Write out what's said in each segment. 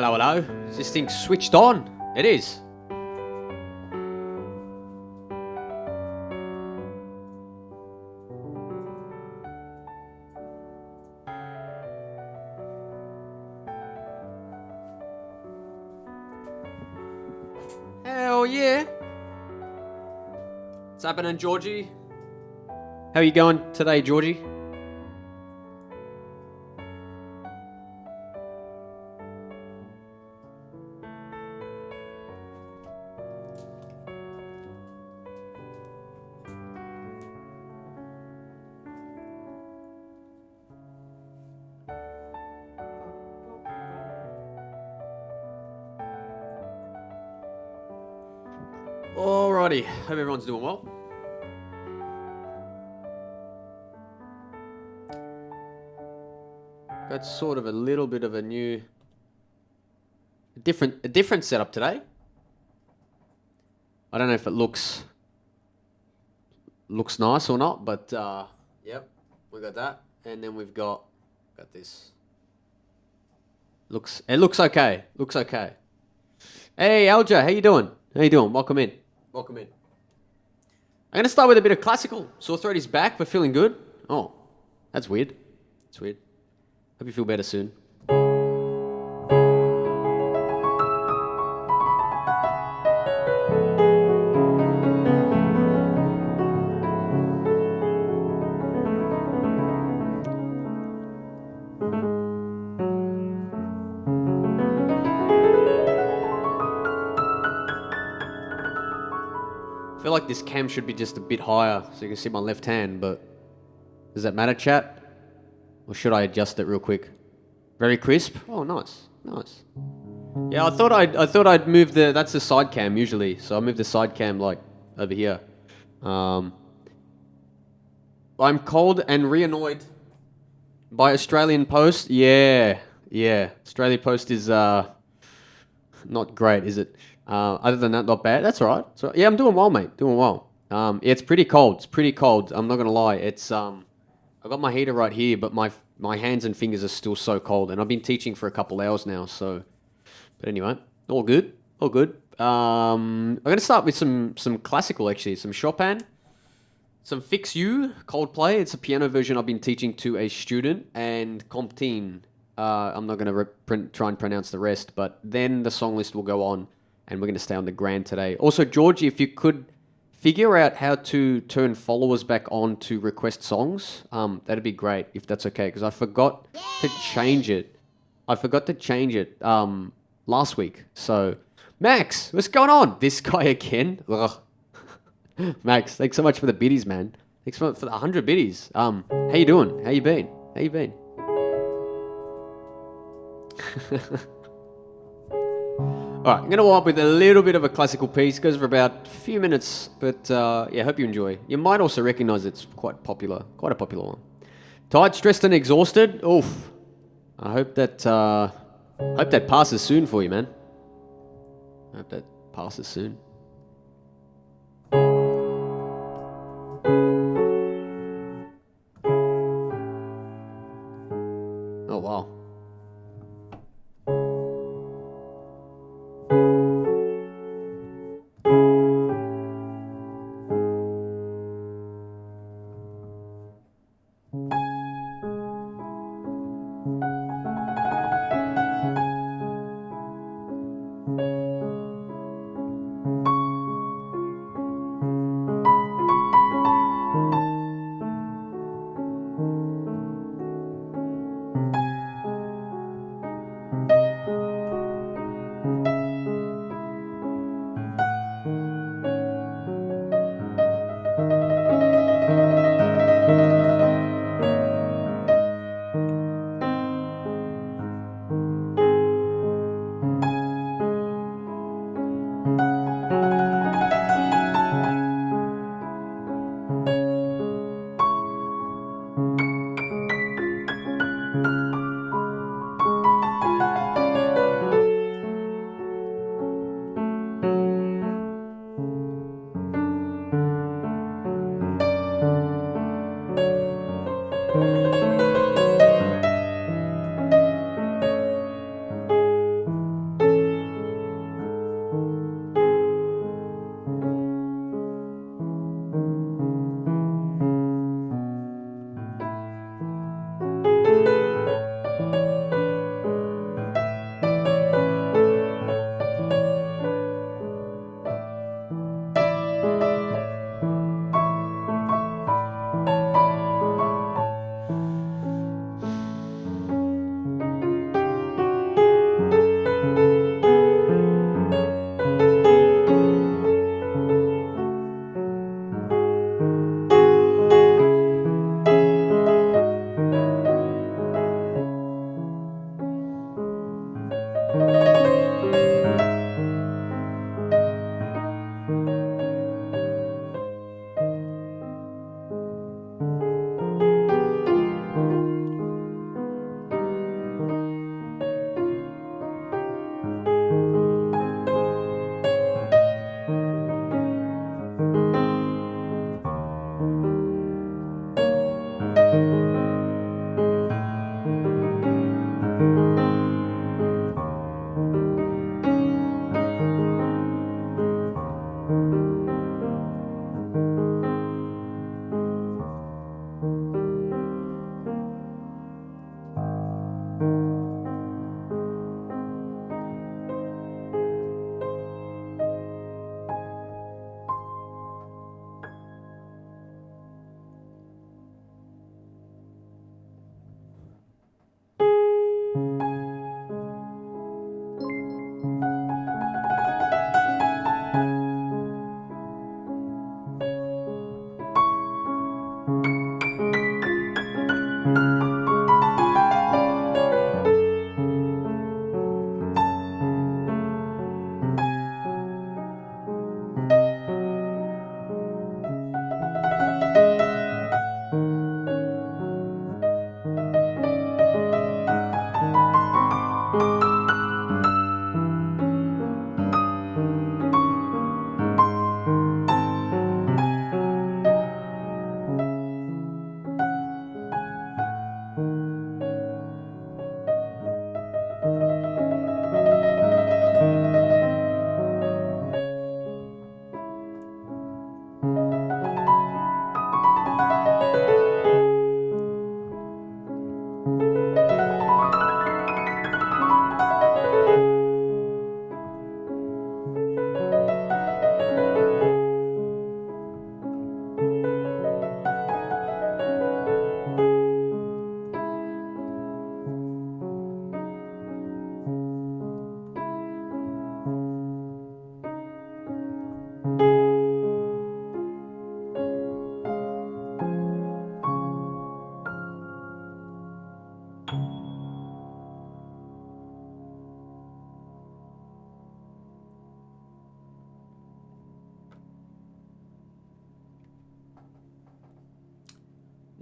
Hello, hello. Is this thing switched on? It is. Hell yeah. What's happening, Georgie? How are you going today, Georgie? Alrighty, hope everyone's doing well. Got sort of a little bit of a different setup today. I don't know if it looks nice or not, but yep, we got that, and then we've got this. It looks okay. Looks okay. Hey, Alja, how you doing? How you doing? Welcome in. Welcome in. I'm gonna start with a bit of classical. Sore throat is back, but feeling good. Oh, that's weird. It's weird. Hope you feel better soon. I feel like this cam should be just a bit higher so you can see my left hand, but does that matter, chat? Or should I adjust it real quick? Very crisp? Oh, nice. Nice. Yeah, I thought I'd move that's the side cam usually, so I moved the side cam like over here. I'm cold and re-annoyed by Australian Post. Yeah. Australian Post is not great, is it? Other than that, not bad. That's all right. So yeah, I'm doing well, mate. Doing well. Yeah, it's pretty cold. It's pretty cold. I'm not gonna lie. It's I got my heater right here, but my hands and fingers are still so cold, and I've been teaching for a couple hours now. So, but anyway, all good. All good. I'm gonna start with some classical actually, some Chopin, some Fix You, Coldplay. It's a piano version I've been teaching to a student, and Comptine. I'm not gonna try and pronounce the rest, but then the song list will go on. And we're going to stay on the grand today. Also, Georgie, if you could figure out how to turn followers back on to request songs, that'd be great, if that's okay. Because I forgot to change it. Last week. So, Max, what's going on? This guy again? Ugh. Max, thanks so much for the biddies, man. Thanks for the 100 biddies. How you doing? How you been? Alright, I'm going to warm up with a little bit of a classical piece. It goes for about a few minutes, but yeah, hope you enjoy. You might also recognize it's quite a popular one. Tired, stressed, and exhausted? Oof. I hope that passes soon for you, man. I hope that passes soon. Oh, wow.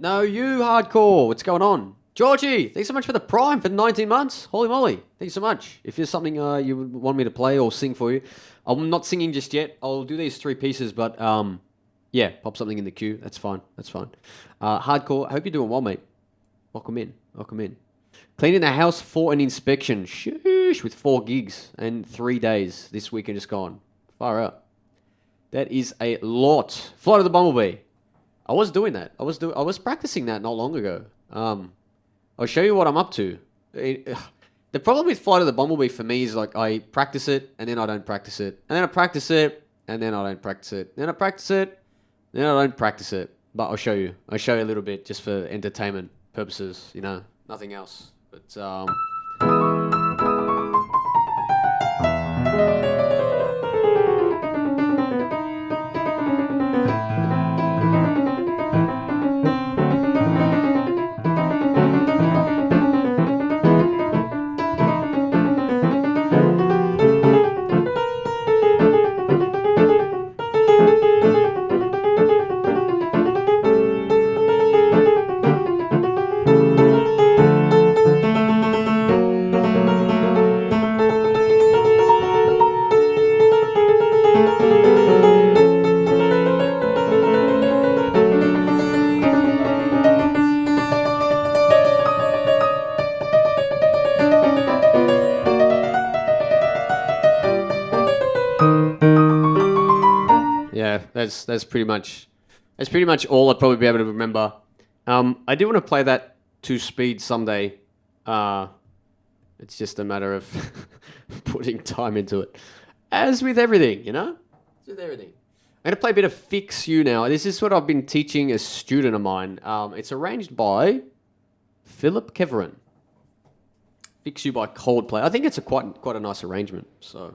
No, you hardcore. What's going on? Georgie, thanks so much for the prime for 19 months. Holy moly. Thanks so much. If there's something you would want me to play or sing for you, I'm not singing just yet. I'll do these three pieces, but yeah, pop something in the queue. That's fine. That's fine. Hardcore, I hope you're doing well, mate. Welcome in. Welcome in. Cleaning the house for an inspection. Shoosh, with 4 gigs and 3 days this weekend just gone. Far out. That is a lot. Flight of the Bumblebee. I was doing that. I was practicing that not long ago. I'll show you what I'm up to. The problem with Flight of the Bumblebee for me is like I practice it and then I don't practice it. And then I practice it and then I don't practice it. Then I practice it, then I don't practice it. But I'll show you. I'll show you a little bit just for entertainment purposes, you know, nothing else. But yeah, that's pretty much all I'd probably be able to remember. I do want to play that 2 speed someday. It's just a matter of putting time into it. As with everything, you know? As with everything. I'm going to play a bit of Fix You now. This is what I've been teaching a student of mine. It's arranged by Philip Keverin. Fix You by Coldplay. I think it's quite a nice arrangement. So...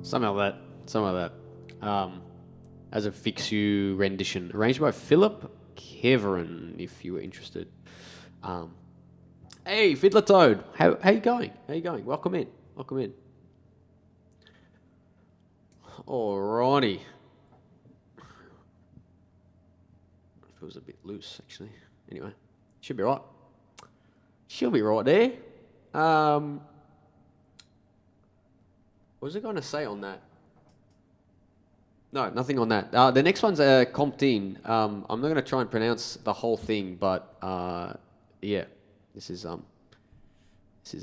Something like that. Something like that. As a Fix You rendition. Arranged by Philip Keverin, if you were interested. Hey, Fiddler Toad. How you going? How you going? Welcome in. Welcome in. Alrighty. Feels a bit loose, actually. Anyway, should be right. She'll be right there. What was I going to say on that? No, nothing on that. The next one's Comptine. I'm not going to try and pronounce the whole thing, but yeah, this is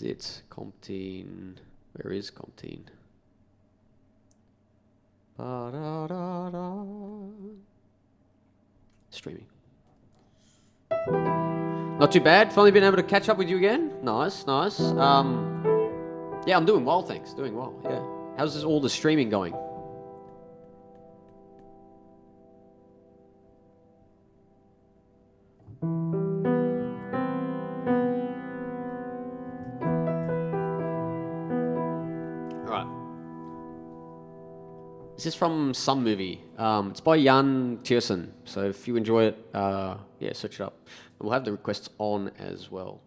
it. Comptine. Where is Comptine? Streaming. Not too bad. Finally been able to catch up with you again. Nice, nice. Yeah, I'm doing well, thanks. Doing well, yeah. How's all the streaming going? Alright. This is from some movie. It's by Jan Tiersen. So if you enjoy it, yeah, search it up. And we'll have the requests on as well.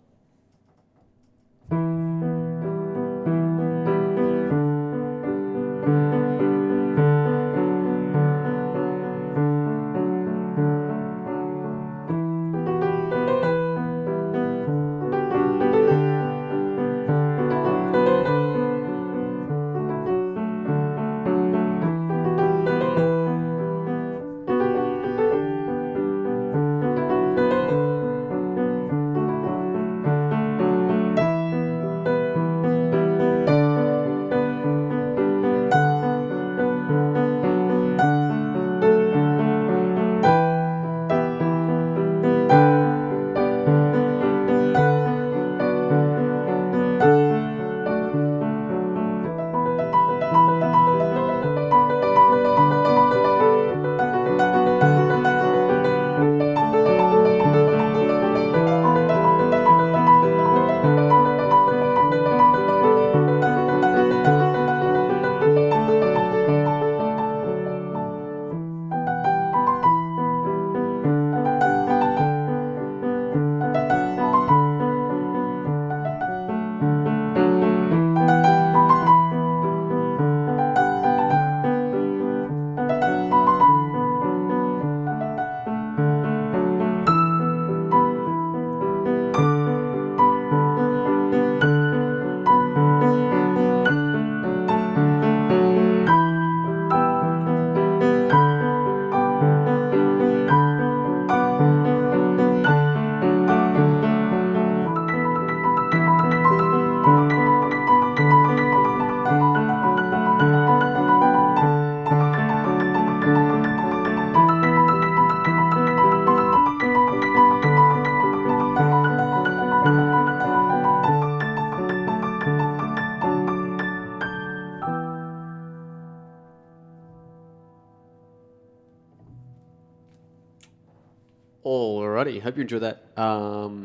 Alrighty, hope you enjoyed that.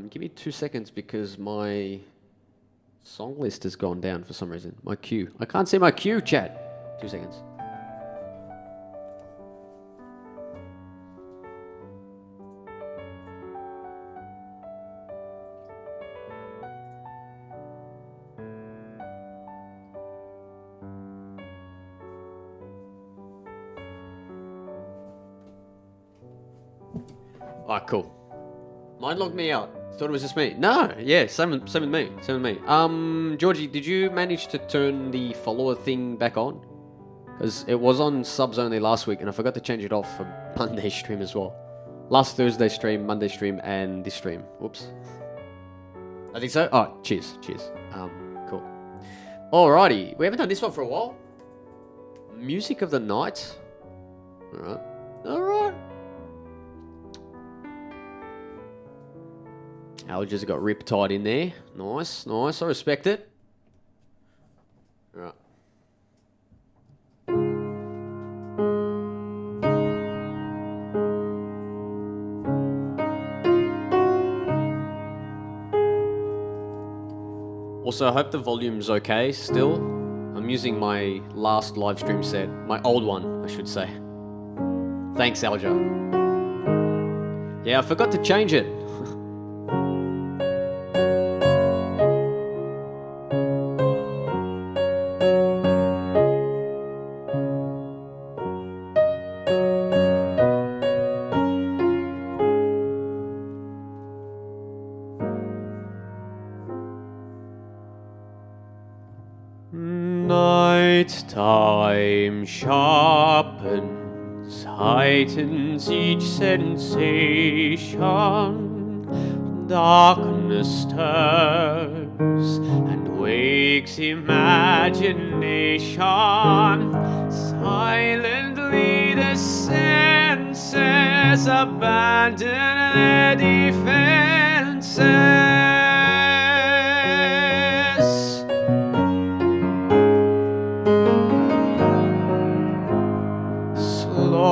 Give me 2 seconds because my song list has gone down for some reason. My queue. I can't see my queue, chat. 2 seconds. Alright, cool. Mine logged me out. Thought it was just me. No, yeah, same with me. Same with me. Georgie, did you manage to turn the follower thing back on? Because it was on subs only last week, and I forgot to change it off for Monday stream as well. Last Thursday stream, Monday stream, and this stream. Whoops. I think so. Oh, cheers. Cool. Alrighty, we haven't done this one for a while. Music of the night. Alright. Al just got riptide in there. Nice. I respect it. Right. Also, I hope the volume's okay still. I'm I'm using my last live stream set, my old one, I should say. Thanks, Alja. Yeah, I forgot to change it. Night time sharpens, heightens each sensation. Darkness stirs and wakes imagination. Silently the senses abandon their defenses.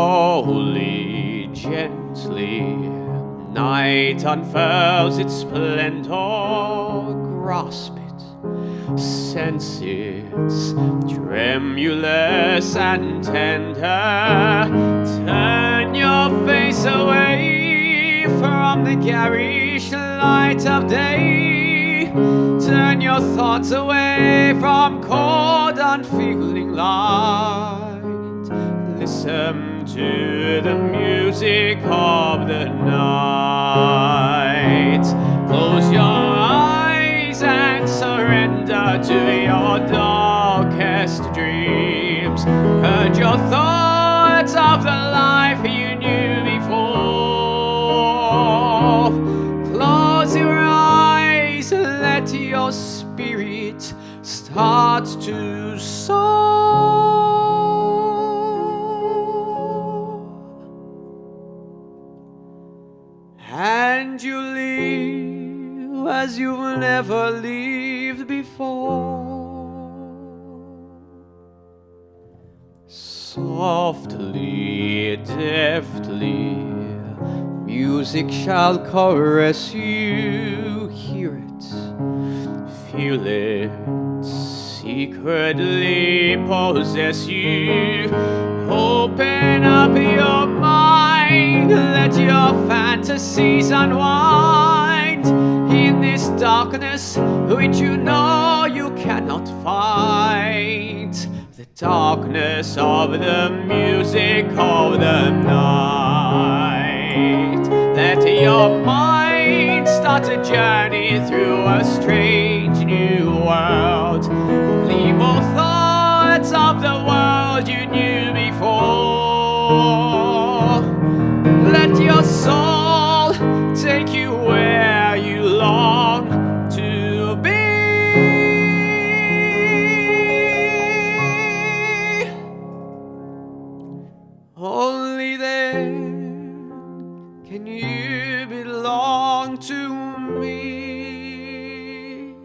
Slowly, gently, night unfurls its splendor. Grasp it, sense it, tremulous and tender. Turn your face away from the garish light of day. Turn your thoughts away from cold, unfeeling light. Listen to the music of the night. Close your eyes and surrender to your darkest dreams. Purge your thoughts of the life you knew before. Close your eyes and let your spirit start to soar. And you live as you've never lived before. Softly, deftly, music shall caress you. Hear it, feel it, secretly possess you. Open up your mind, let your fantasies unwind in this darkness which you know you cannot fight. The darkness of the music of the night. Let your mind start a journey through a strange new world. Leave all thoughts of the world you knew before. Let your soul take you where you long to be. Only then can you belong to me.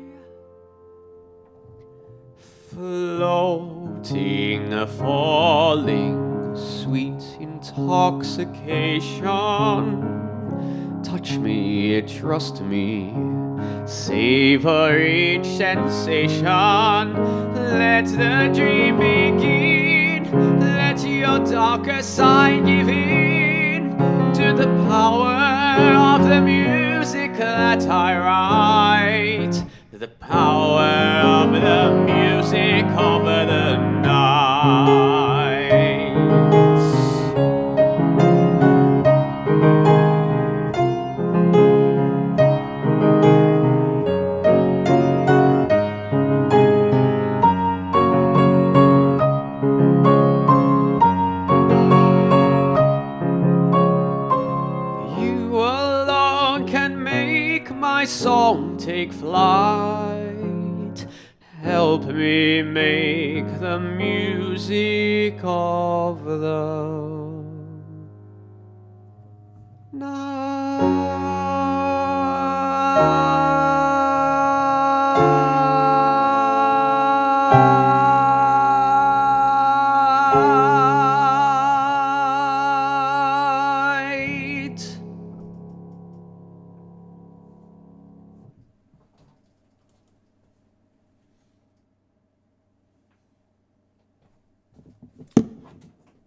Floating, falling, sweet intoxication. Touch me, trust me, savor each sensation. Let the dream begin. Let your darker side give in to the power of the music that I write. The power of the music of the night. My song take flight. Help me make the music of the night.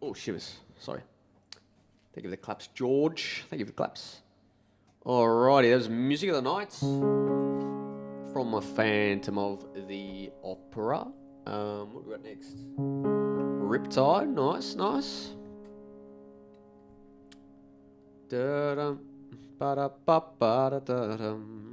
Oh, shivers. Sorry. Thank you for the claps, George. Thank you for the claps. Alrighty, that was music of the night from a Phantom of the Opera. What we got next? Riptide. Nice, nice. Da-dum, ba-da-ba-ba-da-da-dum.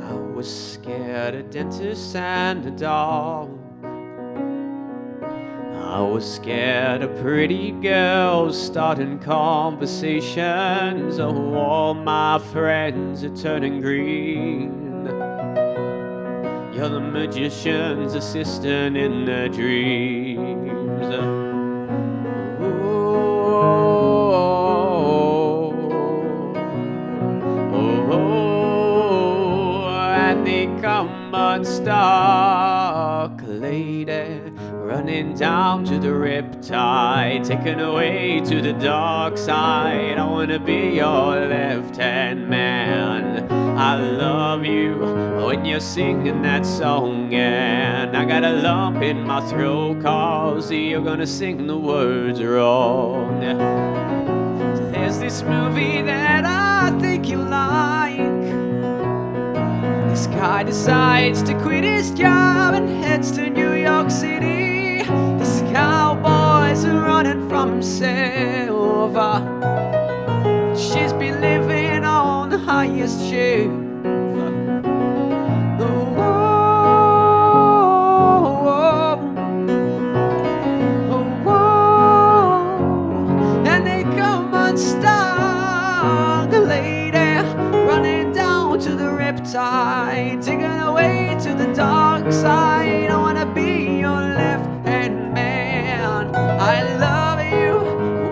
I was scared of dentists and a dog. I was scared of pretty girls starting conversations. Oh, all my friends are turning green. You're the magician's assistant in their dreams. And they come unstuck, lady, running down to the riptide, taken away to the dark side. I wanna be your left-hand man. I love you when you're singing that song, and I got a lump in my throat 'cause you're gonna sing the words wrong. There's this movie that I think you like. This guy decides to quit his job and heads to New York City. This cowboy's running from himself. She's been living on the highest shelf. And they come unstuck, lady, running down to the riptide, taken away to the dark side. I wanna be your left-hand man. I love you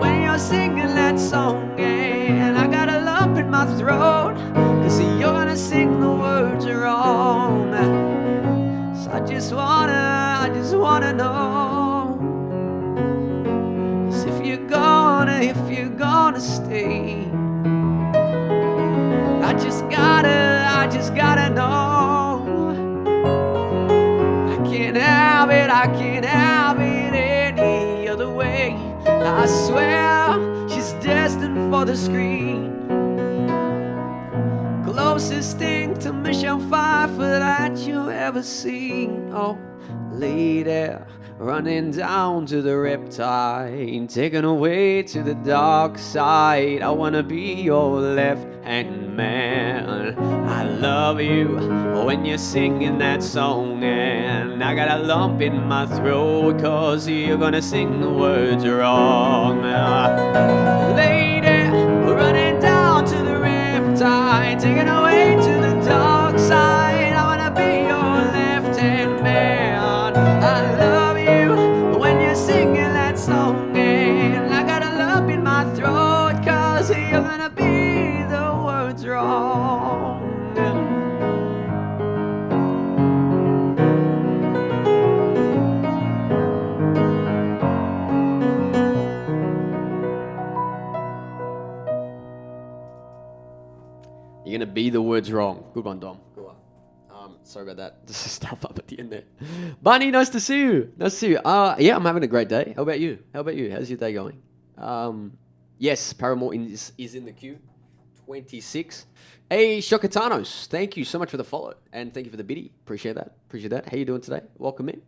when you're singing that song, and I got a lump in my throat 'cause you're gonna sing the words wrong. So I just wanna know is if you're gonna stay. I just gotta know. I can't have it any other way. I swear she's destined for the screen. Closest thing to Michelle Pfeiffer that you ever seen. Oh, lady, running down to the riptide, taken away to the dark side. I wanna be your left-hand man. I love you when you're singing that song, and I got a lump in my throat 'cause you're gonna sing the words wrong. Lady, running down to the riptide, taken away to the dark side. I wanna be your left-hand man. I love you when you're singing that song, and I got a lump in my throat 'cause you're gonna be the words wrong. You're gonna be the words wrong. Good one, Dom. Good one. Sorry about that. Just stuff up at the end there. Bunny, nice to see you. Nice to see you. Yeah, I'm having a great day. How about you? How's your day going? Yes, Paramore is in the queue. 26. Hey, Shokatanos. Thank you so much for the follow. And thank you for the biddy. Appreciate that. How you doing today? Welcome in.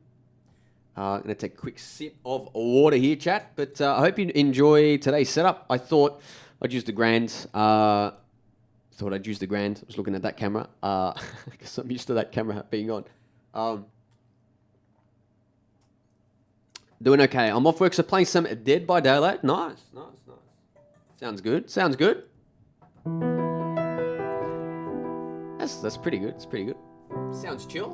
I'm going to take a quick sip of water here, chat. But I hope you enjoy today's setup. I thought I'd use the Grand. I was looking at that camera because I'm used to that camera being on. Doing okay. I'm off work, so playing some Dead by Daylight. Nice. Sounds good. That's pretty good. It's pretty good. Sounds chill.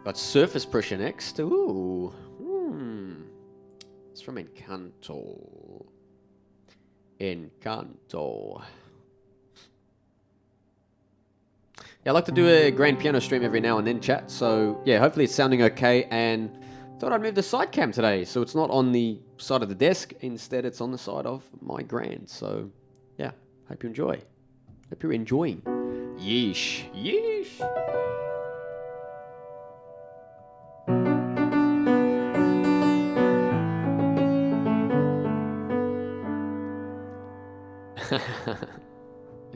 Got Surface Pressure next. Ooh. It's from Encanto. Yeah, I like to do a grand piano stream every now and then, chat. So, yeah, hopefully it's sounding okay. And thought I'd move the side cam today. So it's not on the side of the desk. Instead, it's on the side of my grand. So, yeah, hope you enjoy. Hope you're enjoying. Yeesh.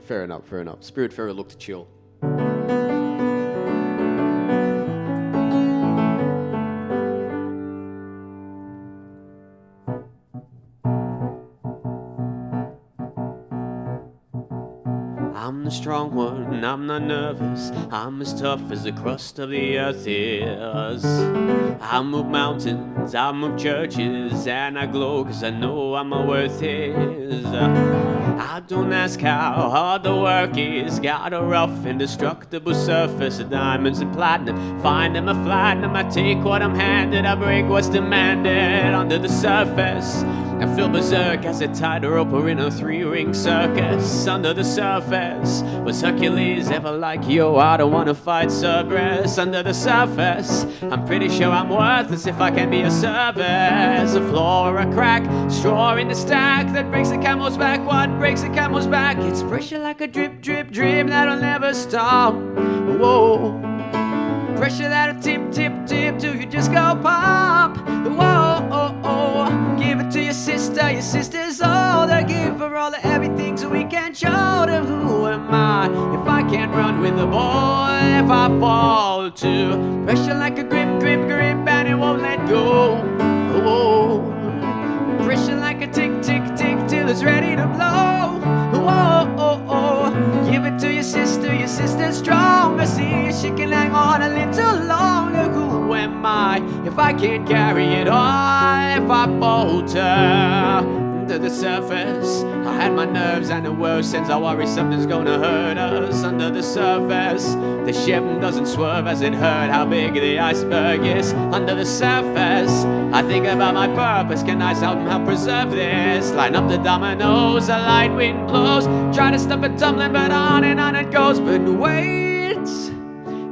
Fair enough. Spiritfarer looked chill. I'm the strong one, I'm not nervous. I'm as tough as the crust of the earth is. I move mountains, I move churches, and I glow cause I know what my worth is. I don't ask how hard the work is. Got a rough, indestructible surface of diamonds and platinum. Find them, I flatten them, I take what I'm handed. I break what's demanded under the surface. I feel berserk as a tightrope in a 3-ring circus. Under the surface, was Hercules ever like, yo, I don't wanna fight Cerberus. Under the surface, I'm pretty sure I'm worthless if I can be of service. A flaw or a crack, straw in the stack that breaks the camel's back. What breaks the camel's back? It's pressure like a drip, drip, drip that'll never stop. Whoa. Pressure that'll tip, tip, tip till you just go pop. Whoa, oh, oh. Give it to your sister's older. Give her all the everything so we can show them who am I. If I can't run with the ball, if I fall to pressure like a grip, grip, grip, and it won't let go. Whoa. Pressure like a tick, tick, tick till it's ready to blow. Whoa, oh, oh. Give it to your sister's stronger. See if she can hang on a little longer. Who am I if I can't carry it on? If I falter to the surface, I had my nerves and the worst sense. I worry something's gonna hurt us under the surface. The ship doesn't swerve as it hurt. How big the iceberg is under the surface. I think about my purpose. Can I somehow preserve this? Line up the dominoes, a light wind blows. Try to stop it tumbling, but on and on it goes. But wait,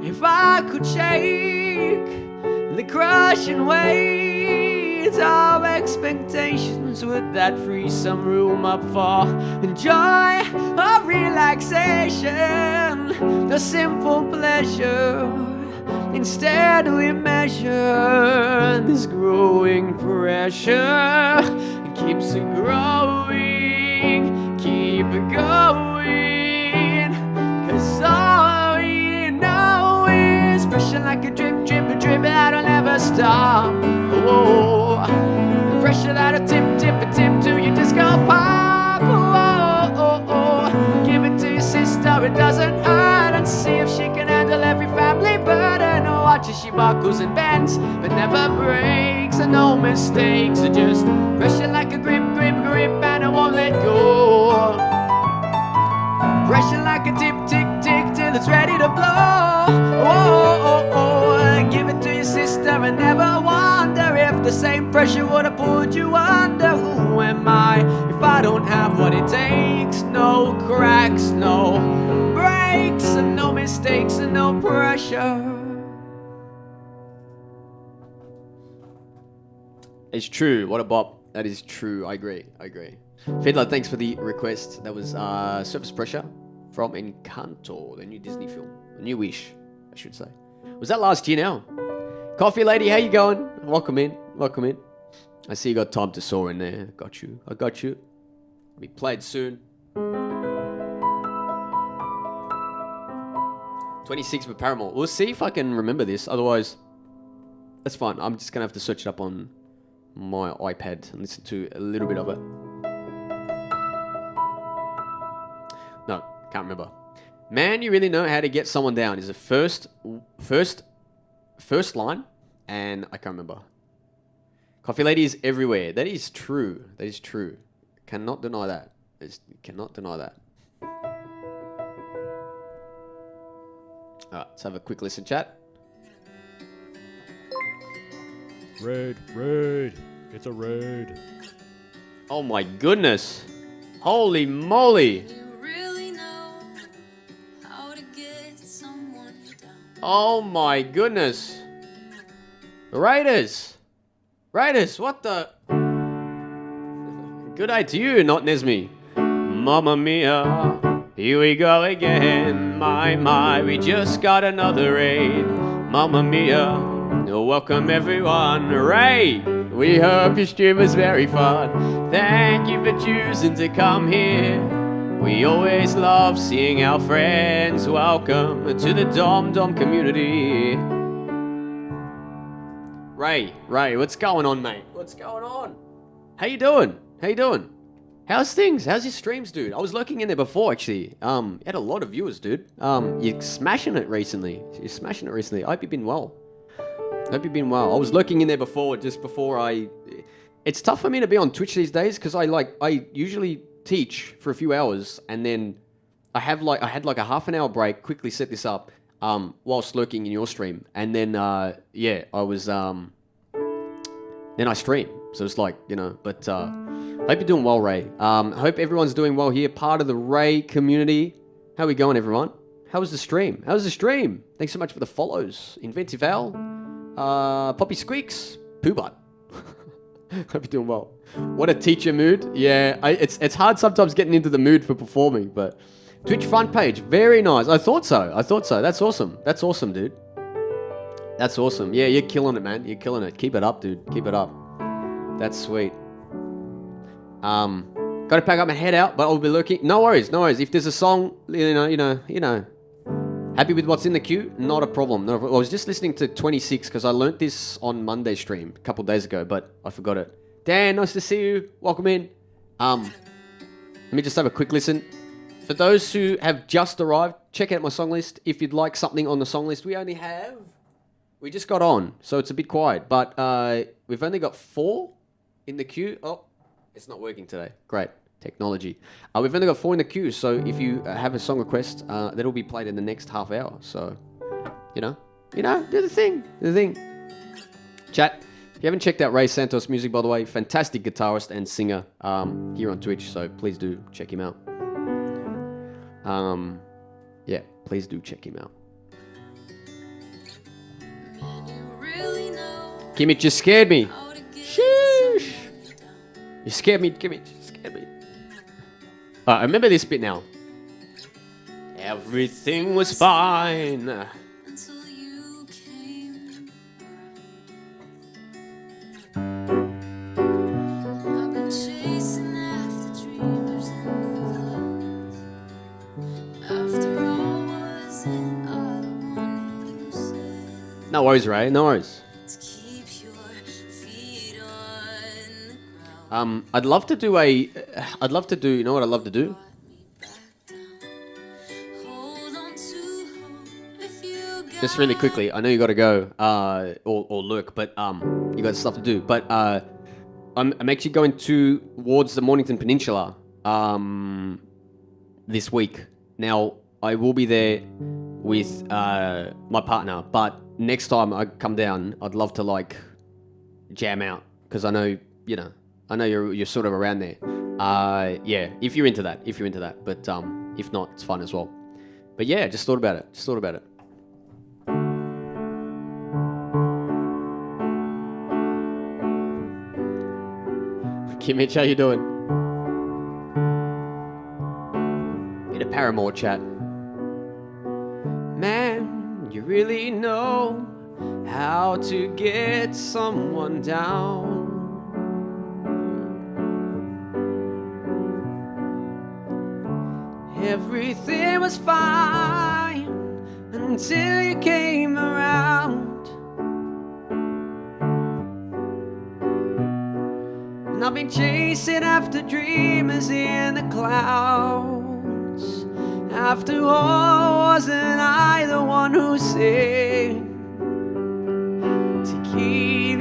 if I could shake the crushing weight of expectations, would that free some room up for joy of relaxation, the simple pleasure? Instead we measure this growing pressure. It keeps it growing, keep it going, cause all we know is pressure like a drip, drip, a drip that'll never stop. Whoa. Pressure that'll tip, tip, a tip till you just go pop. Whoa, oh, oh. Give it to your sister, it doesn't hurt. And see if she can handle every family burden. Oh, watch as she buckles and bends, but never breaks. And no mistakes, are just pressure like a grip, grip, grip, and it won't let go. Pressure like a tick, tick, tick till it's ready to blow. Whoa, oh, oh. Give it to your sister and never wonder if the same pressure would have pulled you under. Who am I if I don't have what it takes? No cracks, no breaks, and no mistakes, and no pressure. It's true. What a bop. That is true. I agree. Fiddler, thanks for the request. That was Surface Pressure from Encanto, the new Disney film. A new Wish, I should say. Was that last year now? Coffee lady, how you going? Welcome in. I see you got Time to Soar in there. I got you. Be played soon. 26 with Paramore. We'll see if I can remember this. Otherwise, that's fine. I'm just going to have to search it up on my iPad and listen to a little bit of it. No, can't remember. Man, you really know how to get someone down is the first line and I can't remember. Coffee Lady is everywhere. That is true. That is true. Cannot deny that. Cannot deny that. Alright, let's have a quick listen, chat. Raid. It's a raid. Oh my goodness. Holy moly. Oh my goodness. Raiders, what the? Good eye to you, not Nesme. Mamma mia, here we go again. My, we just got another raid. Mamma mia, welcome everyone. Ray, we hope your stream was very fun. Thank you for choosing to come here. We always love seeing our friends. Welcome to the Dom community. Ray, what's going on, mate? What's going on? How you doing? How's things? How's your streams, dude? I was lurking in there before, actually. You had a lot of viewers, dude. You're smashing it recently. I hope you've been well. I was lurking in there before, just before I... It's tough for me to be on Twitch these days, because I usually teach for a few hours, and then I had like a half an hour break, quickly set this up, whilst lurking in your stream. And then, I was, then I stream. So it's like, but, hope you're doing well, Ray. Hope everyone's doing well here, part of the Ray community. How we going, everyone? How was the stream? Thanks so much for the follows. Inventive Al, Poppy Squeaks, Poobot. Hope you're doing well. What a teacher mood. Yeah, it's hard sometimes getting into the mood for performing, but Twitch front page, very nice. I thought so. That's awesome, dude. That's awesome. Yeah, you're killing it, man. You're killing it. Keep it up, dude. Keep it up. That's sweet. Got to pack up and head out, but I'll be looking. No worries. If there's a song, happy with what's in the queue, not a problem. I was just listening to 26 because I learnt this on Monday stream a couple days ago, but I forgot it. Dan, nice to see you. Welcome in. Let me just have a quick listen. For those who have just arrived, check out my song list. If you'd like something on the song list, we just got on, so it's a bit quiet, but we've only got 4 in the queue. Oh, it's not working today. Great. Technology. We've only got 4 in the queue, so if you have a song request, that'll be played in the next half hour. So, do the thing. Chat, if you haven't checked out Ray Santos' music, by the way, fantastic guitarist and singer here on Twitch, so please do check him out. Please do check him out. Kimmich just scared me. Sheesh. You scared me, Kimmich. I remember this bit now. Everything was fine. Until you came around. I've been chasing after dreamers in the clouds. After all, wasn't I the one who said No worries, Ray. No worries. to keep your feet on the ground? I'd love to do, you know what I'd love to do? Hold on to hope if you Just really quickly, I know you got to go, or lurk, but you got stuff to do. But I'm actually going towards the Mornington Peninsula this week. Now, I will be there with my partner, but next time I come down, I'd love to jam out, because I know you're sort of around there. If you're into that. But if not, it's fun as well. But yeah, just thought about it. Kimmich, how you doing? Bit of Paramore chat. Man, you really know how to get someone down. Everything was fine until you came around. And I've been chasing after dreamers in the clouds. After all, wasn't I the one who said to keep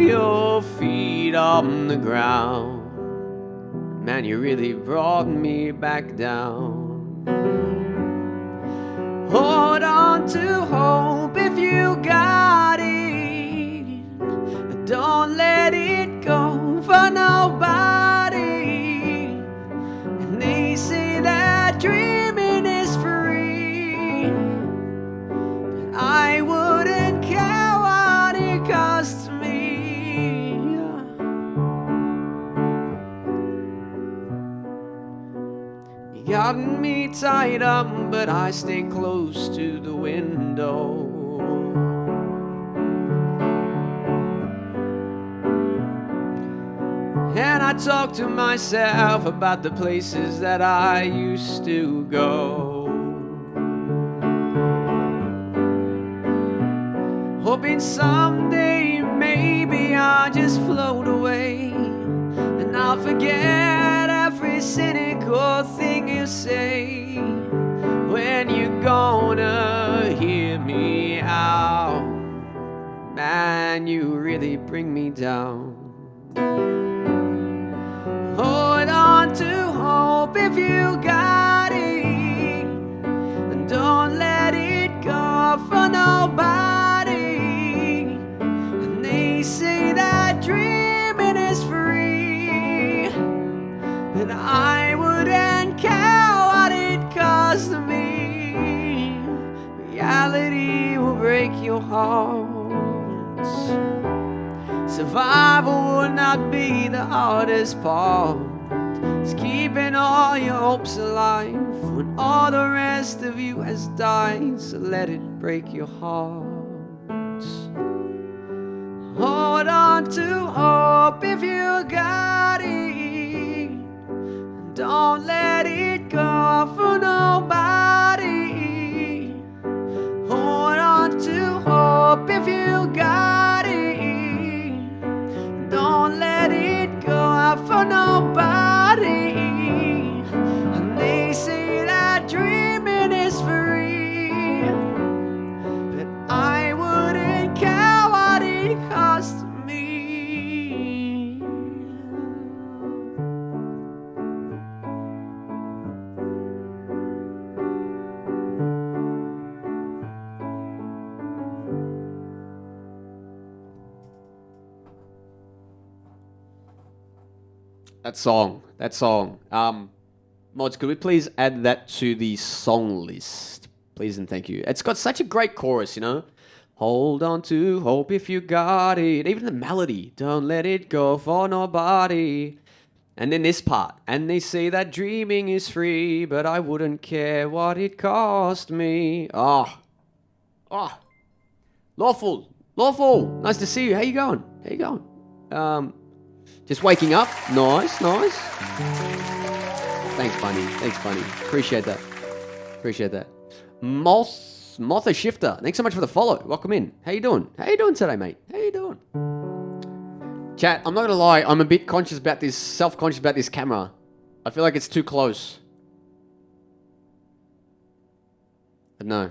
your feet on the ground. Man, you really brought me back down. Hold on to hope if you got it. Don't let it go for nobody. And they say that dreaming is free. But I wouldn't care what it costs me. You got me tied up, but I stay close to the window. And I talk to myself about the places that I used to go. Hoping someday maybe I'll just float away, and I'll forget every cynical thing you say. When you're gonna hear me out, man, you really bring me down. Hold on to hope if you got it, and don't let it go for nobody. And they say that dreaming is free, but I wouldn't care what it cost me. Reality will break your heart. Survival would not be the hardest part. It's keeping all your hopes alive when all the rest of you has died. So let it break your heart. Hold on to hope if you got it. Don't let it go for nobody. Hold on to hope if you got it. Don't let it go for nobody. And they say that dreaming is free, but I wouldn't care what it cost me. That song. Mods, could we please add that to the song list? Please and thank you. It's got such a great chorus, you know? Hold on to hope if you got it. Even the melody. Don't let it go for nobody. And then this part. And they say that dreaming is free, but I wouldn't care what it cost me. Oh. Lawful. Nice to see you. How you going? Just waking up. Nice. Thanks, Bunny. Appreciate that. Martha Shifter. Thanks so much for the follow. Welcome in. How you doing today, mate? Chat, I'm not going to lie. I'm a bit self-conscious about this camera. I feel like it's too close. I don't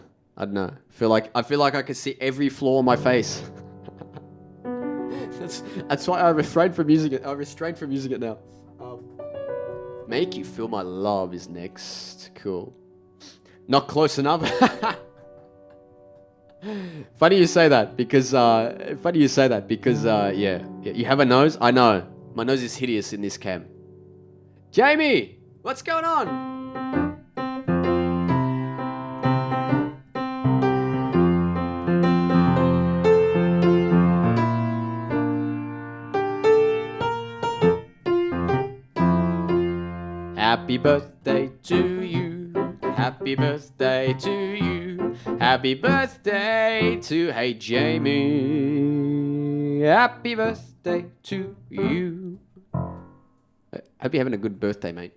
know. I feel like I can see every flaw on my face. That's why I restrained from using it. Now. Make you feel my love is next. Cool. Not close enough. Funny you say that because yeah, you have a nose. I know my nose is hideous in this cam. Jamie, what's going on? Happy birthday to you. Happy birthday to you. Happy birthday to hey Jamie. Happy birthday to you. I hope you're having a good birthday, mate.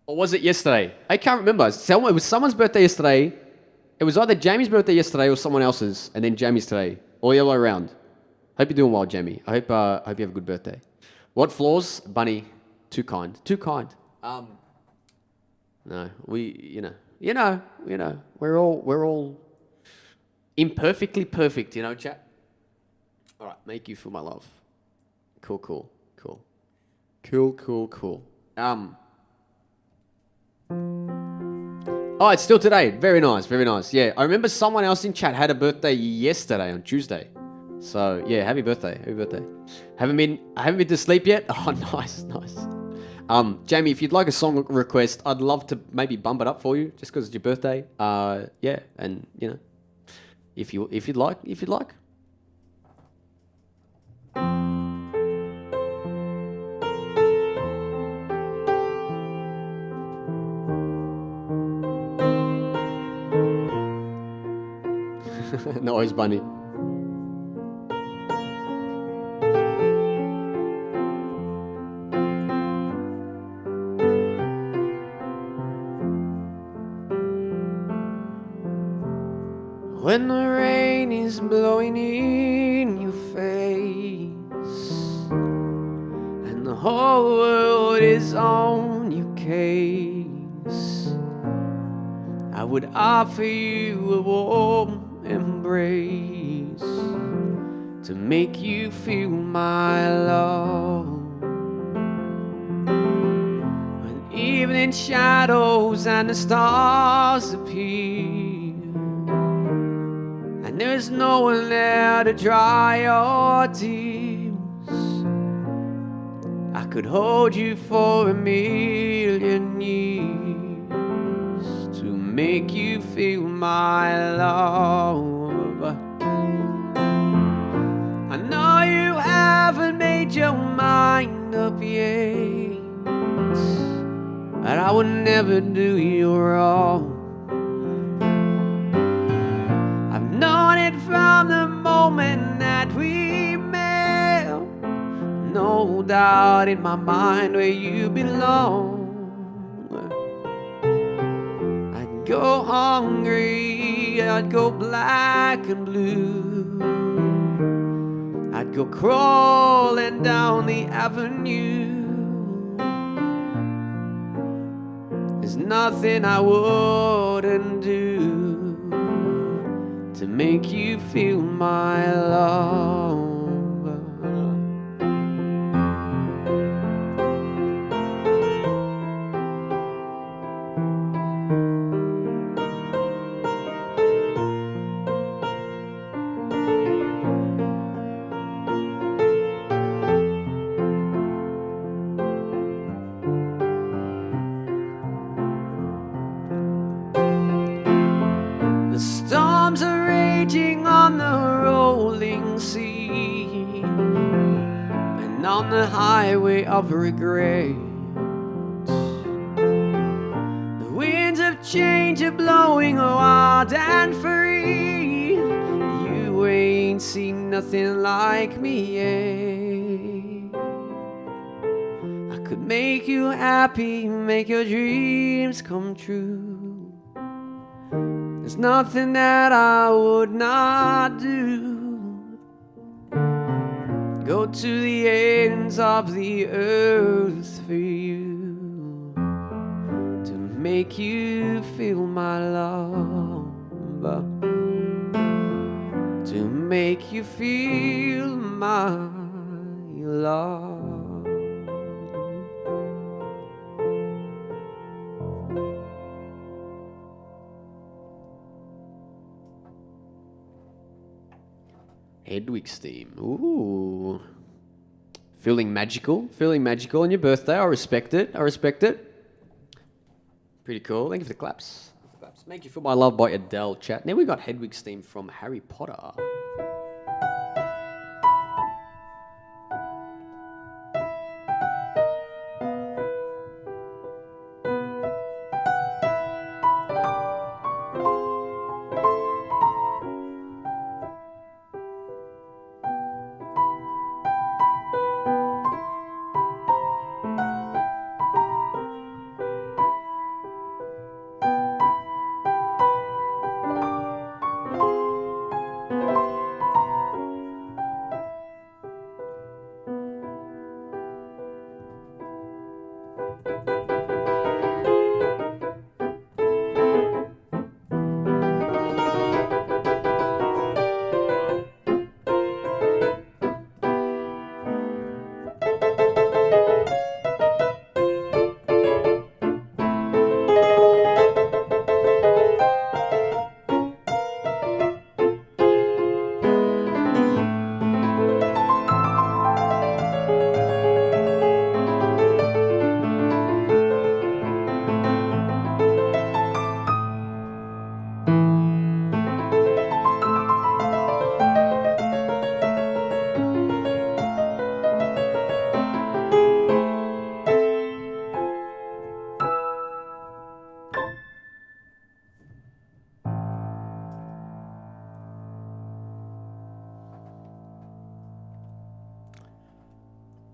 Or was it yesterday? I can't remember. It was someone's birthday yesterday. It was either Jamie's birthday yesterday or someone else's, and then Jamie's today. Or the other way around. Hope you're doing well, Jamie. I hope you have a good birthday. What flaws? Bunny. Too kind. No, we're all imperfectly perfect, chat. All right, Make You Feel My Love. Cool. Oh, it's still today. Very nice. Yeah, I remember someone else in chat had a birthday yesterday on Tuesday. So yeah, happy birthday. Haven't been to sleep yet? Oh, nice. Jamie, if you'd like a song request, I'd love to maybe bump it up for you, just because it's your birthday. Yeah, and you know, if you'd like. Noise bunny. When the rain is blowing in your face and the whole world is on your case, I would offer you a warm embrace to make you feel my love. When evening shadows and the stars appear and there's no one there to dry your tears, I could hold you for a million years to make you feel my love. I know you haven't made your mind up yet, but I would never do you wrong. Known it from the moment that we met. No doubt in my mind where you belong. I'd go hungry, I'd go black and blue, I'd go crawling down the avenue. There's nothing I wouldn't do to make you feel my love. The storms are raging on the rolling sea and on the highway of regret. The winds of change are blowing wild and free. You ain't seen nothing like me yet. I could make you happy, make your dreams come true. There's nothing that I would not do. Go to the ends of the earth for you to make you feel my love, to make you feel my love. Hedwig's theme. Ooh. Feeling magical on your birthday. I respect it. Pretty cool. Thank you for the claps. Make You Feel My Love by Adele chat. Now we got Hedwig's theme from Harry Potter.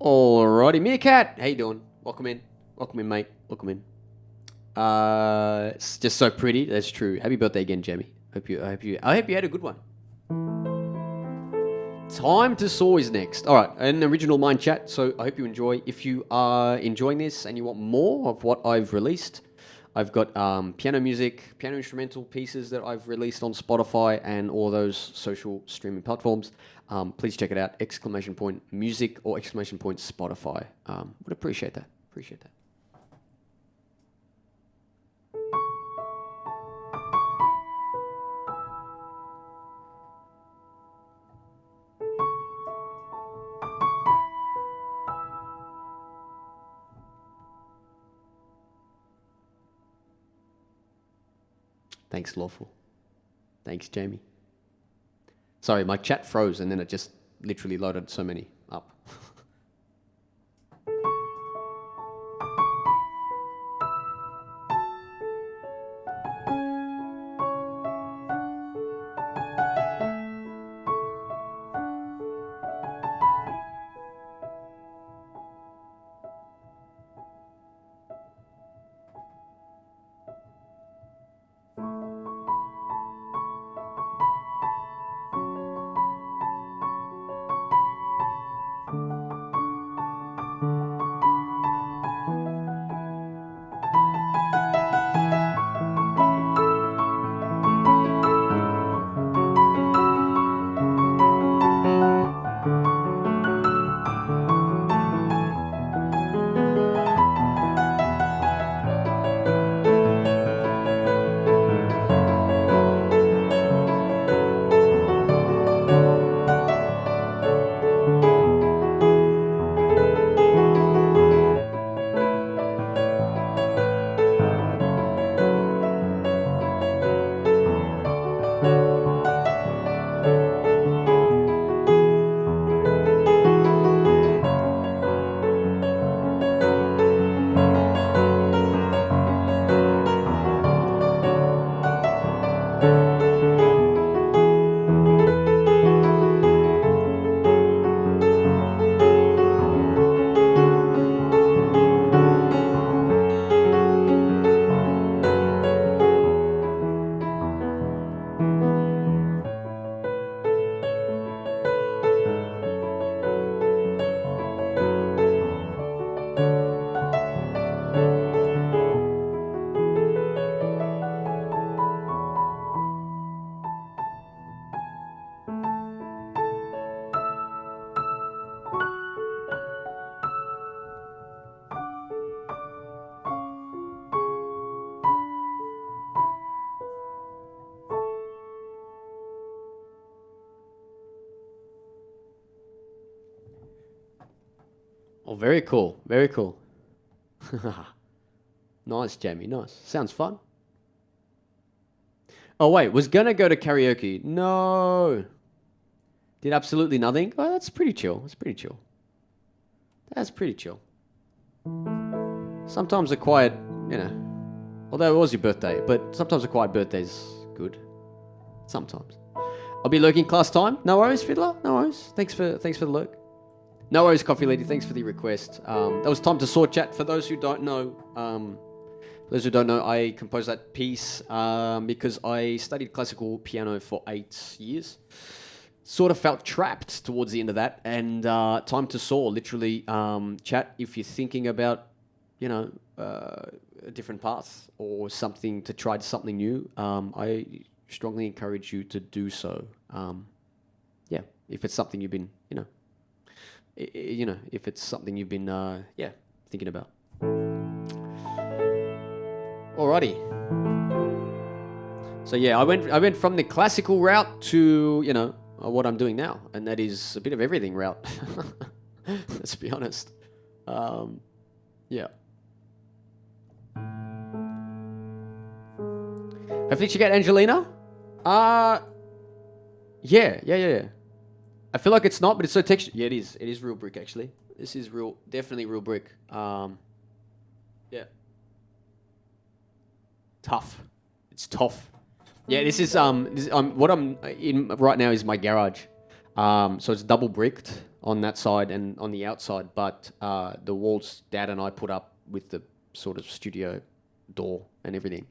Alrighty, Meerkat, how you doing? Welcome in, mate. Welcome in. It's just so pretty. That's true. Happy birthday again, Jamie. I hope you had a good one. Time to Saw is next. All right, an original mind chat. So I hope you enjoy. If you are enjoying this and you want more of what I've released, I've got piano music, piano instrumental pieces that I've released on Spotify and all those social streaming platforms. Please check it out. Exclamation point music or exclamation point Spotify. Would appreciate that. Appreciate that. Thanks, Lawful. Thanks, Jamie. Sorry, my chat froze and then it just literally loaded so many up. Oh, very cool. Very cool. Nice, Jamie. Nice. Sounds fun. Oh, wait. Was going to go to karaoke. No. Did absolutely nothing. Oh, that's pretty chill. That's pretty chill. That's pretty chill. Sometimes a quiet, although it was your birthday, but sometimes a quiet birthday's good. Sometimes. I'll be lurking class time. No worries, Fiddler. No worries. Thanks for the lurk. No worries, Coffee Lady. Thanks for the request. That was Time to Saw chat. For those who don't know, I composed that piece because I studied classical piano for 8 years. Sort of felt trapped towards the end of that, and Time to Saw, literally, chat if you're thinking about, a different path or something to try something new. I strongly encourage you to do so. If it's something you've been, if it's something you've been, thinking about. Alrighty. So I went from the classical route to, what I'm doing now, and that is a bit of everything route. Let's be honest. Hopefully check out Angelina. Yeah. I feel like it's not, but it's so textured. Yeah, it is. It is real brick, actually. This is definitely real brick. Tough. It's tough. Yeah, this is what I'm in right now is my garage. So it's double bricked on that side and on the outside, but the walls Dad and I put up with the sort of studio door and everything.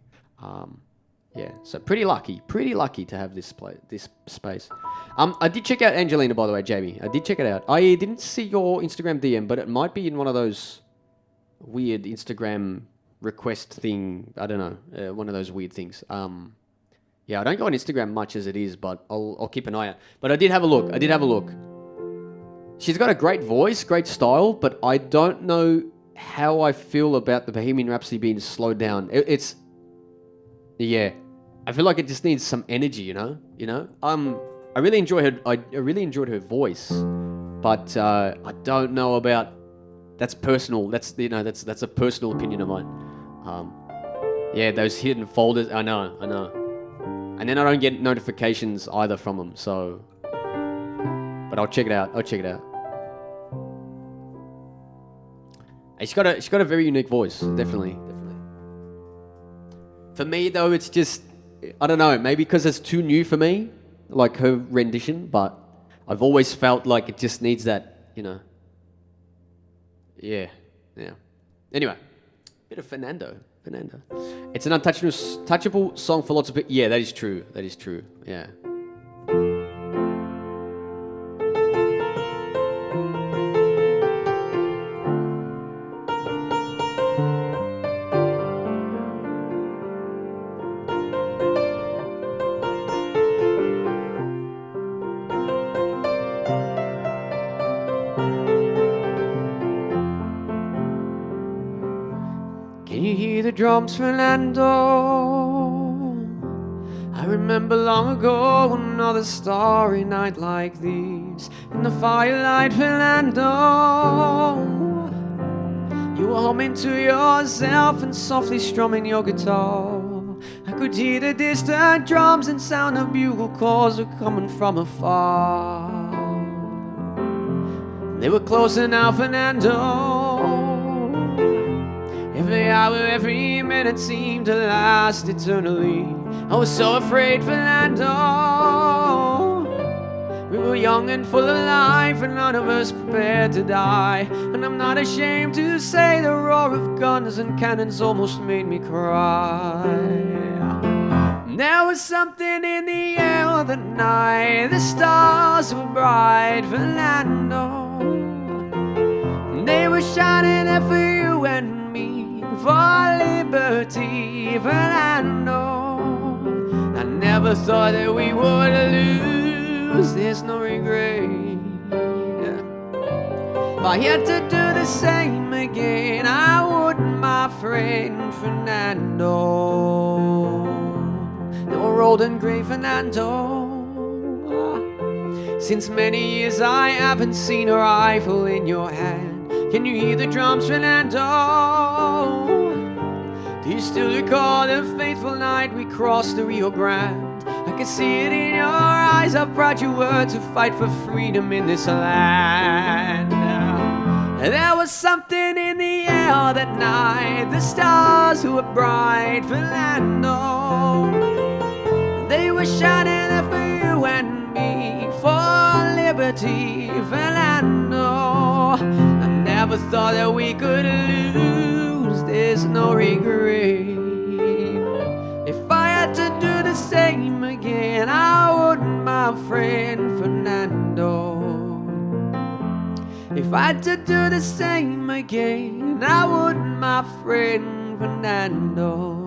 Yeah, so pretty lucky to have this space. I did check out Angelina, by the way, Jamie. I did check it out. I didn't see your Instagram DM, but it might be in one of those weird Instagram request thing. I don't know, one of those weird things. Yeah, I don't go on Instagram much as it is, but I'll keep an eye out. But I did have a look. She's got a great voice, great style, but I don't know how I feel about the Bohemian Rhapsody being slowed down. Yeah, I feel like it just needs some energy, you know. I really enjoy her. I really enjoyed her voice, but I don't know about. That's personal. That's a personal opinion of mine. Yeah, those hidden folders. I know. And then I don't get notifications either from them. So, but I'll check it out. She's got a very unique voice. Definitely. For me though, it's just, I don't know, maybe because it's too new for me, like her rendition, but I've always felt like it just needs that, Yeah. Anyway, bit of Fernando. It's an untouchable song for lots of people. Yeah, that is true. Yeah. Can you hear the drums, Fernando? I remember long ago another starry night like this. In the firelight, Fernando, you were humming to yourself and softly strumming your guitar. I could hear the distant drums and sound of bugle calls were coming from afar. They were closer now, Fernando. Every hour, every minute seemed to last eternally. I was so afraid, Fernando. We were young and full of life, and none of us prepared to die. And I'm not ashamed to say the roar of guns and cannons almost made me cry. There was something in the air that night. The stars were bright, Fernando. They were shining there for you and me, for liberty, Fernando. I never thought that we would lose, there's no regret. If I had to do the same again, I would, my friend Fernando. You're old and grey, Fernando. Since many years I haven't seen a rifle in your hand. Can you hear the drums, Fernando? Do you still recall the fateful night we crossed the Rio Grande? I can see it in your eyes, how proud you were to fight for freedom in this land. There was something in the air that night. The stars were bright, Fernando. They were shining there for you and me, for liberty, Fernando. I never thought that we could lose, there's no regret. If I had to do the same again, I would, my friend Fernando. If I had to do the same again, I would, my friend Fernando.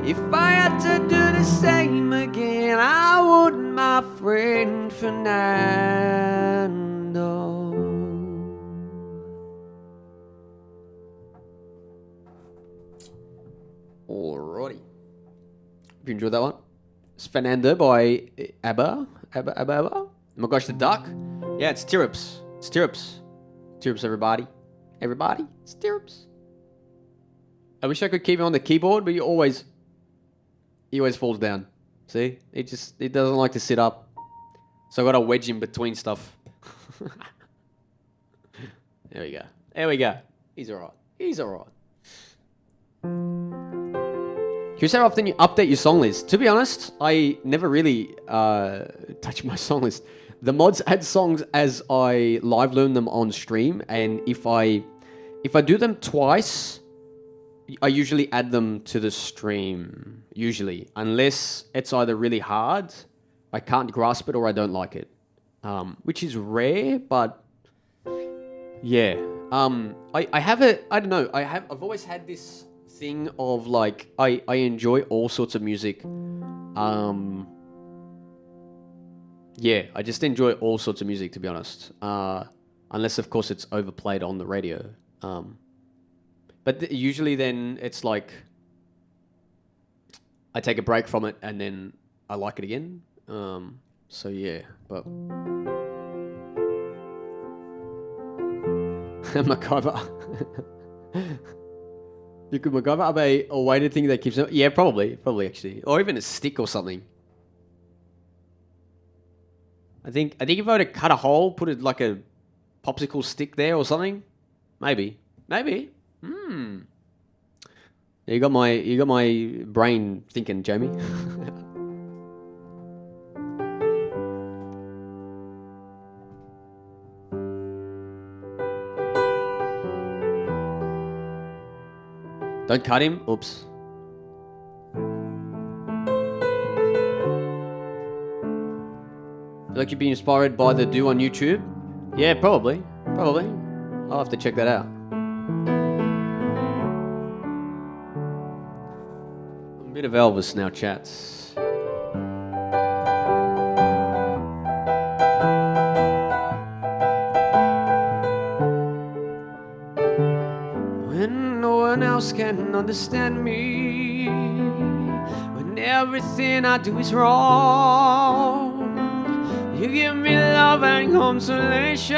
If I had to do the same again, I would, my friend Fernando. Alrighty. Have you enjoyed that one? It's Fernando by ABBA. Oh my gosh, the duck. Yeah, it's Stirrups. Stirrups, everybody. Everybody, Stirrups. I wish I could keep him on the keyboard, but he always falls down. See? He doesn't like to sit up. So I gotta wedge him between stuff. There we go. He's alright. You Here's how often you update your song list. To be honest, I never really touch my song list. The mods add songs as I live learn them on stream, and if I do them twice, I usually add them to the stream. Usually, unless it's either really hard, I can't grasp it, or I don't like it, which is rare. But yeah, I have a I don't know. I've always had this thing of like I enjoy all sorts of music. Yeah, I just enjoy all sorts of music, to be honest. Unless, of course, it's overplayed on the radio. But usually then it's like I take a break from it and then I like it again. So yeah, but MacGyver. You could MacGyver up a weighted thing that keeps it. Yeah, probably actually, or even a stick or something. I think if I were to cut a hole, put it like a popsicle stick there or something, maybe. Yeah, you got my brain thinking, Jamie. Don't cut him. Oops. Feel like you've been inspired by the Do on YouTube? Yeah, probably. I'll have to check that out. A bit of Elvis now, chats. When no one else can understand me, when everything I do is wrong, you give me love and consolation.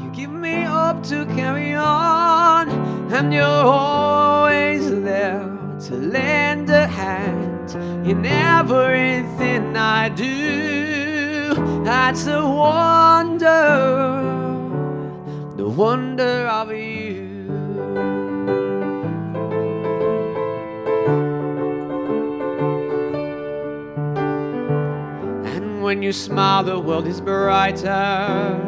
You give me hope to carry on. And you're always there to lend a hand in everything I do. That's the wonder of you. When you smile, the world is brighter.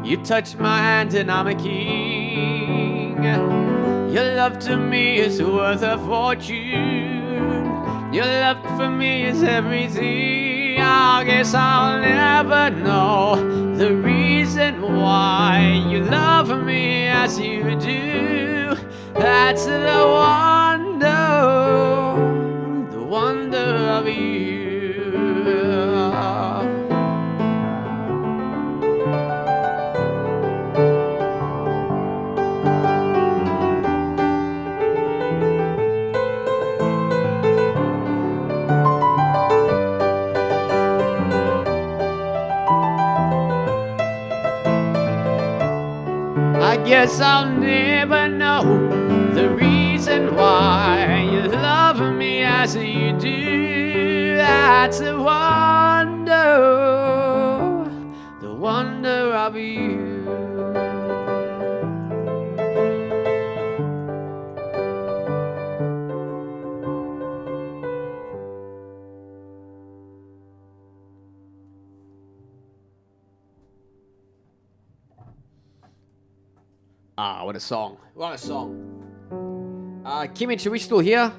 You touch my hand and I'm a king. Your love to me is worth a fortune. Your love for me is everything. I guess I'll never know the reason why you love me as you do. That's the wonder of you. I guess I'll never know the reason why you love me as you do. That's the wonder of you. What a song. Kimmich, are we still here?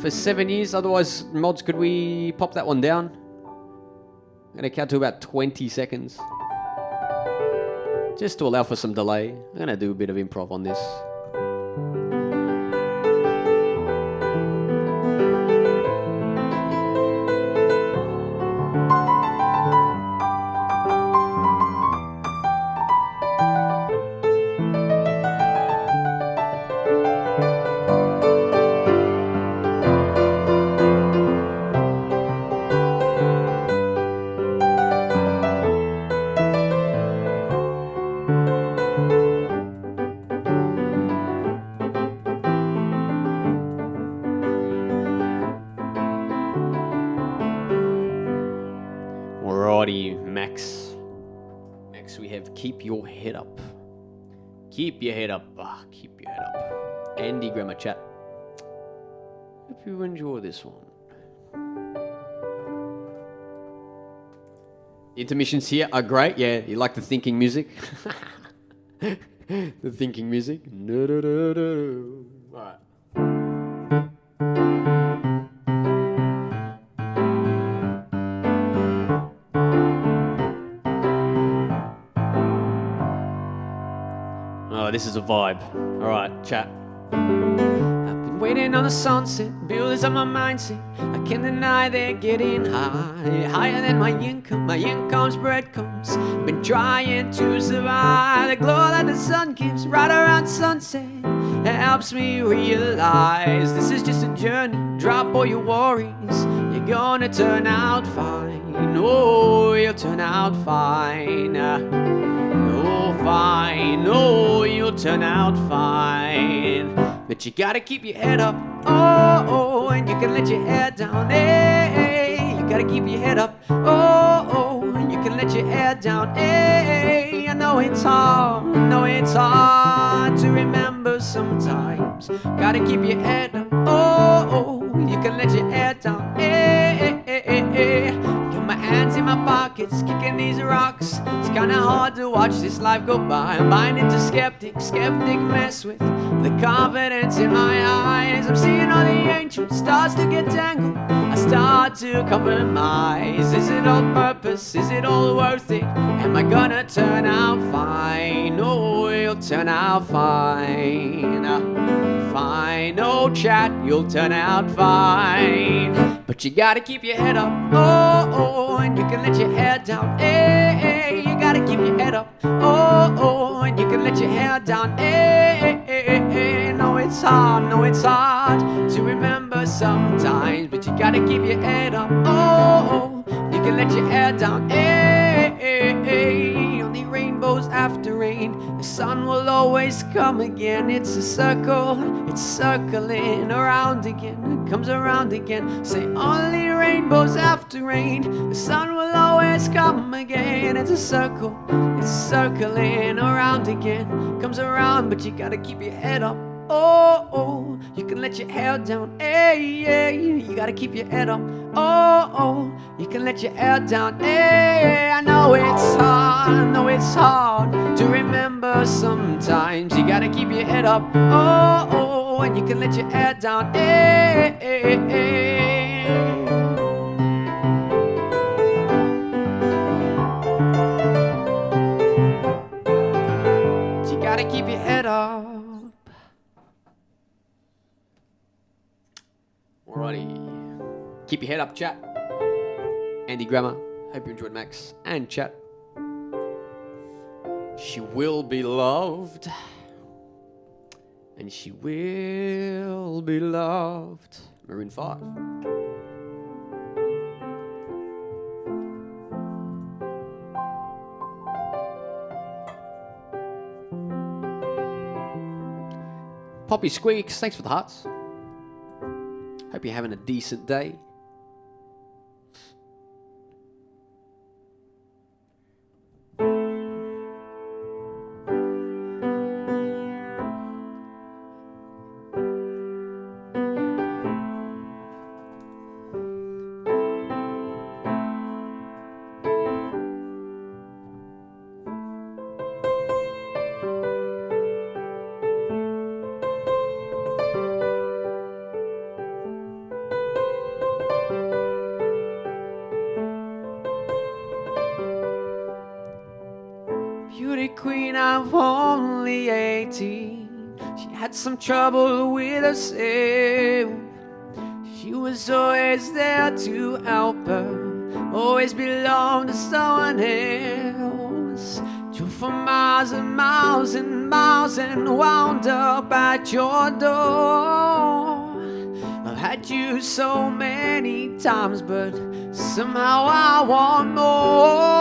For 7 years? Otherwise, mods, could we pop that one down? I'm going to count to about 20 seconds. Just to allow for some delay. I'm going to do a bit of improv on this. Next we have Keep Your Head Up. Keep your head up. Keep your head up. Andy Grammar chat. Hope you enjoy this one. The intermissions here are great. Yeah, you like the thinking music? The thinking music. All right. Oh, this is a vibe. All right, chat. I've been waiting on the sunset, bills on my mindset. I can't deny they're getting high, higher than my income. My income's breadcrumbs. Been trying to survive. The glow that the sun gives right around sunset helps me realize this is just a journey. Drop all your worries. You're gonna turn out fine. Oh, you'll turn out fine. Oh, fine. Oh, you'll turn out fine. But you gotta keep your head up. Oh, and you can let your hair down. Hey, you gotta keep your head up. Oh, and you can let your hair down. Hey, I know it's hard. To remember sometimes. Gotta keep your head up. Oh, you can let your hair down. Hey. Got my hands in my pockets, kicking these rocks. It's kinda hard to watch this life go by. I'm buying into skeptic mess with the confidence in my eyes. I'm seeing all the ancient stars to get tangled. I start to compromise. Is it all purpose? Is it all worth it? Am I gonna turn out fine? Oh, you'll turn out fine. Fine, oh chat, you'll turn out fine. But you gotta keep your head up. Oh, and you can let your hair down. Hey, you gotta keep your head up. Oh, and you can let your hair down. Hey, no, it's hard to remember sometimes. But you gotta keep your head up. Oh, you can let your hair down. Hey, only rainbows after rain. The sun will always come again. It's a circle, it's circling around again. It comes around again. Say only rainbows after rain. The sun will always come again. It's a circle, it's circling around again. Comes around, but you gotta keep your head up. Oh, you can let your hair down. Hey, you gotta keep your head up. Oh, you can let your hair down. Hey, I know it's hard to remember sometimes. You gotta keep your head up. Oh, and you can let your hair down. Hey. You gotta keep your head up. Alrighty. Keep your head up, chat. Andy Grammer. Hope you enjoyed Max and chat. She will be loved. And she will be loved. Maroon 5. Poppy Squeaks, thanks for the hearts. Hope you're having a decent day. Beauty queen of only 18. She had some trouble with herself. She was always there to help her, always belonged to someone else. Drove for miles and miles and miles and wound up at your door. I've had you so many times, but somehow I want more.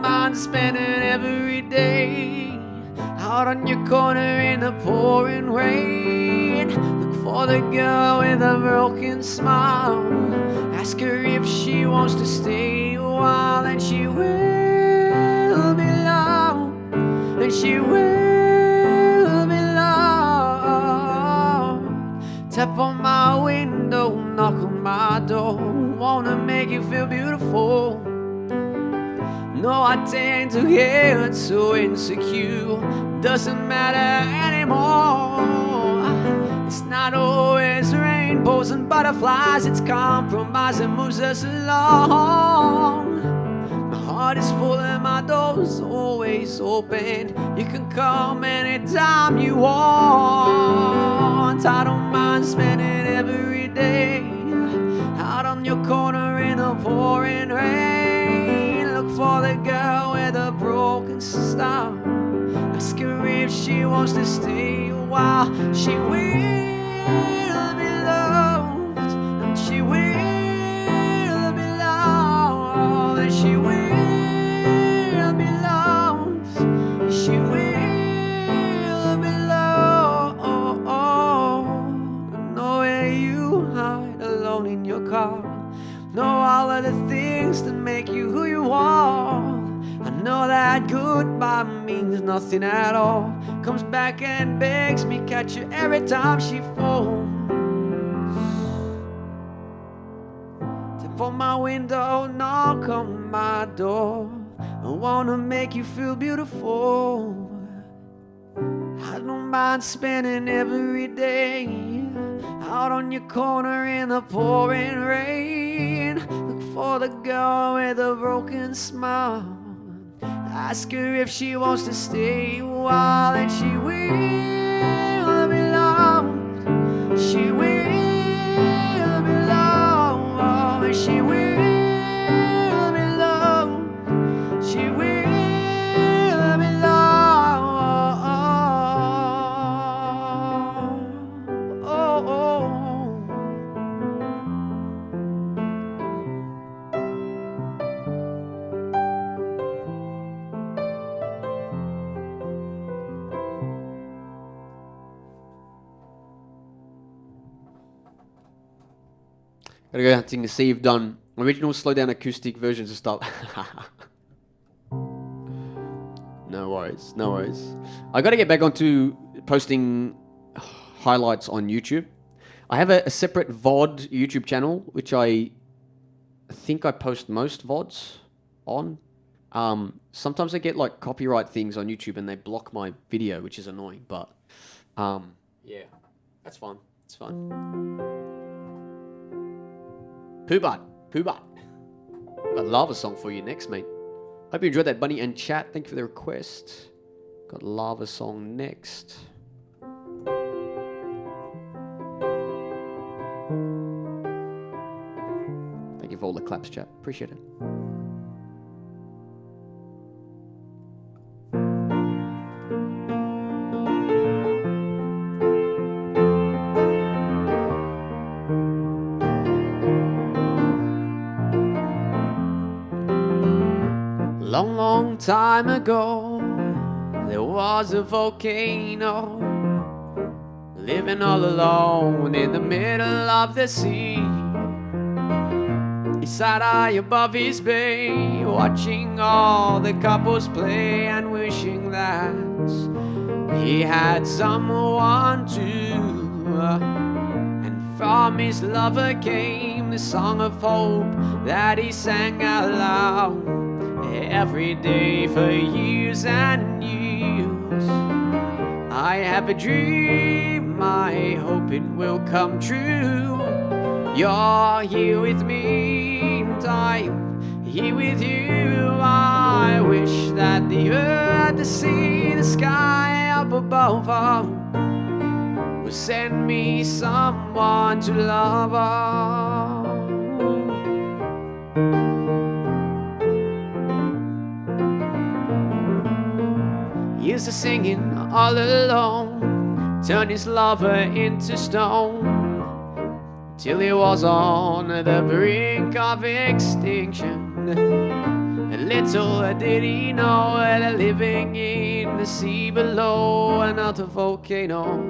I'm spending every day out on your corner in the pouring rain. Look for the girl with a broken smile. Ask her if she wants to stay a while, and she will be loved, and she will be loved. Tap on my window, knock on my door. Wanna make you feel beautiful. No, I tend to get so insecure. Doesn't matter anymore. It's not always rainbows and butterflies. It's compromise that moves us along. My heart is full and my door's always open. You can come anytime you want. I don't mind spending every day out on your corner in the pouring rain. Look for the girl with a broken star. Ask her if she wants to stay a while. She will be loved, and she will be loved, and she will be loved, she will be loved. Know where you hide alone in your car. Know all of the things that make you who you are. I know that goodbye means nothing at all. Comes back and begs me catch her every time she falls. Tap on my window, knock on my door. I wanna make you feel beautiful. I don't mind spending every day out on your corner in the pouring rain. Look for the girl with a broken smile. Ask her if she wants to stay a while, and she will be loved. She will be loved, and she will be loved. She will be loved. Oh, oh. Gotta go hunting to see you've done original slow down acoustic versions of stuff. No worries, no worries. I gotta get back onto posting highlights on YouTube. I have a separate VOD YouTube channel, which I think I post most VODs on. Sometimes I get like copyright things on YouTube and they block my video, which is annoying, but yeah, that's fine. It's fine. Poobot. Got a lava song for you next, mate. Hope you enjoyed that, Bunny and chat. Thank you for the request. Got lava song next. Thank you for all the claps, chat. Appreciate it. Long time ago, there was a volcano living all alone in the middle of the sea. He sat high above his bay, watching all the couples play and wishing that he had someone to. And from his lover came the song of hope that he sang out loud every day for years and years. I have a dream, I hope it will come true. You're here with me, and I'm here with you. I wish that the earth, the sea, the sky up above would send me someone to love. Years of singing all alone, turned his lover into stone, till he was on the brink of extinction. And little did he know that living in the sea below another volcano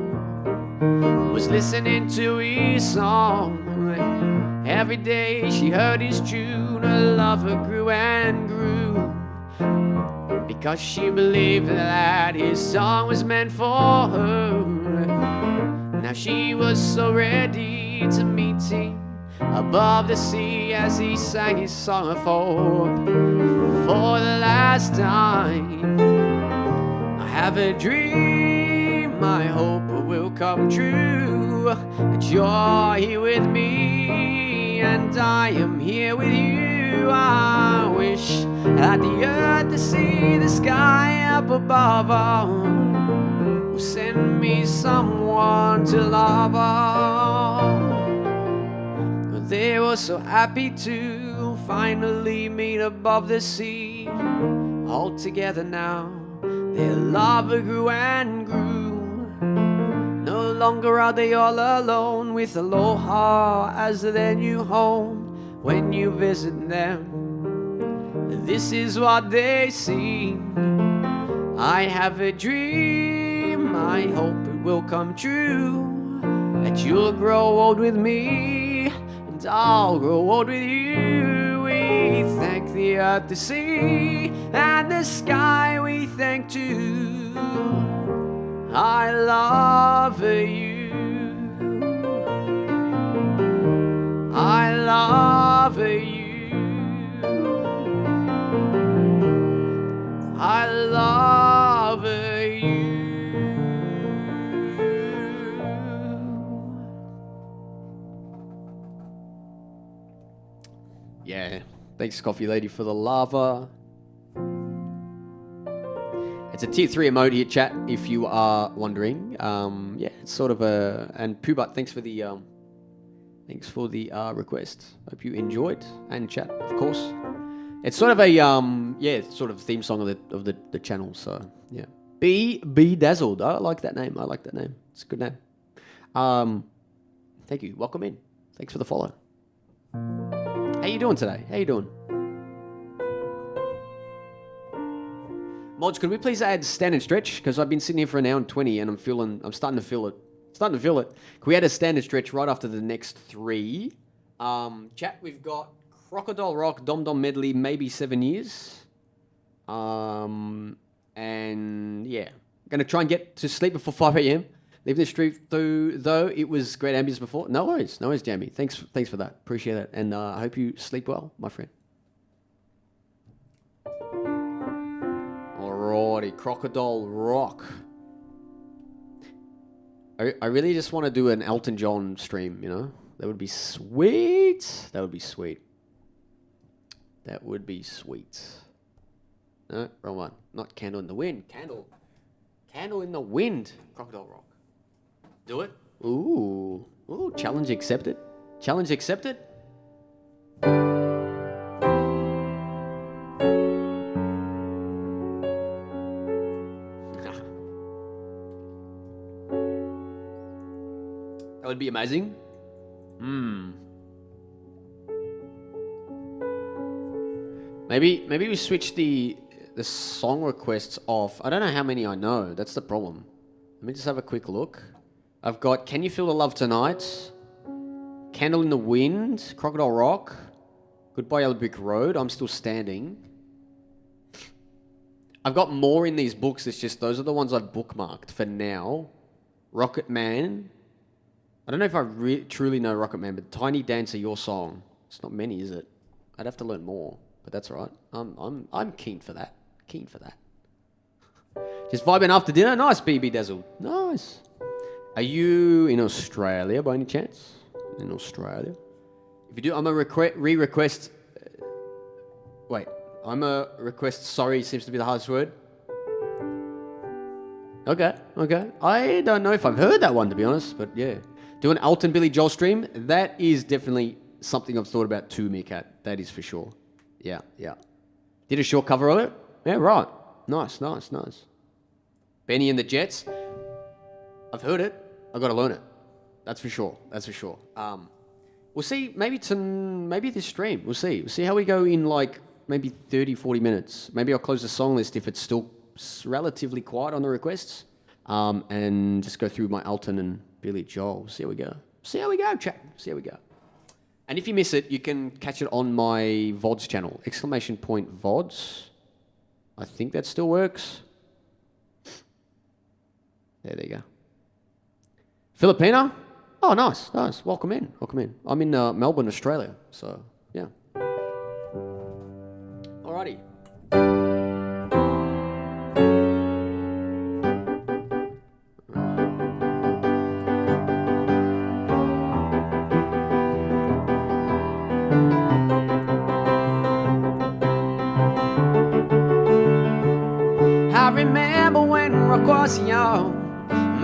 was listening to his song. Every day she heard his tune, her lover grew and grew, because she believed that his song was meant for her. Now she was so ready to meet him above the sea as he sang his song of hope. For the last time, I have a dream, I hope it will come true, that you're here with me and I am here with you. I wish that the earth, the sea, the sky up above will send me someone to love. They were so happy to finally meet above the sea. All together now, their love grew and grew. No longer are they all alone, with aloha as their new home. When you visit them, this is what they sing. I have a dream, I hope it will come true, that you'll grow old with me and I'll grow old with you. We thank the earth, the sea, and the sky we thank too. I love you. I love you. I love you. Yeah, thanks Coffee Lady for the lava. It's a tier 3 emote here, chat, if you are wondering. Yeah, it's sort of a... And Pubat, thanks for the request. Hope you enjoyed. And chat, of course. It's sort of a, yeah, sort of theme song of the channel, so, yeah. Be Dazzled. I like that name. I like that name. It's a good name. Thank you. Welcome in. Thanks for the follow. How you doing today? How you doing? Mods, could we please add stand and stretch? Because I've been sitting here for an hour and 20 and I'm starting to feel it. Starting to feel it. Can we add a stand and stretch right after the next 3? Chat, we've got Crocodile Rock, Dom Dom Medley, maybe 7 years. And yeah, I'm going to try and get to sleep before 5 a.m. Leaving the street through, though it was great ambience before. No worries, Jamie. Thanks for that. Appreciate it. And I hope you sleep well, my friend. Alrighty, Crocodile Rock. I really just want to do an Elton John stream, you know? That would be sweet. That would be sweet. That would be sweet. No, wrong one. Not Candle in the Wind. Candle in the Wind. Crocodile Rock. Do it. Ooh. Ooh, challenge accepted. Challenge accepted. That would be amazing. Maybe we switch the song requests off. I don't know how many I know. That's the problem. Let me just have a quick look. I've got Can You Feel the Love Tonight, Candle in the Wind, Crocodile Rock, Goodbye Yellow Brick Road, I'm Still Standing. I've got more in these books. It's just those are the ones I've bookmarked for now. Rocket Man. I don't know if I truly know Rocket Man, but Tiny Dancer, Your Song. It's not many, is it? I'd have to learn more, but that's all right. I'm keen for that. Keen for that. Just vibing after dinner. Nice, BB Dazzle. Nice. Are you in Australia by any chance? In Australia? If you do, I'm a request. Wait, I'm a request. Sorry seems to be the hardest word. Okay. I don't know if I've heard that one, to be honest, but yeah. Do an Elton Billy Joel stream. That is definitely something I've thought about too, Meerkat. That is for sure. Yeah. Did a short cover of it? Yeah, right. Nice. Benny and the Jets. I've heard it. I've got to learn it. That's for sure. We'll see. Maybe this stream. We'll see. We'll see how we go in like maybe 30, 40 minutes. Maybe I'll close the song list if it's still relatively quiet on the requests. And just go through my Elton and Billy Joel. See how we go. Chat. See how we go. And if you miss it, you can catch it on my VODs channel. ! VODs. I think that still works. There you go. Filipino? Oh, nice, nice. Welcome in, welcome in. I'm in Melbourne, Australia, so yeah. Alrighty. I remember when Rock was young,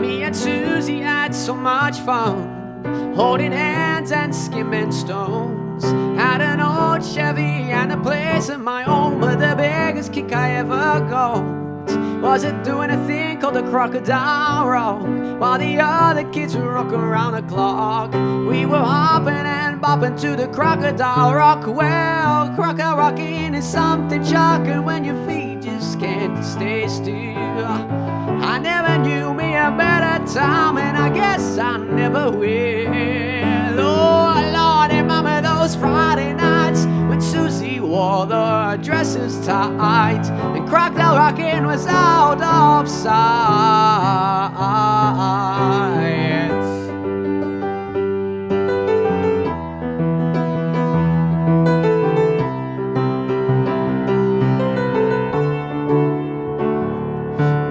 me and Susie had so much fun, holding hands and skimming stones. Had an old Chevy and a place of my own, but the biggest kick I ever got was it doing a thing called the Crocodile Rock, while the other kids were rocking around the clock. We were hopping and bopping to the Crocodile Rock. Well, crocodile rocking is something shocking when your feet just can't stay still. I never knew me a better time, and I guess I never will. Oh, Lordy, Mama, those Friday nights when Susie wore the dresses tight and crocodile rocking was out of sight.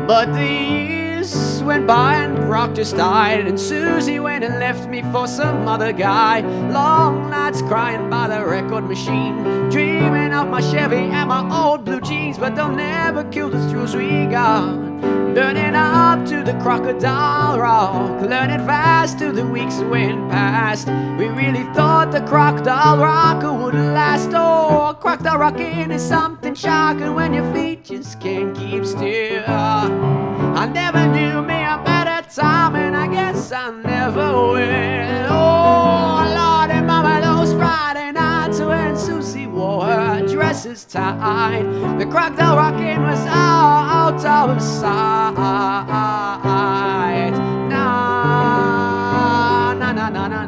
But the years went by and Rock just died, and Susie went and left me for some other guy. Long nights crying by the record machine, dreaming of my Chevy and my old blue jeans, but they'll never kill the thrills we got. Burning up to the Crocodile Rock, learning fast till the weeks went past. We really thought the Crocodile Rock would last. Oh, crocodile rocking is something shocking when your feet just can't keep still. I never knew me a better time, and I guess I never will. Oh, Lordy, Mama, those Friday nights when Susie wore her dresses tight, the crocodile rocking was out of sight. Na na na na na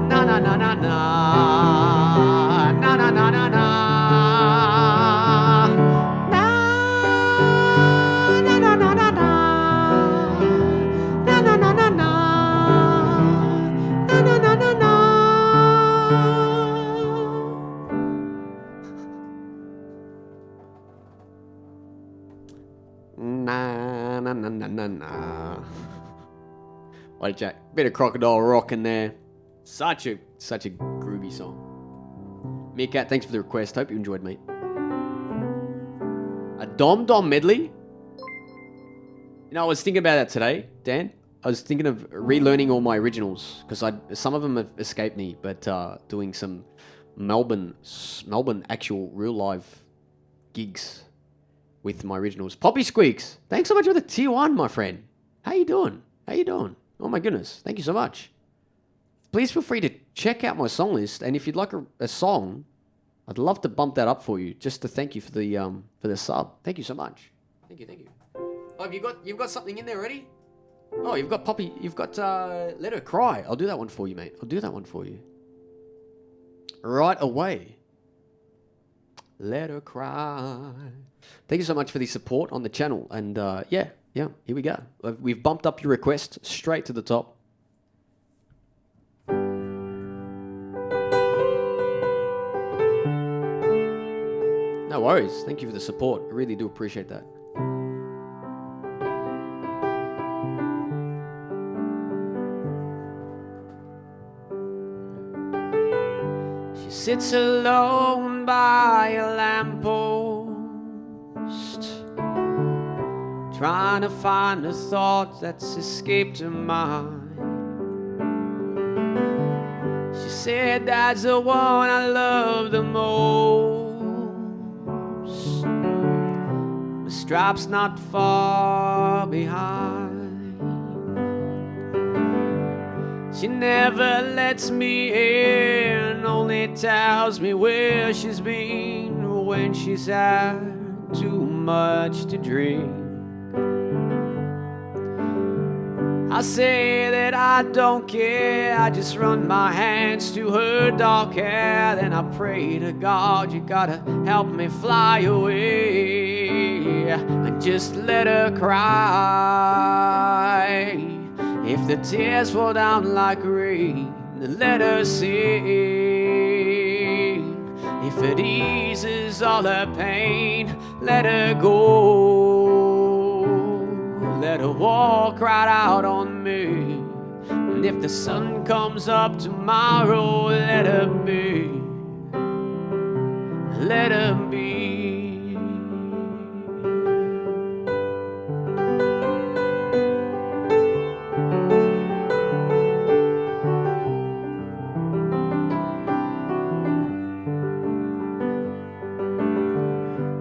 na na na na na na na na na na na na. Na na na na na na. Alright, Jack. Bit of Crocodile Rock in there. Such a groovy song. Meerkat, thanks for the request. Hope you enjoyed, mate. A Dom Dom medley? You know, I was thinking about that today, Dan. I was thinking of relearning all my originals because some of them have escaped me, but doing some Melbourne actual real live gigs with my originals. Poppy Squeaks, thanks so much for the tier 1, my friend. How you doing? Oh my goodness, thank you so much. Please feel free to check out my song list, and if you'd like a song, I'd love to bump that up for you, just to thank you for the sub. Thank you so much. Thank you. Oh, you've got something in there already? Oh, you've got Poppy. You've got Let Her Cry. I'll do that one for you, mate. I'll do that one for you. Right away. Let her cry. Thank you so much for the support on the channel. And yeah, here we go. We've bumped up your request straight to the top. No worries. Thank you for the support. I really do appreciate that. She sits alone by a lamppost, trying to find a thought that's escaped her mind. She said, "That's the one I love the most. The strap's not far behind. She never lets me in, only tells me where she's been when she's had too much to drink." I say that I don't care, I just run my hands through her dark hair. Then I pray to God, you gotta help me fly away and just let her cry. If the tears fall down like rain, let her sing. If it eases all her pain, let her go. Let her walk right out on me. And if the sun comes up tomorrow, let her be. Let her be.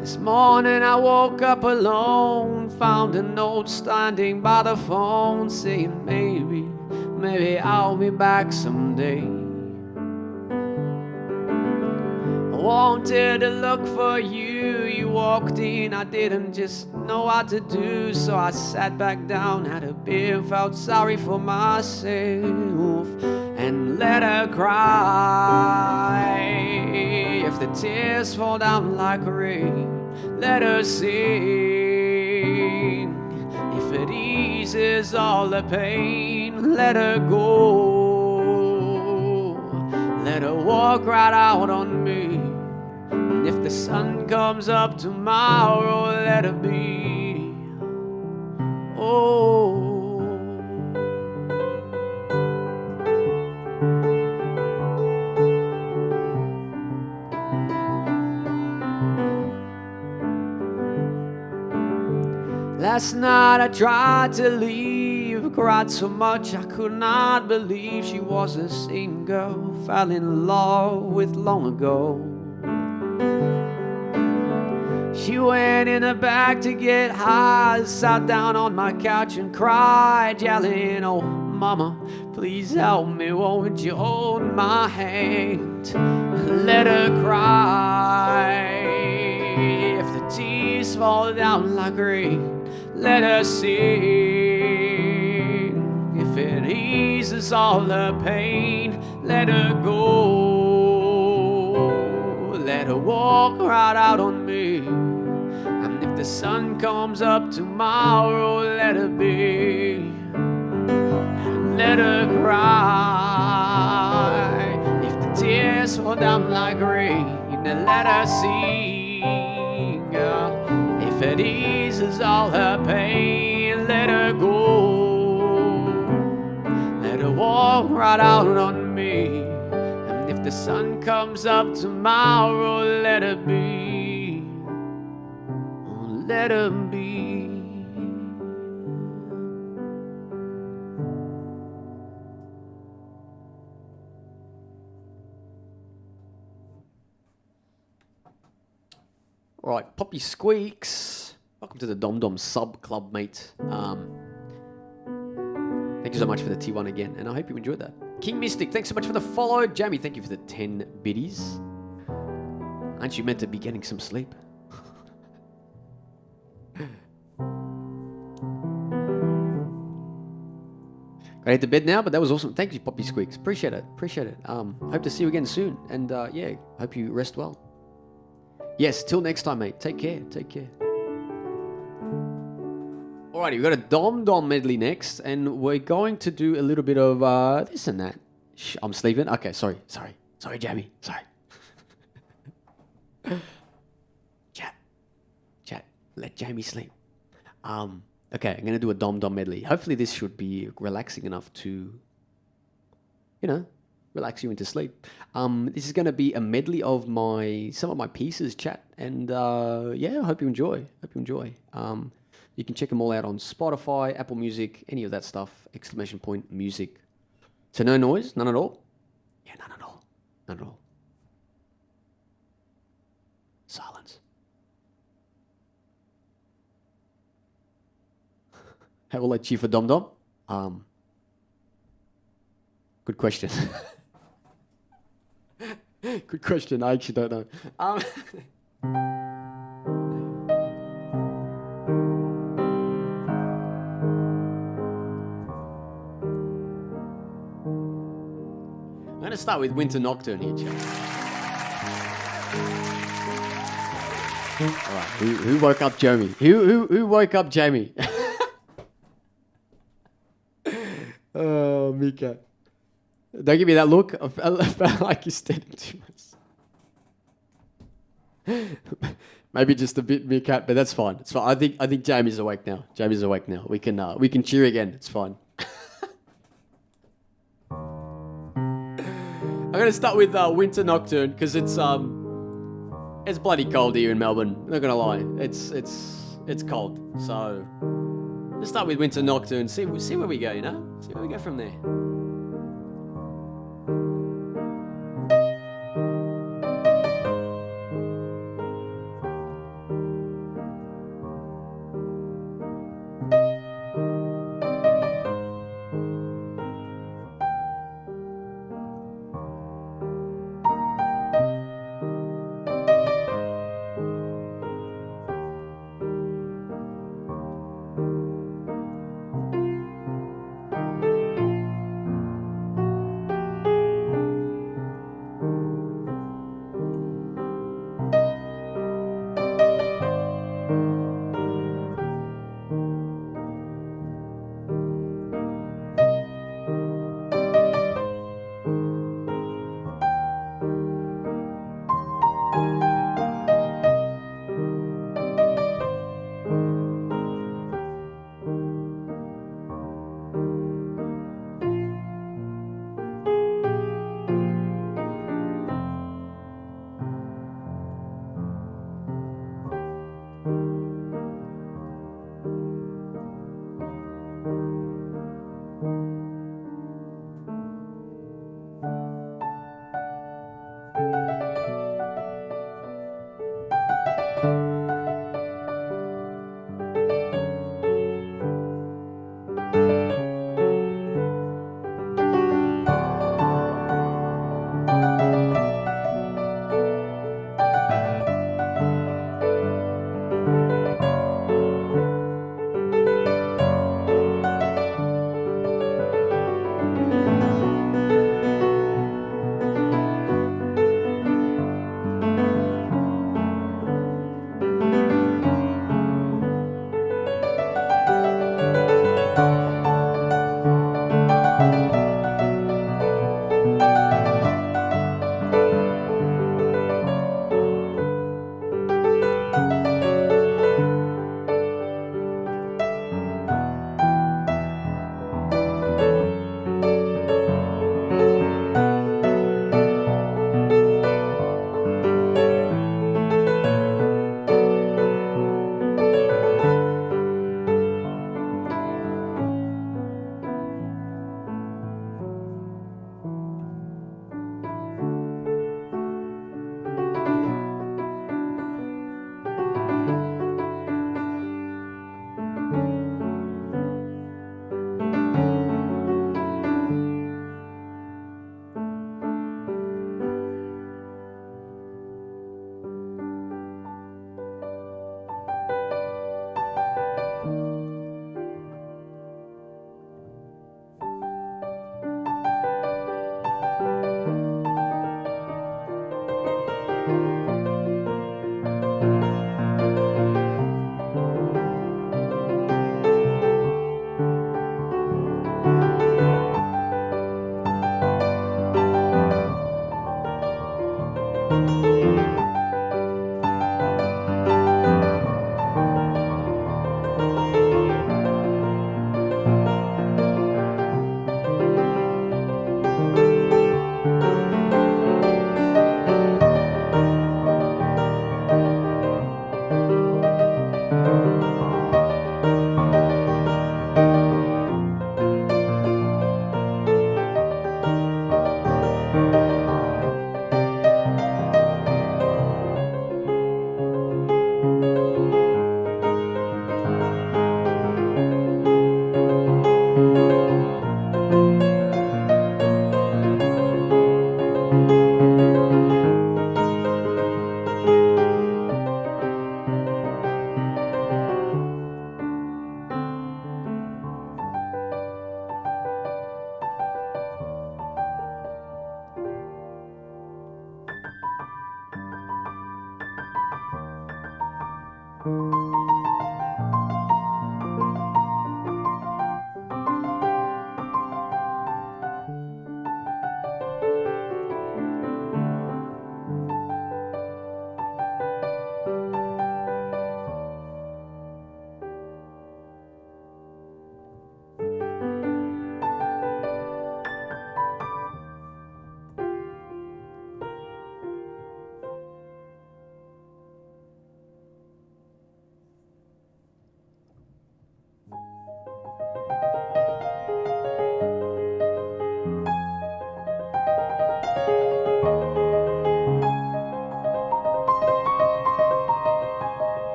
This morning I woke up alone, found a note standing by the phone saying maybe I'll be back someday. I wanted to look for you, you walked in, I didn't just know what to do, so I sat back down, had a beer, felt sorry for myself, and let her cry. If the tears fall down like rain, let her sing. If it eases all the pain, let her go. Let her walk right out on me. And if the sun comes up tomorrow, let her be. Oh. Last night I tried to leave, cried so much I could not believe she was the same girl fell in love with long ago. She went in the back to get high, sat down on my couch and cried, yelling, oh mama, please help me, won't you hold my hand? Let her cry. If the tears fall down like rain, let her sing. If it eases all her pain, let her go. Let her walk right out on me. And if the sun comes up tomorrow, let her be. Let her cry. If the tears fall down like rain, then let her sing. If it eases all her pain, let her go. Let her walk right out on me. And if the sun comes up tomorrow, let her be. Oh, let her be. All right, Poppy Squeaks. Welcome to the Dom Dom Sub Club, mate. Thank you so much for the T1 again, and I hope you enjoyed that. King Mystic, thanks so much for the follow. Jamie, thank you for the 10 biddies. Aren't you meant to be getting some sleep? Gotta head to bed now, but that was awesome. Thank you, Poppy Squeaks. Appreciate it. Appreciate it. Hope to see you again soon, and yeah, hope you rest well. Yes, till next time, mate. Take care. Take care. Alrighty, we've got a Dom Dom medley next, and we're going to do a little bit of this and that. Shh, I'm sleeping. Okay, sorry, Jamie. Sorry. Chat. Let Jamie sleep. Okay, I'm gonna do a Dom Dom medley. Hopefully, this should be relaxing enough to, relax you into sleep. This is going to be a medley of some of my pieces, chat, and yeah, I hope you enjoy. You can check them all out on Spotify, Apple Music, any of that stuff. ! Music. So no noise, none at all. Yeah, none at all. Silence. How will I cheer for Dom Dom? Good question. Good question. I actually don't know. I'm going to start with Winter Nocturne here, chat. All right. Who woke up Jamie? Who woke up Jamie? Mika. Don't give me that look. I felt like you stared too much. Maybe just a bit Mika, but that's fine. It's fine. I think Jamie's awake now. Jamie's awake now. We can cheer again. It's fine. I'm gonna start with Winter Nocturne because it's bloody cold here in Melbourne. Not gonna lie, it's cold. So let's start with Winter Nocturne. See where we go. You know, see where we go from there.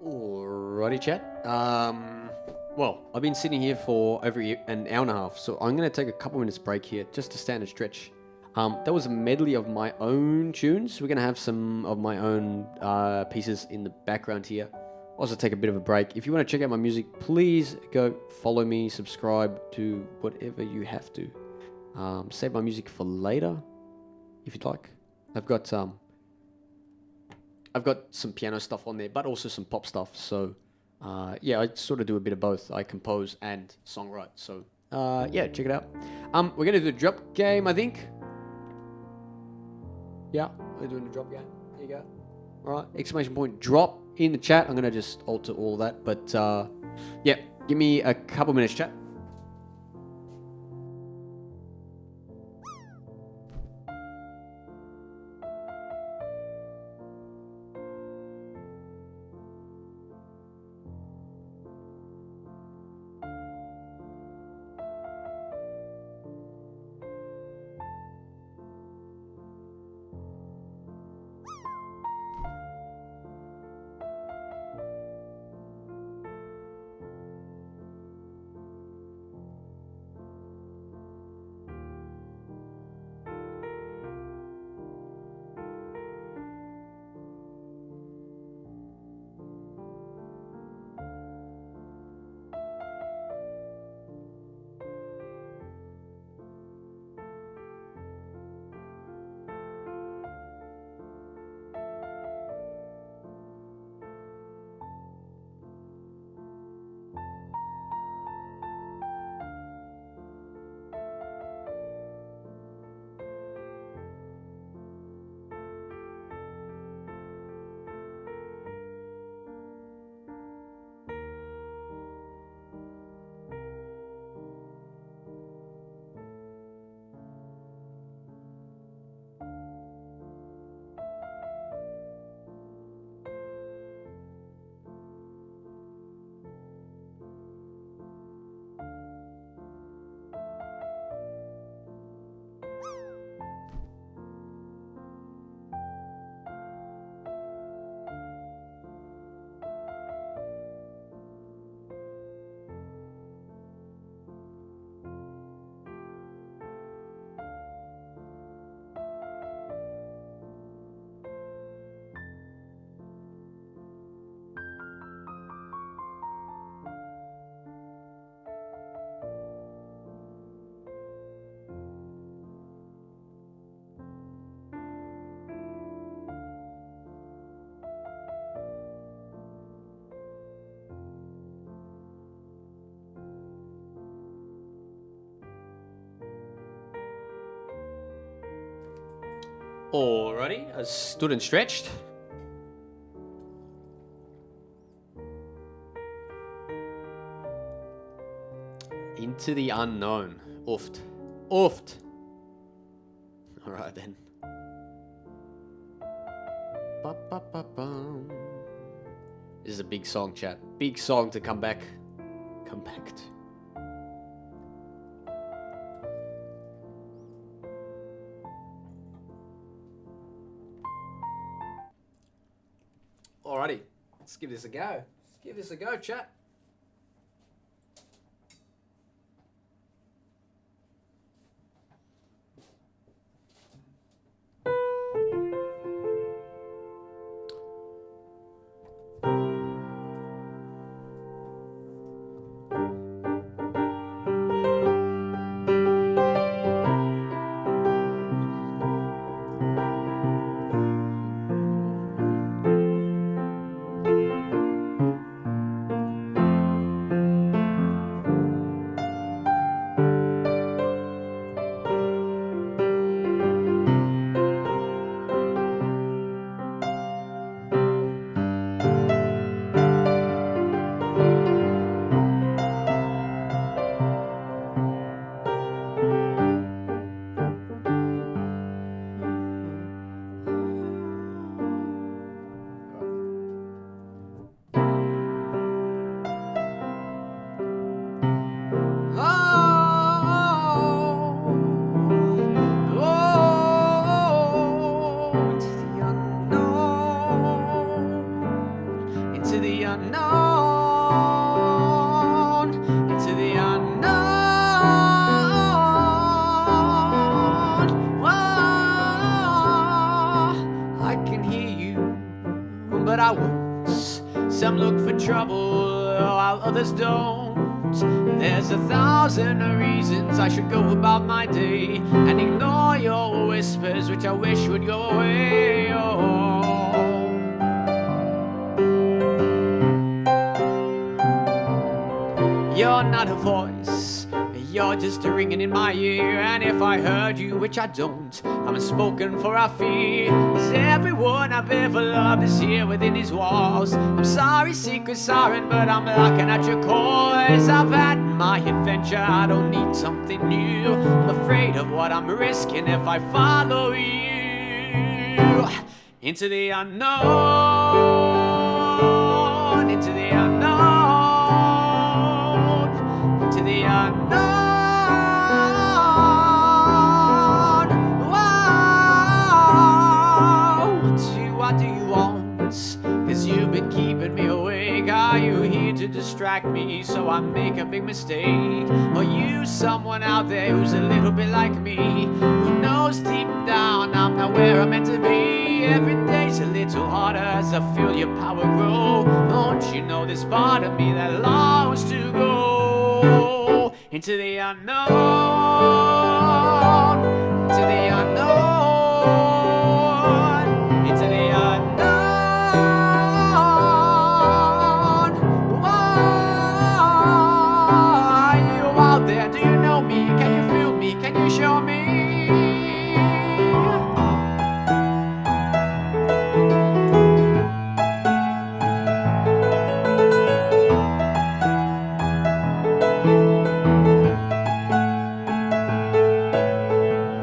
Alrighty, chat. Well, I've been sitting here for over an hour and a half, so I'm going to take a couple minutes break here just to stand and stretch. That was a medley of my own tunes. We're going to have some of my own pieces in the background here. Also take a bit of a break. If you want to check out my music, please go follow me, subscribe to whatever you have to. Save my music for later, if you'd like. I've got some piano stuff on there, but also some pop stuff. So, yeah, I sort of do a bit of both. I compose and songwrite. So, yeah, check it out. We're gonna do the drop game, I think. Yeah, we're doing the drop game. Here you go. All right, exclamation point drop in the chat. I'm gonna just alter all that, but yeah, give me a couple minutes, chat. Alrighty, I stood and stretched. Into the unknown. Oofed. Oofed. Alright then. Ba-ba-ba-bum. This is a big song, chat. Big song to come back to. Alrighty, let's give this a go. Let's give this a go, chat. I won't. Some look for trouble while others don't. There's 1,000 reasons I should go about my day and ignore your whispers, which I wish would go away. Oh. You're not a voice, you're just a ringing in my ear. And if I heard you, which I don't, I'm unspoken for I fear. 'Cause everyone I've ever loved is here within his walls. I'm sorry, secret siren, but I'm locking at your cause. I've had my adventure, I don't need something new. I'm afraid of what I'm risking if I follow you into the unknown, into the unknown, into the unknown. What do you want? 'Cause you've been keeping me awake. Are you here to distract me so I make a big mistake? Or you someone out there who's a little bit like me, who knows deep down I'm not where I'm meant to be? Every day's a little harder as I feel your power grow. Don't you know there's part of me that longs to go into the unknown, into the unknown. Show me.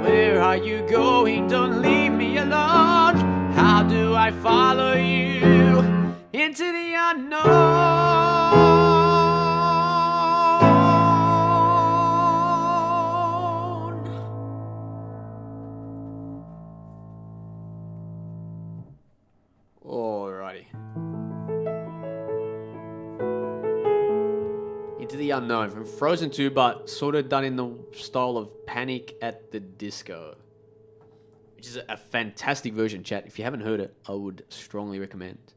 Where are you going? Don't leave me alone. How do I follow you into the unknown? Alrighty. Into the Unknown from Frozen 2, but sort of done in the style of Panic at the Disco, which is a fantastic version, chat. If you haven't heard it, I would strongly recommend.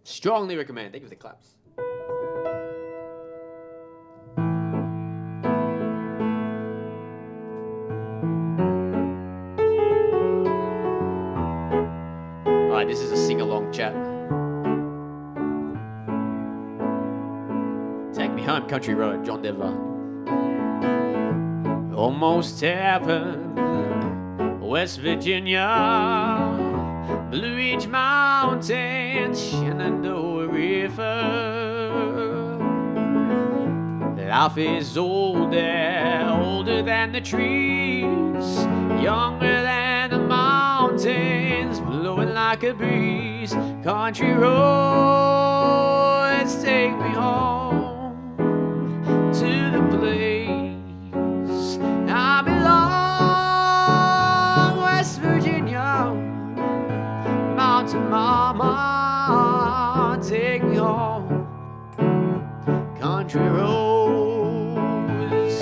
Strongly recommend. Thank you for the claps. Alright, this is a sing-along chat. Take Me Home, Country Road, John Denver. Almost heaven, West Virginia, Blue Ridge Mountains, Shenandoah River. Life is older than the trees, younger than the mountains, blowing like a breeze. Country roads take me home to the place I belong. West Virginia, mountain mama, take me home. Country roads,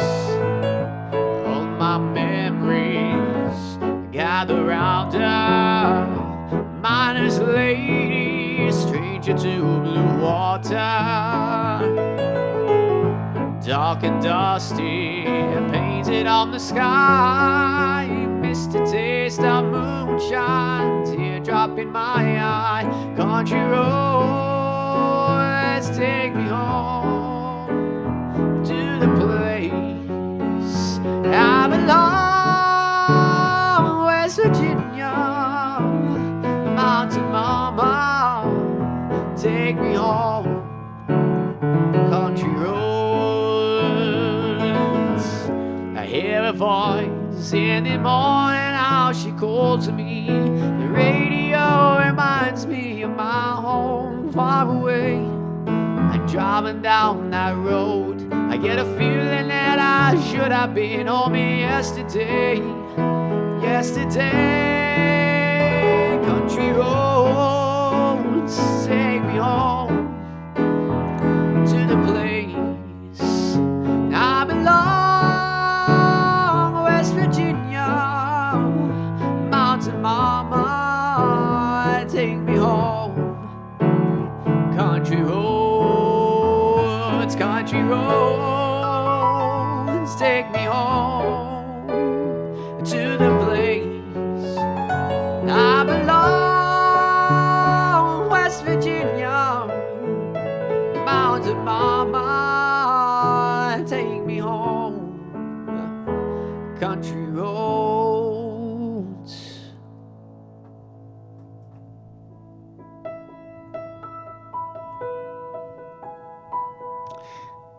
all my memories gather round her. Miner's lady, stranger to blue water. Dark and dusty, painted on the sky. Missed a taste of moonshine, teardrop in my eye. Country roads take me home to the place I belong. West Virginia, mountain mama, take me home. Country roads, I hear a voice in the morning, how she called to me. The radio reminds me of my home far away. I'm driving down that road, I get a feeling that I should have been home yesterday. Yesterday, country roads take me home to the place I belong. West Virginia, mountain mama, take me home. to the place I belong. West Virginia, mountain mama, take me home. Country roads.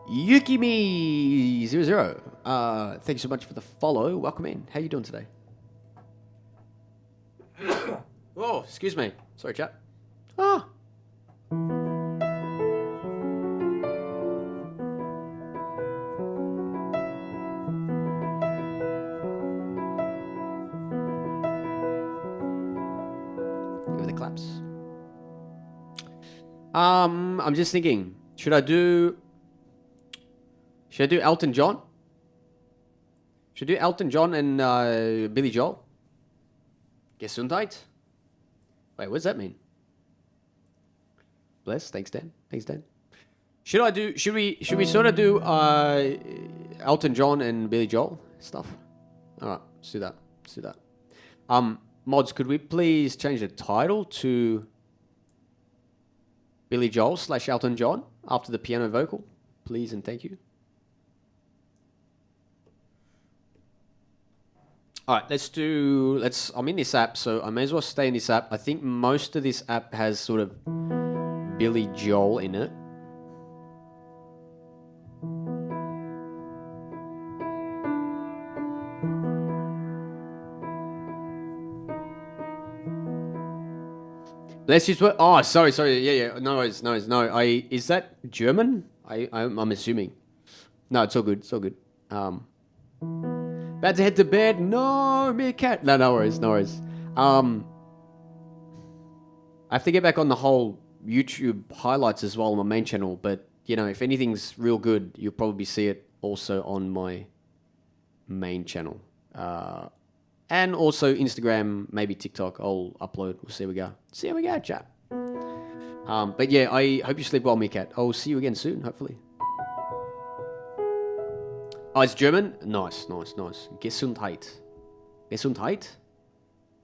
Yukimi00. Thank you so much for the follow. Welcome in. How you doing today? Oh, excuse me. Sorry, chat. Ah. Give it the claps. I'm just thinking, should I do Elton John? Should I do Elton John and Billy Joel? Gesundheit? Wait, what does that mean? Bless, thanks Dan. Thanks Dan. Should we sort of do Elton John and Billy Joel stuff? Alright, let's do that. Mods, could we please change the title to Billy Joel / Elton John after the piano vocal? Please and thank you. All right, I'm in this app, so I may as well stay in this app. I think most of this app has sort of Billy Joel in it. Let's just work. Oh, sorry. Yeah. No worries. No. Is that German? I'm assuming. No, it's all good. About to head to bed. No, meerkat. No worries. I have to get back on the whole YouTube highlights as well on my main channel. But you know, if anything's real good, you'll probably see it also on my main channel. And also Instagram, maybe TikTok. I'll upload. We'll see how we go. Chat. But yeah, I hope you sleep well, meerkat. I'll see you again soon, hopefully. Oh, it's German? Nice. Gesundheit.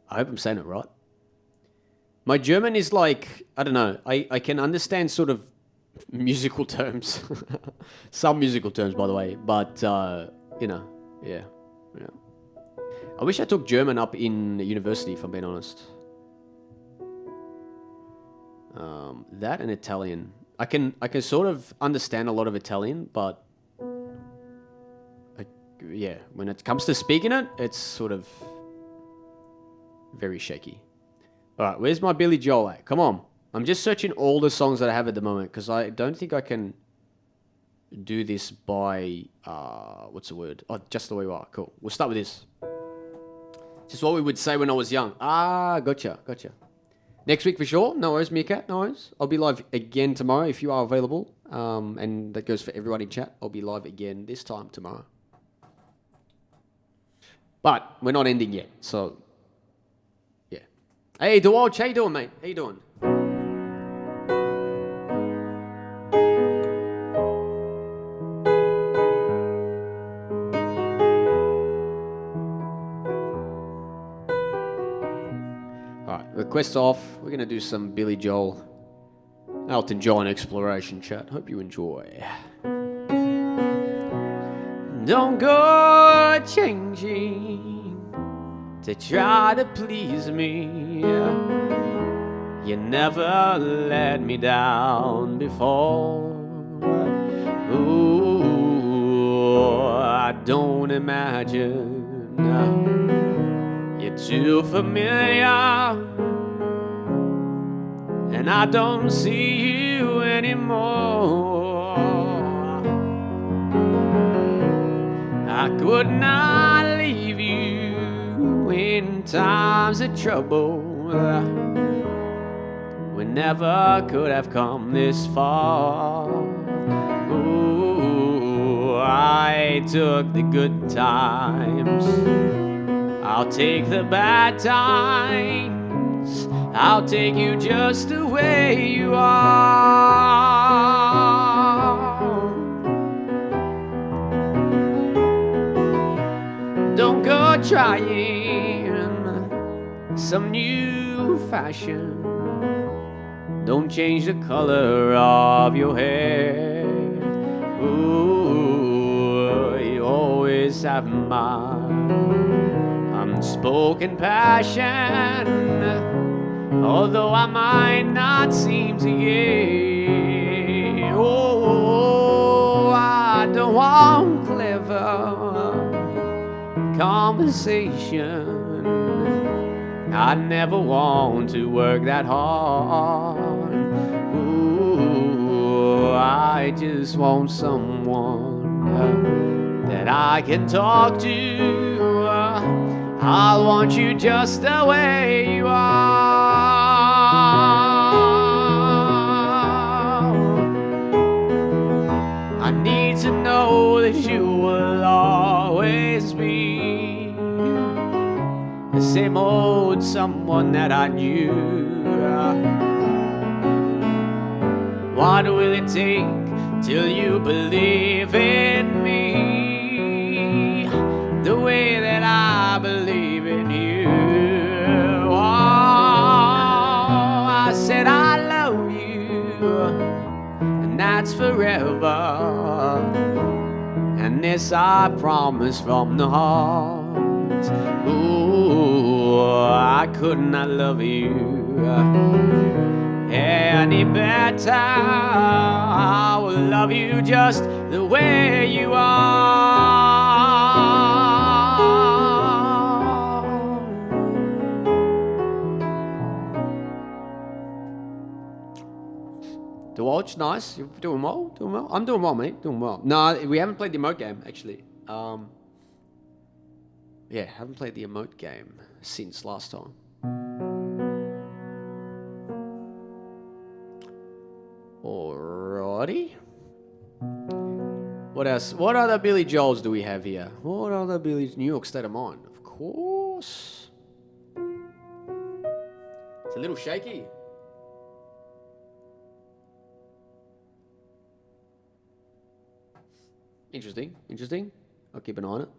I hope I'm saying it right. My German is like, I don't know, I can understand sort of musical terms. Some musical terms, by the way. But, you know, yeah. I wish I took German up in university, if I'm being honest. That and Italian. I can sort of understand a lot of Italian, but yeah, when it comes to speaking it, it's sort of very shaky. All right, where's my Billy Joel at? Come on. I'm just searching all the songs that I have at the moment because I don't think I can do this by, what's the word? Oh, just the way you are. Cool. We'll start with this. Just what we would say when I was young. Ah, gotcha. Next week for sure. No worries, meerkat. No worries. I'll be live again tomorrow if you are available. And that goes for everyone in chat. I'll be live again this time tomorrow. But we're not ending yet, so yeah. Hey, DeWalch, how you doing, mate? How you doing? All right, request off. We're gonna do some Billy Joel, Elton John exploration chat. Hope you enjoy. Don't go changing to try to please me. You never let me down before. Ooh, I don't imagine you're too familiar, and I don't see you anymore. I could not leave you in times of trouble. We never could have come this far. Ooh, I took the good times. I'll take the bad times. I'll take you just the way you are. Don't go trying some new fashion. Don't change the color of your hair. Ooh, you always have my unspoken passion. Although I might not seem to get. Oh, I don't want clever conversation. I never want to work that hard. Ooh, I just want someone that I can talk to. I want you just the way you are. I need to know that you will always be the same old someone that I knew. What will it take till you believe in me the way that I believe in you? Oh, I said I love you, and that's forever. And this I promise from the heart. Ooh, I could not love you any better. I will love you just the way you are. The watch, nice. You're doing well. Doing well. I'm doing well, mate. Doing well. No, we haven't played the emote game actually. Yeah, haven't played the emote game since last time. Alrighty. What else? What other Billy Joels do we have here? What other Billy... New York State of Mind, of course. It's a little shaky. Interesting, interesting. I'll keep an eye on it.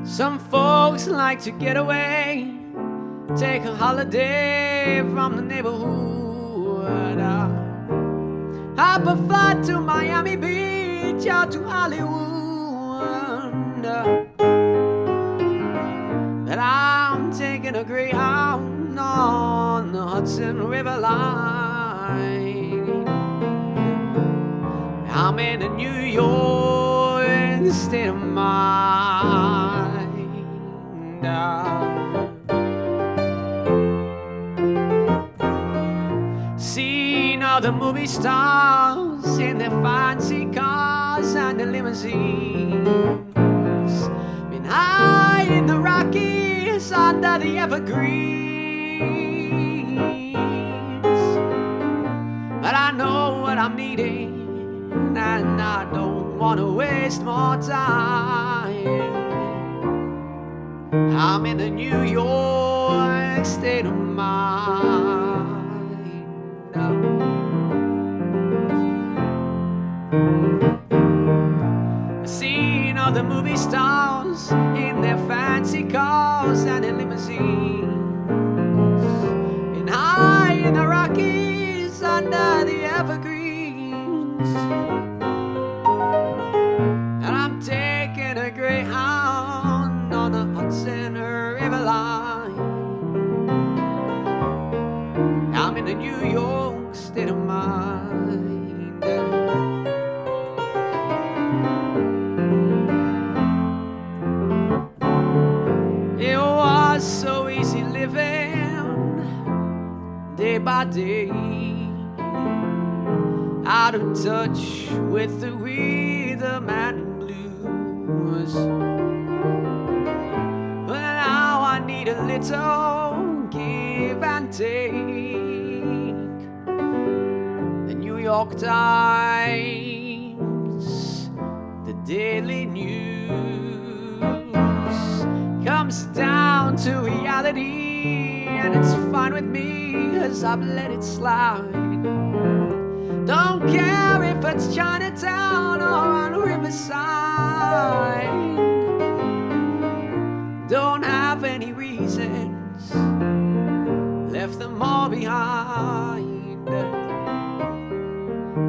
Some folks like to get away, take a holiday from the neighborhood. Hop a flight to Miami Beach or to Hollywood. But I'm taking a Greyhound on the Hudson River line. I'm in a New York state of mind. Seen all the movie stars in their fancy cars and the limousines. Been high in the Rockies under the evergreens. But I know what I'm needing, and I don't want to waste more time. I'm in a New York state of mind. Seen all the movie stars in their fancy cars and in limousines. And high in the Rockies under the evergreens. And I'm taking day by day, out of touch with the rhythm and blues. But now I need a little give and take. The New York Times, the Daily News, comes down to reality, and it's fine with me, 'cause I've let it slide. Don't care if it's Chinatown or on Riverside. Don't have any reasons, left them all behind.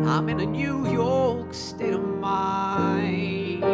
I'm in a New York state of mind.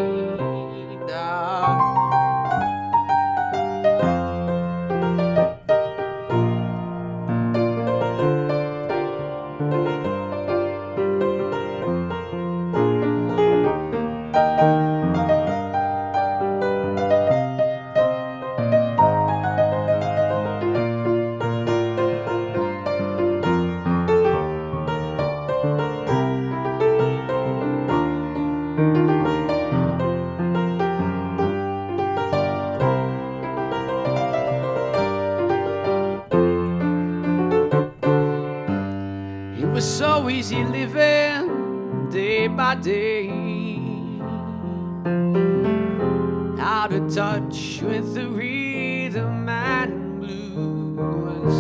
It was so easy living day by day, out of touch with the rhythm and blues.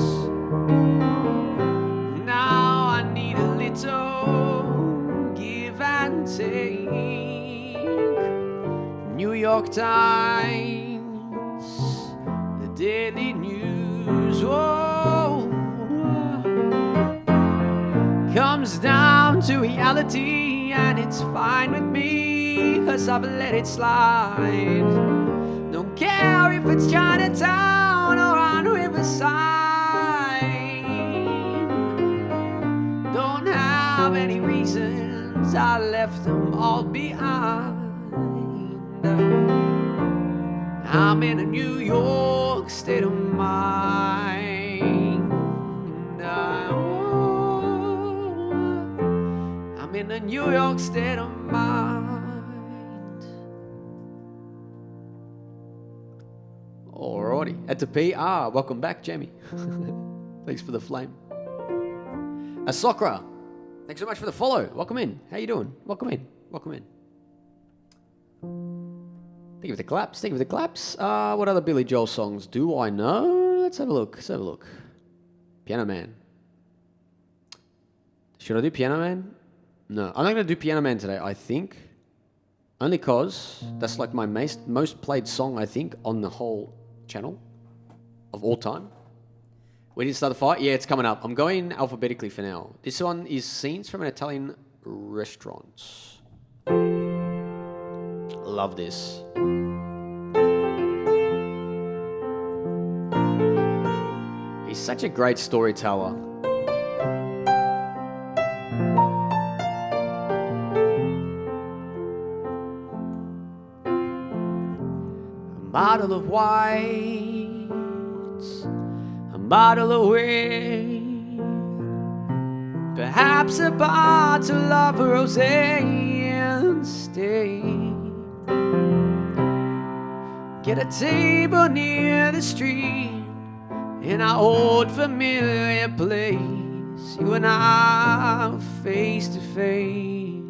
Now I need a little give and take. New York Times, the Daily News, comes down to reality, and it's fine with me, 'cause I've let it slide. Don't care if it's Chinatown or on Riverside. Don't have any reasons, I left them all behind. I'm in a New York state of mind. I'm in a New York state of mind. Alrighty, at the PR, welcome back, Jamie. Thanks for the flame. Asokra, thanks so much for the follow. Welcome in. How you doing? Welcome in. Welcome in. Thank you for the claps. Thank you for the claps. What other Billy Joel songs do I know? Let's have a look. Let's have a look. Piano Man. Should I do Piano Man? No, I'm not going to do Piano Man today, I think. Only because that's like my most played song, I think, on the whole channel of all time. We didn't start the fight? Yeah, it's coming up. I'm going alphabetically for now. This one is Scenes from an Italian Restaurant. Love this. He's such a great storyteller. A bottle of white, a bottle of wine, perhaps a bottle of rosé and stay. Get a table near the street in our old familiar place. You and I are face to face.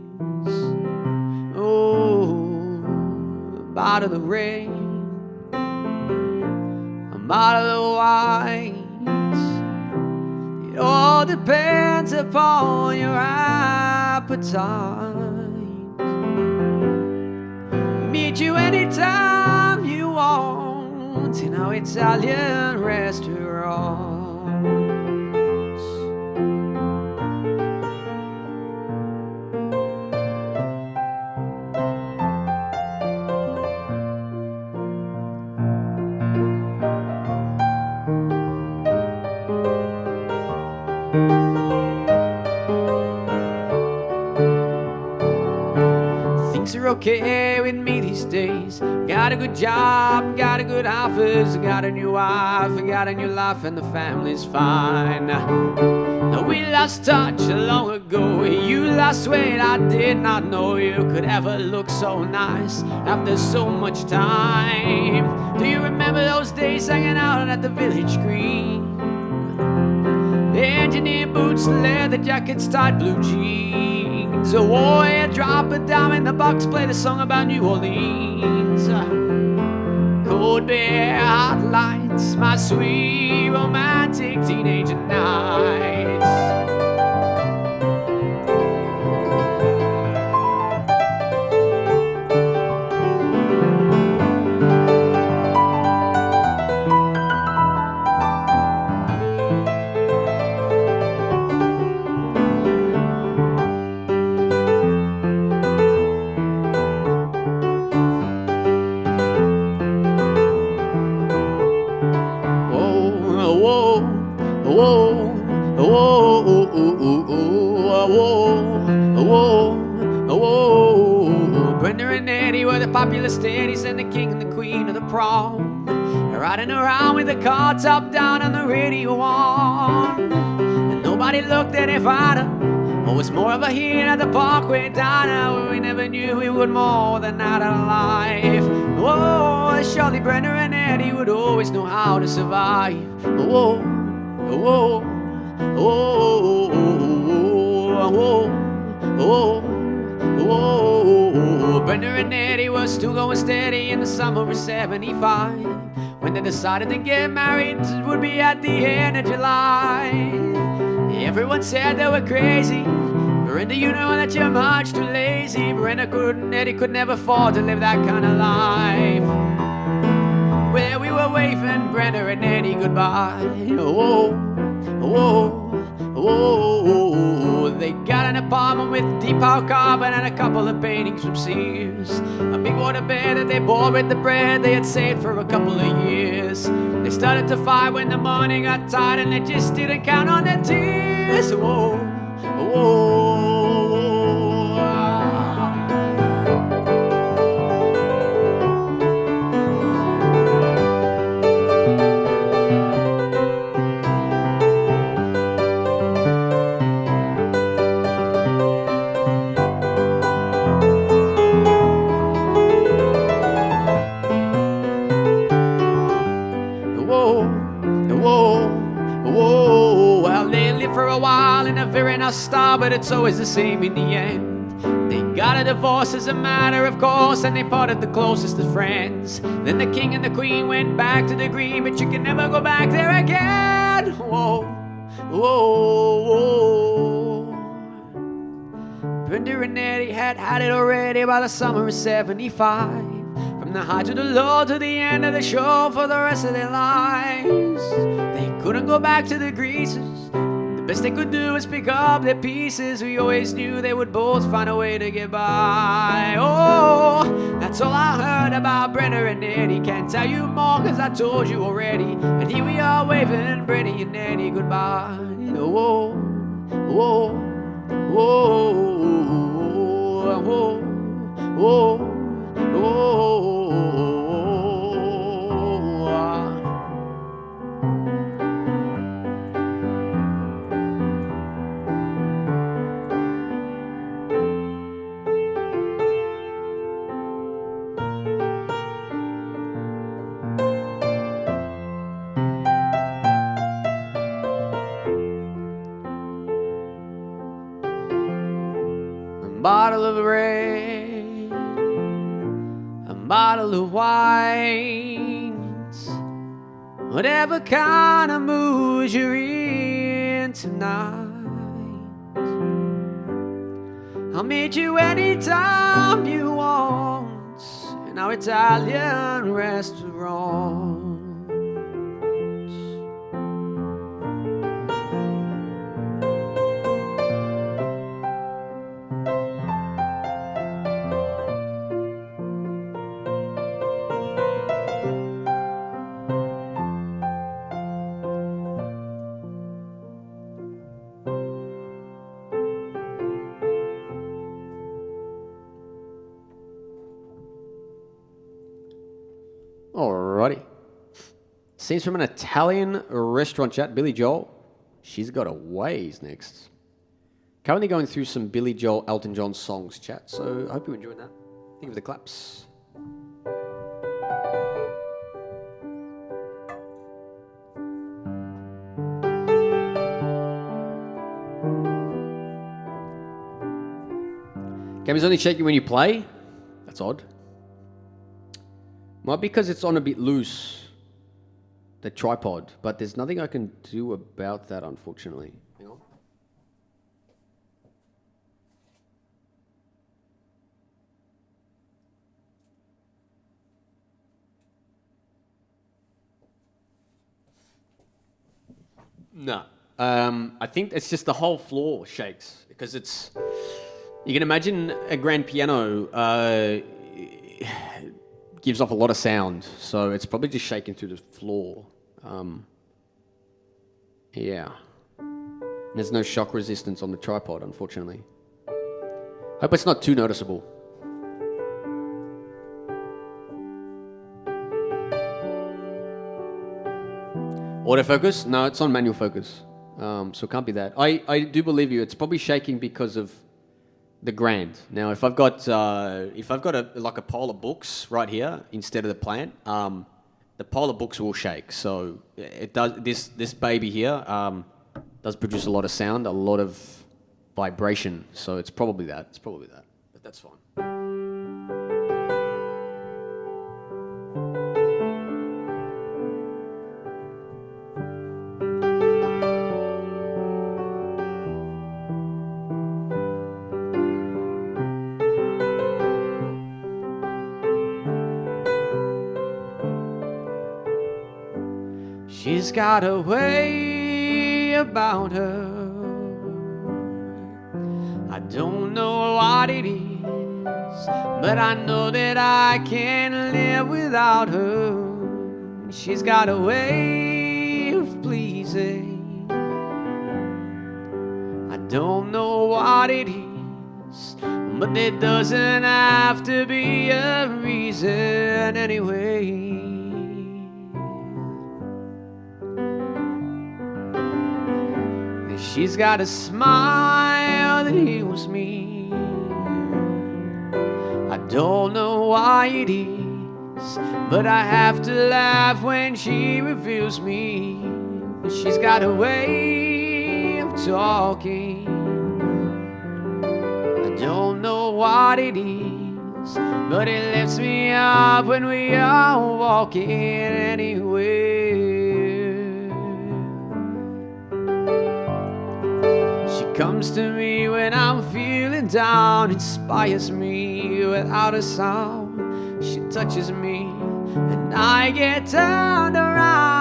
Oh, a bottle of rain, a bottle of wine. It all depends upon your appetite. Meet you anytime you want in our Italian restaurants. Things are okay with me these these days. Got a good job, got a good office, got a new wife, got a new life, and the family's fine. We lost touch long ago. You lost weight, I did not know you could ever look so nice after so much time. Do you remember those days hanging out at the village green? Engineer boots, leather jackets, tight blue jeans. A warrior, drop a dime in the box, play the song about New Orleans. Cold beer, hot lights, my sweet romantic teenager nights. Brenda and Eddie were the popular steadies and the king and the queen of the prom. Riding around with the car top down and the radio on. And nobody looked at their father. It was more of a hit at the Parkway diner where we never knew we would more than out of life. Oh, surely Brenda and Eddie would always know how to survive. Oh, oh, oh, oh, oh, oh, oh. Brenda and Eddie were still going steady in the summer of '75. When they decided to get married, it would be at the end of July. Everyone said they were crazy. Brenda, you know that you're much too lazy. Brenda Eddie could never afford to live that kind of life. Well, we were waving Brenda and Eddie goodbye. Oh, oh, oh. They got an apartment with deep house carpet and a couple of paintings from Sears. A big water bed that they bought with the bread they had saved for a couple of years. They started to fight when the morning got tired and they just didn't count on their tears. Whoa, whoa. For a while in a very nice star, but it's always the same in the end. They got a divorce as a matter of course, and they parted the closest of friends. Then the king and the queen went back to the green, but you can never go back there again. Whoa, whoa, whoa. Brenda and Eddie had had it already by the summer of '75. From the high to the low to the end of the show for the rest of their lives. They couldn't go back to the greasers. Best they could do was pick up their pieces. We always knew they would both find a way to get by. Oh, that's all I heard about Brenda and Eddie. Can't tell you more cause I told you already. And here we are waving Brenda and Eddie goodbye. Oh, oh, oh, oh, oh, oh, oh. Bottle of red, a bottle of white, whatever kind of mood you're in tonight. I'll meet you anytime you want in our Italian restaurant. Alrighty. Scenes from an Italian restaurant chat. Billy Joel. She's got a ways next. Currently going through some Billy Joel, Elton John songs chat. So I hope you're enjoying that. Think of the claps. Game is only shaking when you play. That's odd. Might be because it's on a bit loose, the tripod, but there's nothing I can do about that, unfortunately. Hang on. No. I think it's just the whole floor shakes because it's. You can imagine a grand piano gives off a lot of sound, so it's probably just shaking through the floor. Yeah. There's no shock resistance on the tripod, unfortunately. Hope it's not too noticeable. Autofocus? No, it's on manual focus. So it can't be that. I do believe you. It's probably shaking because of the grand. Now, if I've got like a pile of books right here instead of the plant, the pile of books will shake. So it does. This baby here does produce a lot of sound, a lot of vibration. So it's probably that. It's probably that. But that's fine. She's got a way about her. I don't know what it is, but I know that I can't live without her. She's got a way of pleasing. I don't know what it is, but there doesn't have to be a reason anyway. She's got a smile that heals me. I don't know why it is, but I have to laugh when she reveals me. She's got a way of talking. I don't know what it is, but it lifts me up when we are walking anyway. Comes to me when I'm feeling down, inspires me without a sound. She touches me and I get turned around.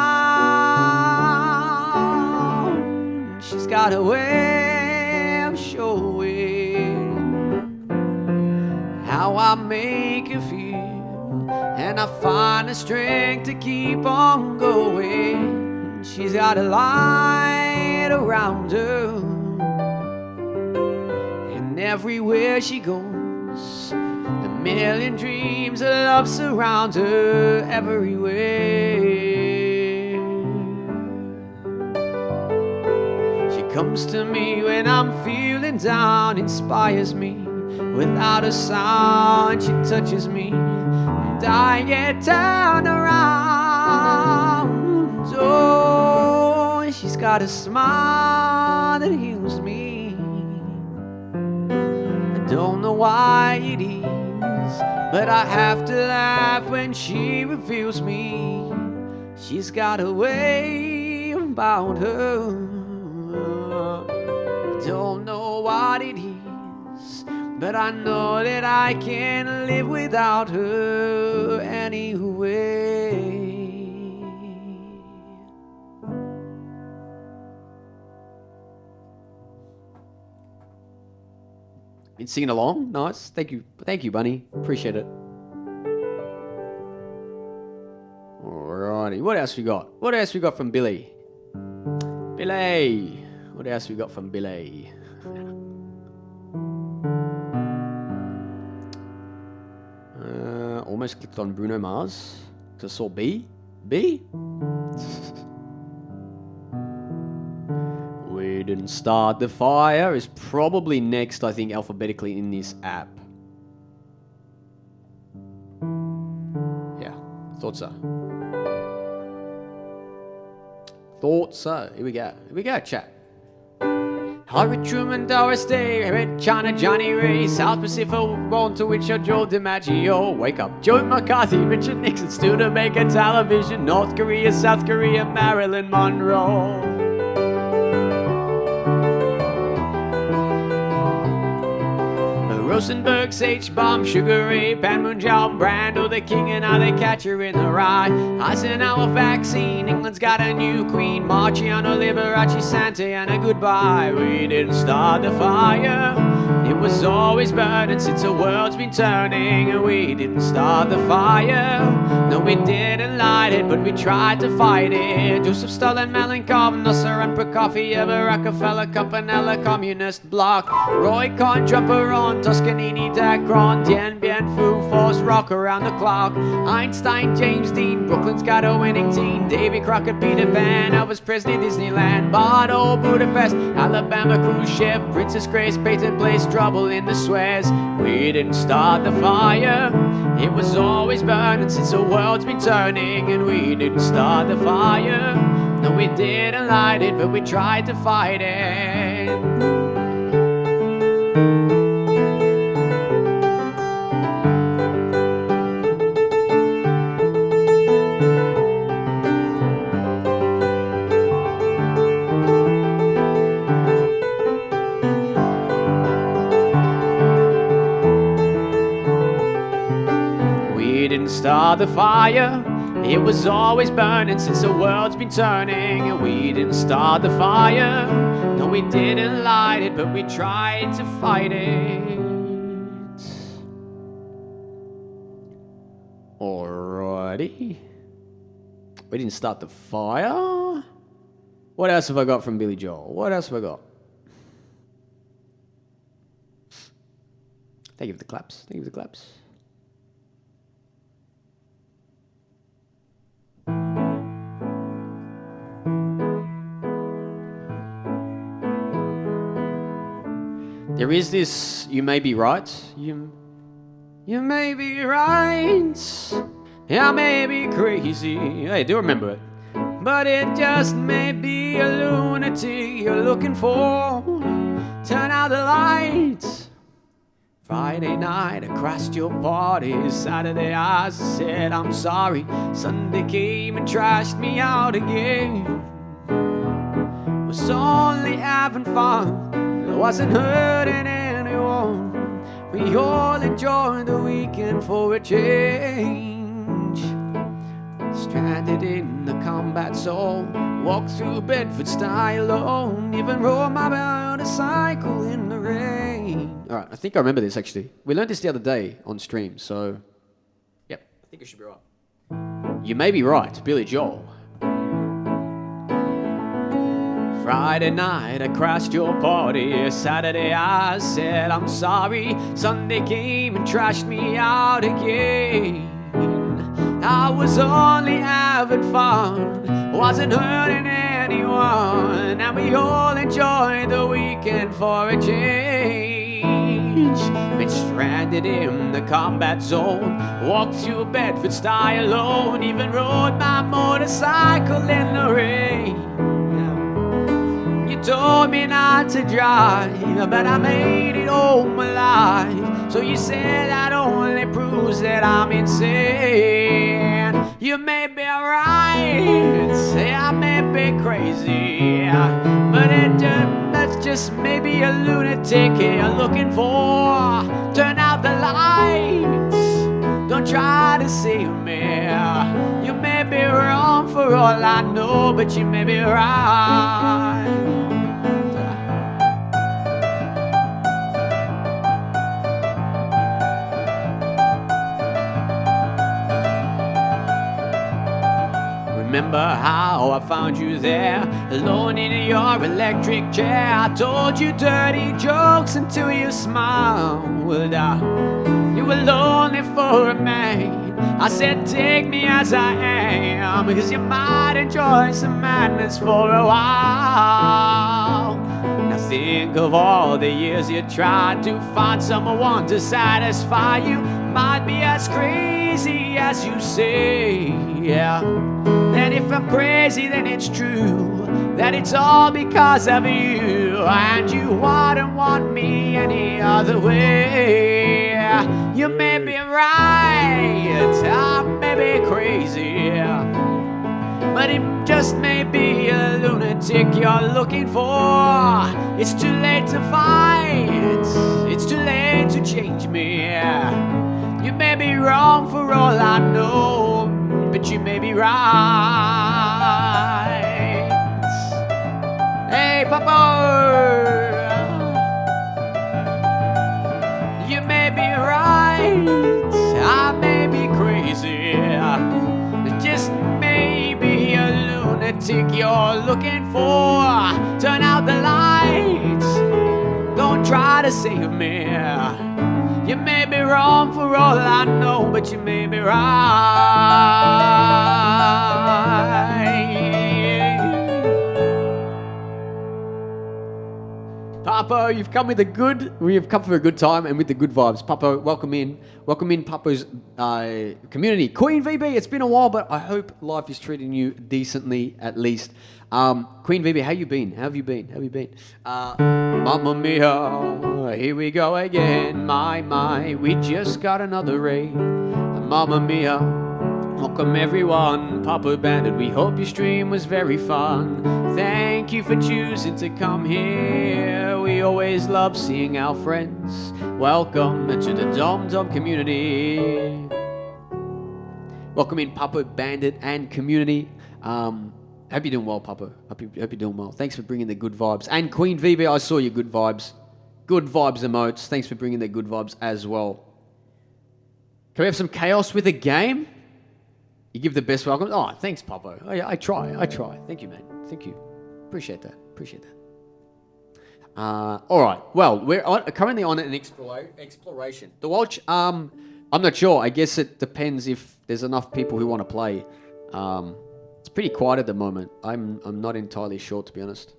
She's got a way of showing how I make her feel, and I find the strength to keep on going. She's got a light around her. Everywhere she goes, a million dreams of love surround her everywhere. She comes to me when I'm feeling down, inspires me without a sound. She touches me and I get turned around. Oh, she's got a smile that heals me. Don't know why it is, but I have to laugh when she reveals me. She's got a way about her. Don't know what it is, but I know that I can't live without her anyway. Been singing along? Nice. Thank you, Bunny. Appreciate it. Alrighty. What else we got? What else we got from Billy? Billy. What else we got from Billy? Almost clicked on Bruno Mars. I saw B. B? We didn't start the fire is probably next, I think, alphabetically in this app. Yeah, thought so. Thought so. Here we go. Here we go, chat. Harry Truman, Doris Day, Red China, Johnny Ray, South Pacific, born to which Joe DiMaggio. Wake up, Joe McCarthy, Richard Nixon, Studebaker Television, North Korea, South Korea, Marilyn Monroe. Rosenberg, H-Bomb, Sugar Ray, Panmunjom, Brando, the king, and how they catch her in the rye. Eisenhower vaccine, England's got a new queen, Marciano, Liberace, Santana, goodbye. We didn't start the fire, it was always burning since the world's been turning. And we didn't start the fire, no we didn't light it, but we tried to fight it. Joseph Stalin, Malenkov, Nasser and Prokofiev, Rockefeller, Campanella, Communist Bloc, Roy Cohn, Trumperon, Toscanini, Dacron, Dien Bien Phu, Force Rock around the clock, Einstein, James Dean, Brooklyn's got a winning team, Davy Crockett, Peter Pan, Elvis Presley, Disneyland, Bardo, Budapest, Alabama cruise ship, Princess Grace, Peyton Place, trouble in the Suez. We didn't start the fire, it was always burning since the world's been turning. And we didn't start the fire, no we didn't light it, but we tried to fight it. We didn't start the fire, it was always burning since the world's been turning. And we didn't start the fire, no we didn't light it, but we tried to fight it. Alrighty. We didn't start the fire. What else have I got from Billy Joel? What else have I got? Thank you for the claps. Thank you for the claps. There is this, you may be right, you may be right, I may be crazy, I do remember it, but it just may be a lunatic you're looking for. Turn out the lights. Friday night, I crashed your party. Saturday, I said I'm sorry. Sunday came and trashed me out again. Was only having fun, I wasn't hurting anyone. We all enjoyed the weekend for a change. Stranded in the combat zone, walked through Bedford style alone, even rode my motorcycle in the rain. Alright, I think I remember this actually. We learned this the other day on stream, so yep, I think I should be right. You may be right, Billy Joel. Friday night, I crashed your party. Saturday, I said I'm sorry. Sunday came and trashed me out again. I was only having fun, wasn't hurting anyone, and we all enjoyed the weekend for a change. Been stranded in the combat zone, walked through Bedford style alone, even rode my motorcycle in the rain. You told me not to drive, but I made it home alive. So you said that only proves that I'm insane. You may be right, I may be crazy, but that's just maybe a lunatic you're looking for. Turn out the lights, don't try to save me. You may be wrong for all I know, but you may be right. Remember how I found you there, alone in your electric chair. I told you dirty jokes until you smiled. You were lonely for a man, I said, take me as I am, because you might enjoy some madness for a while. Now think of all the years you tried to find someone to satisfy you. Might be as crazy as you say, yeah. And if I'm crazy, then it's true that it's all because of you, and you wouldn't want me any other way. You may be right, I may be crazy, but it just may be a lunatic you're looking for. It's too late to fight, it's too late to change me. You may be wrong for all I know, but you may be right. Hey, Papa! You may be right, I may be crazy. Just maybe a lunatic you're looking for. Turn out the lights, don't try to save me. You may be wrong for all I know, but you may be right. Papa, you've come with we have come for a good time and with the good vibes. Papa, welcome in Papa's community. Queen VB, it's been a while, but I hope life is treating you decently at least. Queen VB, how you been? How have you been? Mamma mia, here we go again. My, we just got another raid. Mamma mia, welcome everyone. Papa Bandit, we hope your stream was very fun. Thank you for choosing to come here. We always love seeing our friends. Welcome to the Dom community. Welcome in Papa Bandit and community. Hope you're doing well, Papa. Hope you're doing well. Thanks for bringing the good vibes. And Queen VB, I saw your good vibes. Good vibes emotes. Thanks for bringing the good vibes as well. Can we have some chaos with a game? You give the best welcome. Oh, thanks, Papa. I try. Thank you, man. Thank you. Appreciate that. All right. Well, we're currently on an exploration. The watch. I'm not sure. I guess it depends if there's enough people who want to play. It's pretty quiet at the moment. I'm not entirely sure, to be honest.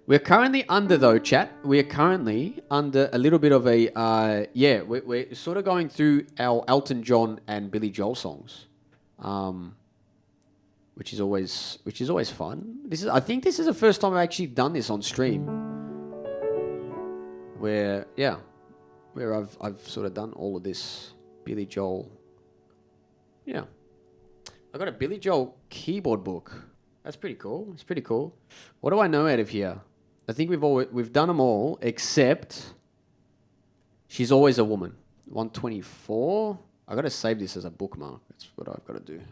We're currently under, chat. We're currently under a little bit of a we're sort of going through our Elton John and Billy Joel songs, which is always fun. I think this is the first time I've actually done this on stream. Where I've sort of done all of this Billy Joel. Yeah. I got a Billy Joel keyboard book. That's pretty cool. It's pretty cool. What do I know out of here? I think we've done them all except She's Always a Woman. 124. I got to save this as a bookmark. That's what I've got to do.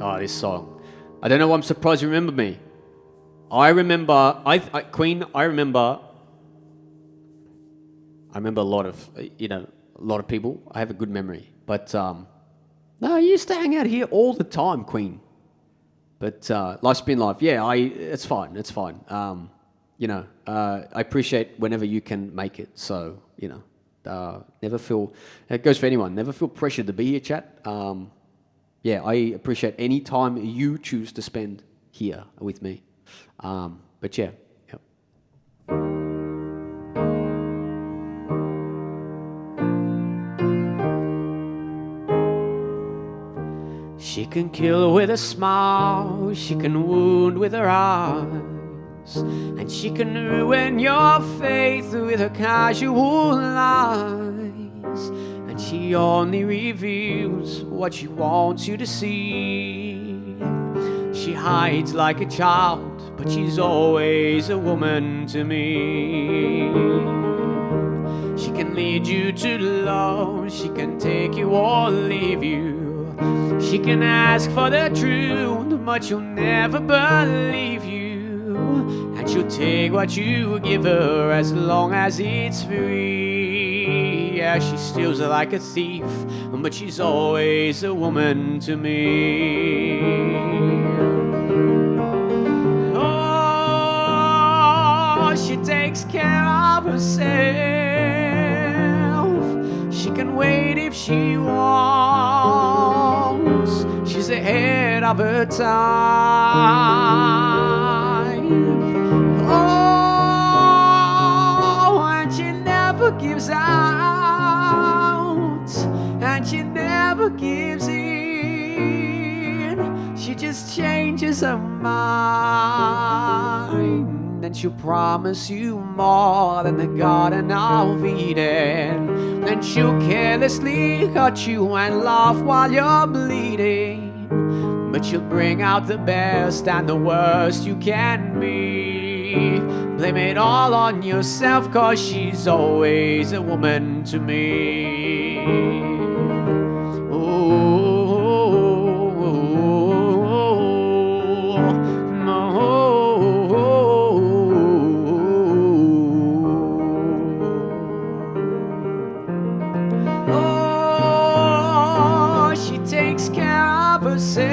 Oh, this song. I don't know why I'm surprised you remember me. I remember Queen. I remember a lot of people. I have a good memory, but no, I used to hang out here all the time, Queen. But life's been life. Yeah, it's fine. It's fine. I appreciate whenever you can make it. So never feel. It goes for anyone. Never feel pressured to be here, chat. Yeah, I appreciate any time you choose to spend here with me. But yeah. Yep. She can kill with a smile, she can wound with her eyes, and she can ruin your faith with her casual lies, and she only reveals what she wants you to see. She hides like a child, but she's always a woman to me. She can lead you to love, she can take you or leave you. She can ask for the truth, but she'll never believe you. And she'll take what you give her as long as it's free. Yeah, she steals like a thief, but she's always a woman to me. takes care of herself. She can wait if she wants. She's ahead of her time. Oh, and she never gives out, and she never gives in. She just changes her mind, and she'll promise you more than the Garden of Eden. Then she'll carelessly cut you and laugh while you're bleeding. But she'll bring out the best and the worst you can be. Blame it all on yourself, 'cause she's always a woman to me. She takes care of herself.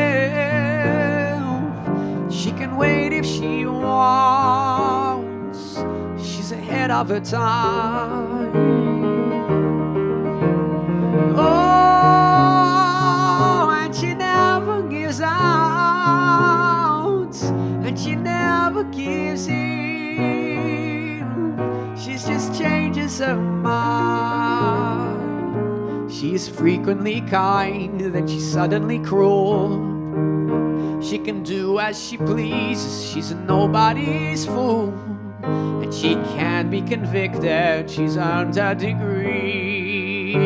She can wait if she wants. She's ahead of her time. Oh, and she never gives out, and she never gives in. She just changes her mind. She is frequently kind, then she's suddenly cruel. She can do as she pleases, she's nobody's fool. And she can be convicted, she's earned her degree.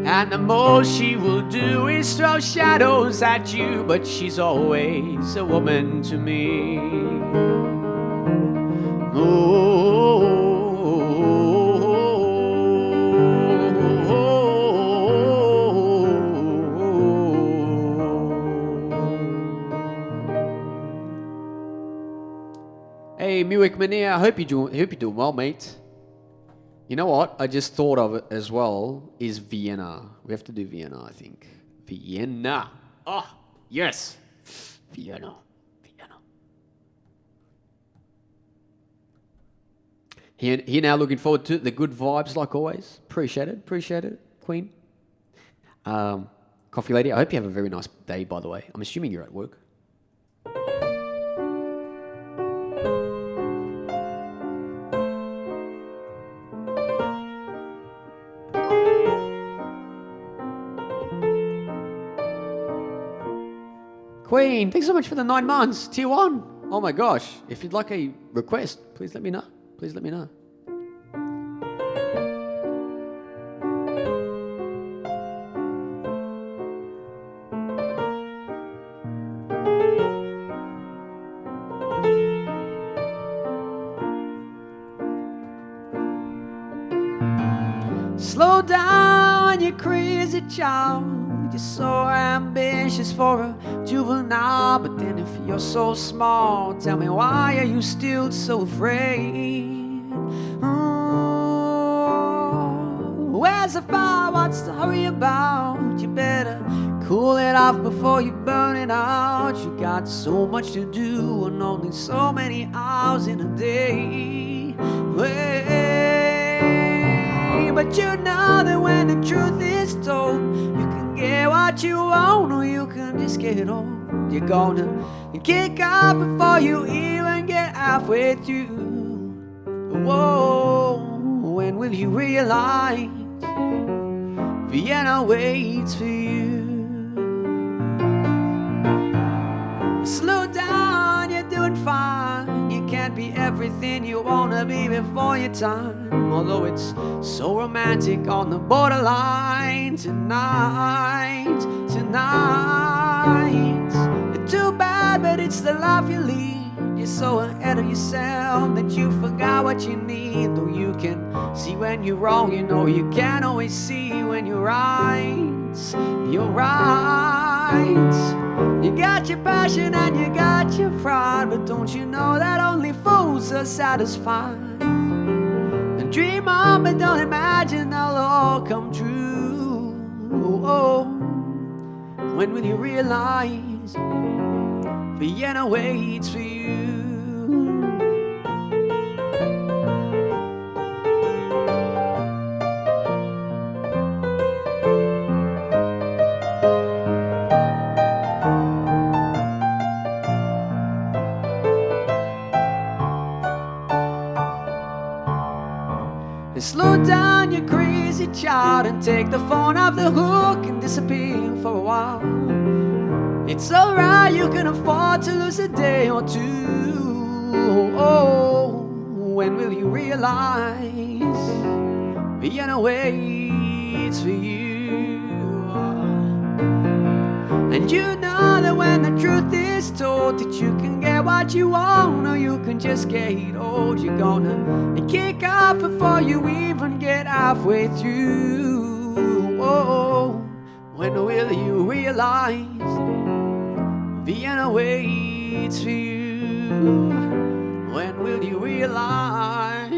And the most she will do is throw shadows at you, but she's always a woman to me. Hey, Muick Mania, I hope you're doing well, mate. You know what? I just thought of it as well. Is Vienna? We have to do Vienna, I think. Vienna. Oh, yes. Vienna. Here now, looking forward to the good vibes like always. Appreciate it, Queen. Coffee Lady, I hope you have a very nice day, by the way. I'm assuming you're at work. Queen, thanks so much for the 9 months. Tier 1. Oh my gosh. If you'd like a request, please let me know. Please let me know. Slow down, you crazy child. You're so ambitious for a juvenile, but then if you're so small, tell me, why are you still so afraid? Where's the fire? What's the hurry about? You better cool it off before you burn it out. You got so much to do and only so many hours in a day. But you know that when the truth is told, you can get what you want, or you can just get old. You're gonna kick off before you even get halfway through. Whoa, when will you realize Vienna waits for you? Slow down, you're doing fine. You can't be everything you wanna be before your time. Although it's so romantic on the borderline tonight. Too bad, but it's the life you lead. You're so ahead of yourself that you forgot what you need. Though you can see when you're wrong, you know you can't always see when you're right. You're right. You got your passion and you got your pride, but don't you know that only fools are satisfied? And dream on, but don't imagine they'll all come true. Oh, when will you realize Vienna waits for you? And slow down, you crazy child, and take the phone off the hook and disappear for a while. It's alright, you can afford to lose a day or two. Oh, when will you realize Vienna waits for you? And you know that when the truth is told, that you can get what you want, or you can just get old. You're gonna kick off before you even get halfway through. Oh, when will you realize Vienna waits for you? When will you realize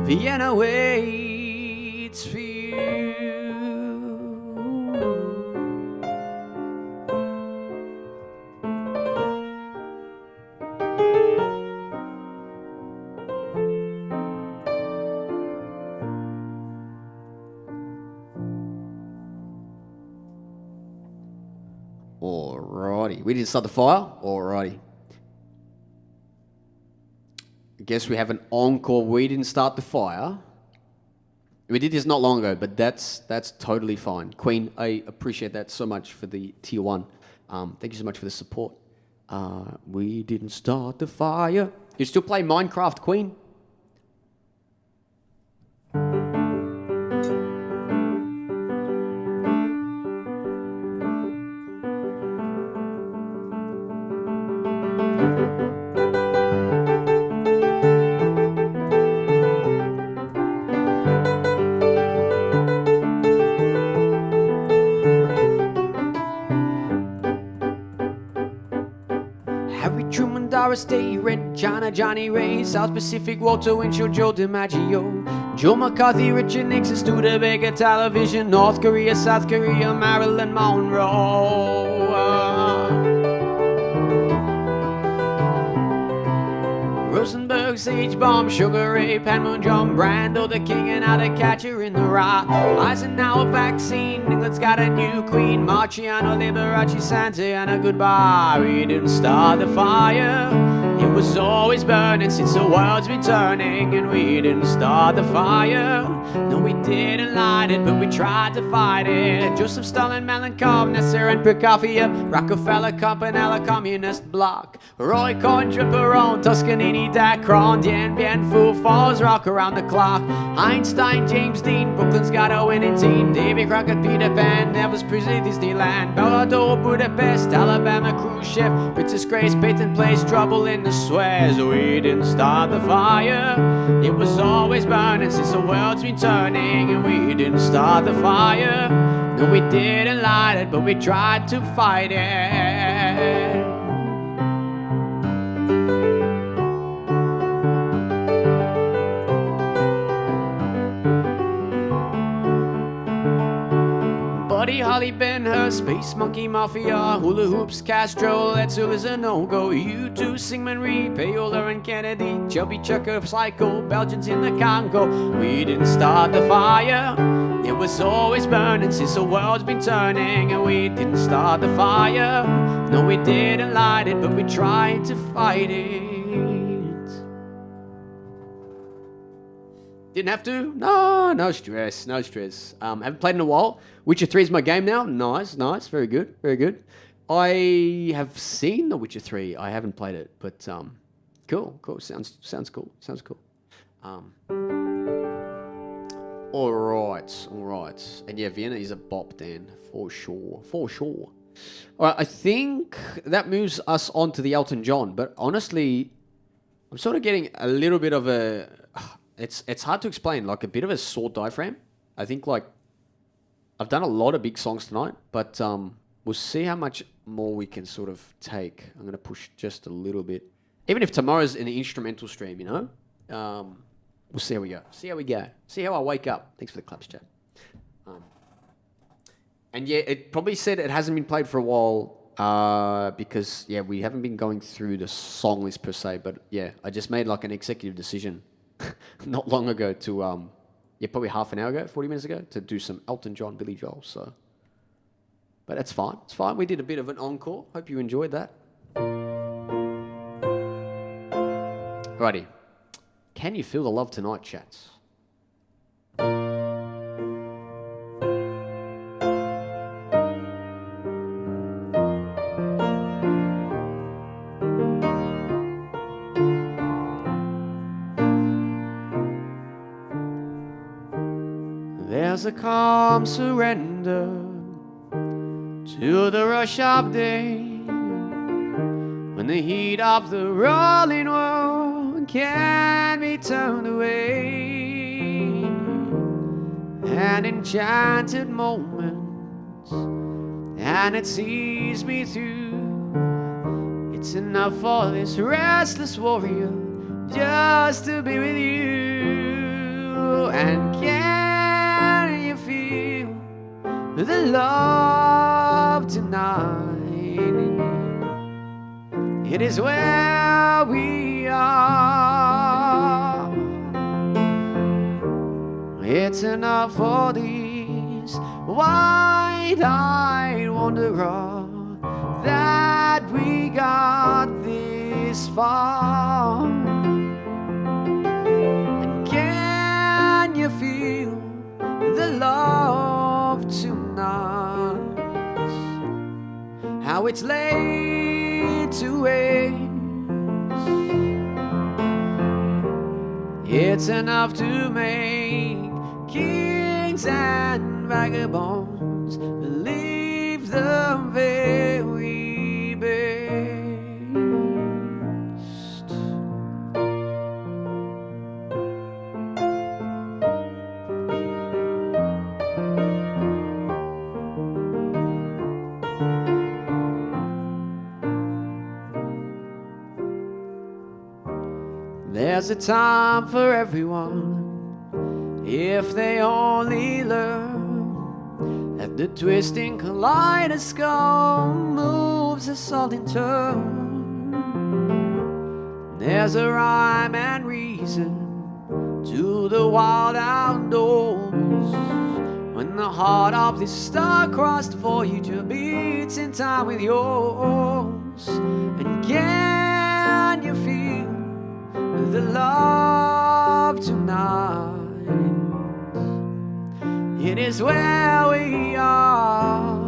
Vienna waits for you? Alrighty, we didn't start the fire? Alrighty. I guess we have an encore. We didn't start the fire. We did this not long ago, but that's totally fine. Queen, I appreciate that so much for the tier 1. Thank you so much for the support. We didn't start the fire. You still play Minecraft, Queen? Harry Truman, Doris Day, Red China, Johnny Ray, South Pacific, Walter Winchell, Joe DiMaggio, Joe McCarthy, Richard Nixon, Studebaker, Television, North Korea, South Korea, Marilyn Monroe. Rosenberg, Sage Bomb, Sugar Ray, Panmoon, John Brando, the King, and how to Catcher in the Rye. Eisenhower vaccine, England's got a new queen. Marciano, Liberace, Santana, goodbye. We didn't start the fire, it was always burning since the world's been turning. And we didn't start the fire, no we didn't light it, but we tried to fight it. Joseph Stalin, Malenkov, Nasser and Prokofiev, Rockefeller, Campanella, Communist Bloc, Roy Cohn, Tripperone, Toscanini, Dacron, Dien Bien Phu, Falls Rock around the clock. Einstein, James Dean, Brooklyn's got a winning team. Davy Crockett, Peter Pan, Elvis Presley, Disneyland, Bellador, Budapest, Alabama, cruise ship, Princess Grace, Peyton Place, trouble in the Suez. We didn't start the fire, it was always burning since the world's been turning. And we didn't start the fire, no we didn't light it, but we tried to fight it. Buddy Holly, Ben-Hur, Space Monkey Mafia, Hula Hoops, Castro, Etzel is a no-go. U2, Sigmund Rhee, Payola and Kennedy, Chubby Chucker, Psycho, Belgians in the Congo. We didn't start the fire, it was always burning since the world's been turning. And we didn't start the fire, no we didn't light it, but we tried to fight it. Didn't have to? No stress, no stress. Haven't played in a while. Witcher 3 is my game now. Nice, very good, very good. I have seen The Witcher 3. I haven't played it, but cool. Sounds cool. All right. And yeah, Vienna is a bop, Dan, for sure. All right, I think that moves us on to the Elton John. But honestly, I'm sort of getting a little bit of a... It's hard to explain, like a bit of a sore diaphragm. I think like I've done a lot of big songs tonight, but we'll see how much more we can sort of take. I'm going to push just a little bit. Even if tomorrow's an instrumental stream, you know? We'll see how we go. See how I wake up. Thanks for the claps, chat. And yeah, it probably said it hasn't been played for a while because, yeah, we haven't been going through the song list per se. But yeah, I just made like an executive decision not long ago to, probably half an hour ago, 40 minutes ago, to do some Elton John, Billy Joel. So, but that's fine. It's fine. We did a bit of an encore. Hope you enjoyed that. Alrighty. Can you feel the love tonight, chats? There's a calm surrender to the rush of day, when the heat of the rolling world can be turned away. An enchanted moment, and it sees me through. It's enough for this restless warrior just to be with you. And can you feel the love tonight? It is where we are. It's enough for these wide-eyed wanderer that we got this far. And can you feel the love tonight? How it's laid to waste. It's enough to make kings and vagabonds believe the very best. There's a time for everyone, if they only learn that the twisting kaleidoscope moves us all in turn. There's a rhyme and reason to the wild outdoors, when the heart of this star-crossed Voyager beats in time with yours. And can you feel the love tonight? It is where we are.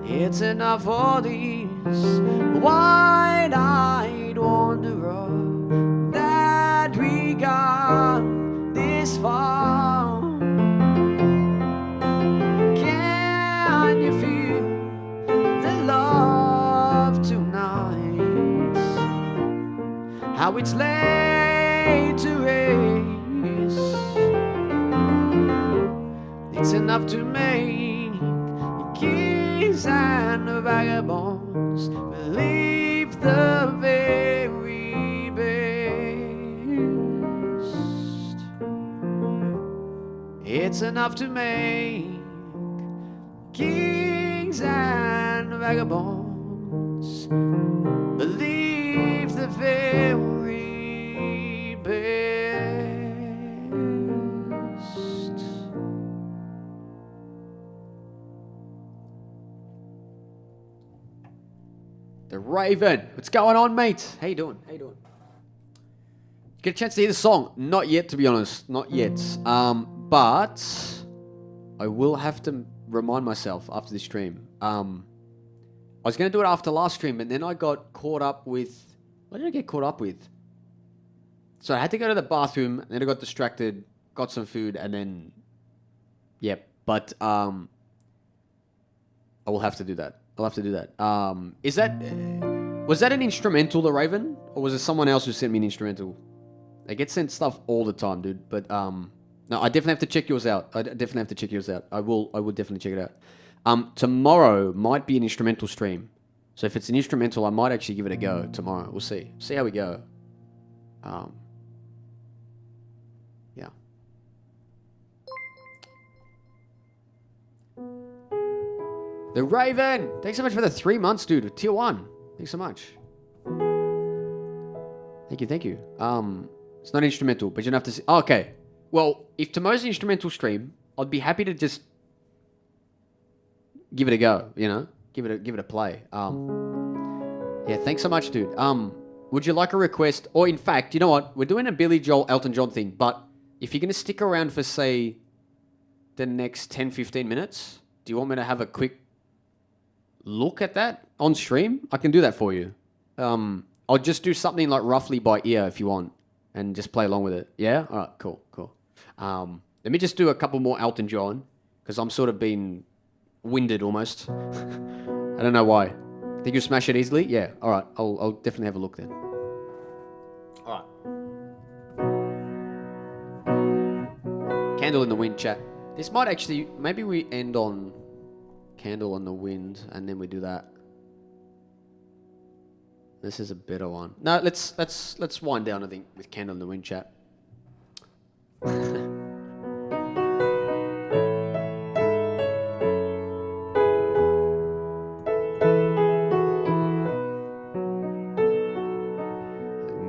It's enough for these wide-eyed wanderer that we got this far. Can you feel the love tonight? How it's laid to rest. It's enough to make kings and vagabonds believe the very best. It's enough to make kings and vagabonds believe the very best. The Raven. What's going on, mate? How you doing? How you doing? Get a chance to hear the song? Not yet, to be honest. Not yet. But I will have to remind myself after this stream. I was going to do it after last stream, but then I got caught up with... What did I get caught up with? So I had to go to the bathroom, and then I got distracted, got some food, and then... Yep. But I will have to do that. I'll have to do that. Is that... was that an instrumental, The Raven? Or was it someone else who sent me an instrumental? I get sent stuff all the time, dude. But, no, I definitely have to check yours out. I definitely have to check yours out. I will definitely check it out. Tomorrow might be an instrumental stream. So if it's an instrumental, I might actually give it a go tomorrow. We'll see. See how we go. Yeah. The Raven! Thanks so much for the 3 months, dude. Tier 1. Thanks so much. Thank you, thank you. It's not instrumental, but you don't have to see... Oh, okay. Well, if tomorrow's an instrumental stream, I'd be happy to just... give it a go, you know? Give it a play. Yeah, thanks so much, dude. Would you like a request? Or in fact, you know what? We're doing a Billy Joel, Elton John thing, but if you're going to stick around for, say, the next 10, 15 minutes, do you want me to have a quick look at that on stream? I can do that for you. I'll just do something like roughly by ear if you want and just play along with it. Yeah? All right, cool. Let me just do a couple more Elton John because I'm sort of being winded almost. I don't know why. Think you'll smash it easily? Yeah. All right. I'll definitely have a look then. All right. Candle in the Wind chat. This might actually, maybe we end on Candle in the Wind and then we do that. This is a better one. No, let's wind down, I think, with Candle in the Wind chat.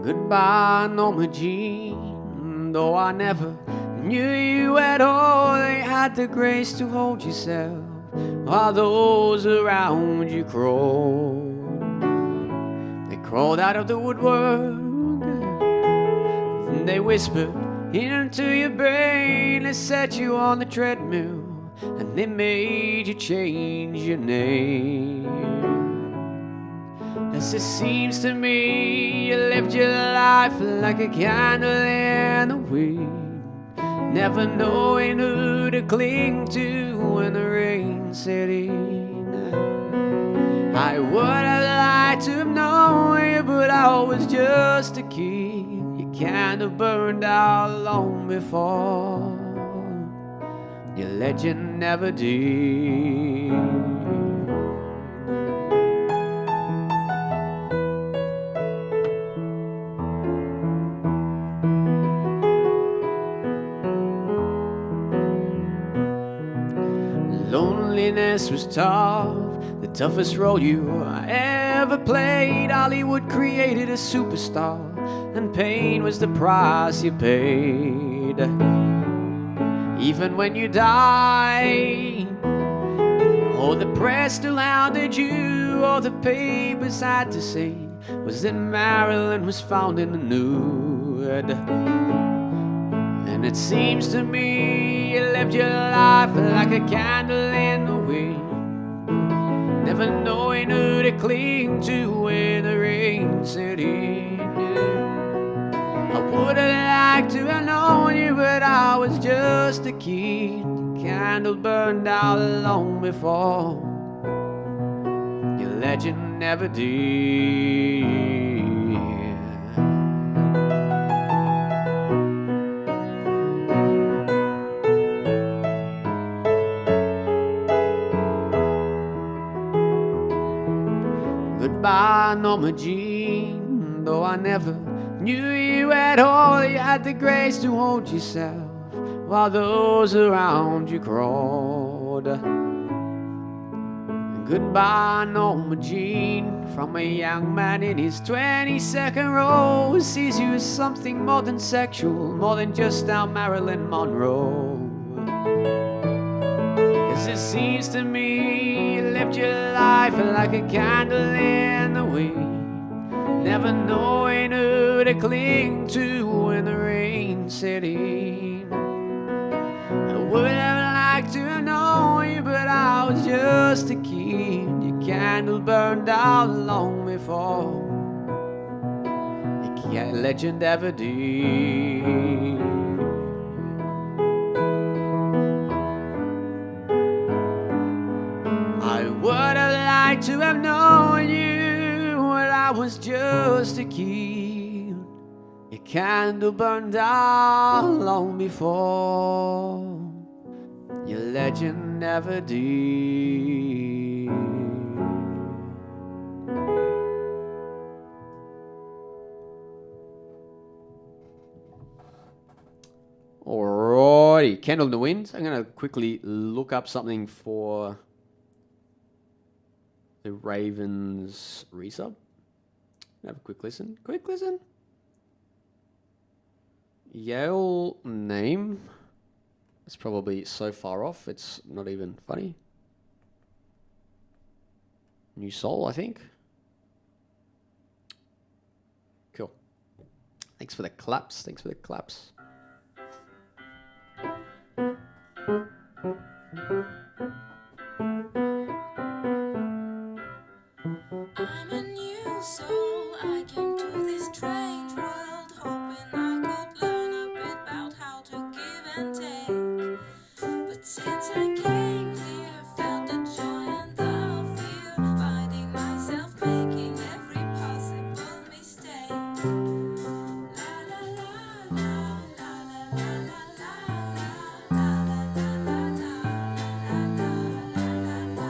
Goodbye, Norma Jean, though I never knew you at all. You had the grace to hold yourself while those around you crawled. They crawled out of the woodwork and they whispered into your brain. They set you on the treadmill and they made you change your name. As it seems to me, you lived your life like a candle in the wind, never knowing who to cling to when the rain set in. I would have liked to have known you, but I was just a kid. Your candle burned out long before your legend never did. Loneliness was tough, the toughest role you ever played. Hollywood created a superstar, and pain was the price you paid. Even when you died, all the press still hounded you. All the papers had to say was that Marilyn was found in the nude. And it seems to me you lived your life like a candle in the wind, never knowing who to cling to when the rain set in. I would have liked to have known you, but I was just a kid. The candle burned out long before your legend never did. Goodbye, Norma Jean, though I never knew you at all. You had the grace to hold yourself while those around you crawled. Goodbye, Norma Jean, from a young man in his 22nd row who sees you as something more than sexual, more than just our Marilyn Monroe. It seems to me you lived your life like a candle in the wind, never knowing who to cling to when the rain set in. I would have liked to have known you, but I was just a kid. Your candle burned out long before your legend ever did. I would have liked to have known you when I was just a kid. Your candle burned out long before your legend never did. Alrighty, Candle in the Wind. I'm going to quickly look up something for the Ravens resub. Have a quick listen. Yale name. It's probably so far off, it's not even funny. New Soul, I think. Thanks for the claps. Thanks for the claps. I'm a new soul. I came to this strange world hoping I could learn a bit about how to give and take. But since I came here, felt the joy and the fear, finding myself making every possible mistake. La la la la la la la la la la la la la la.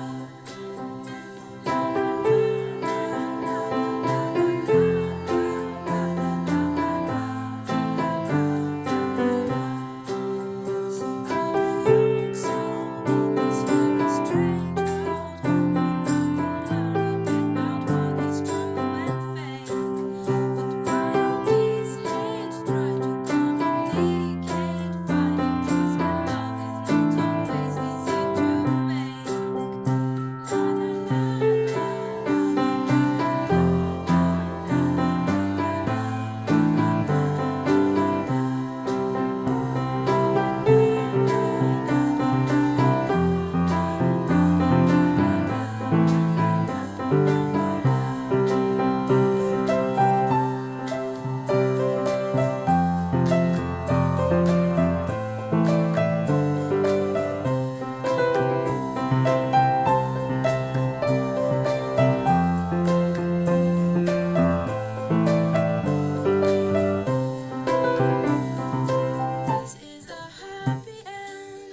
This is a happy end.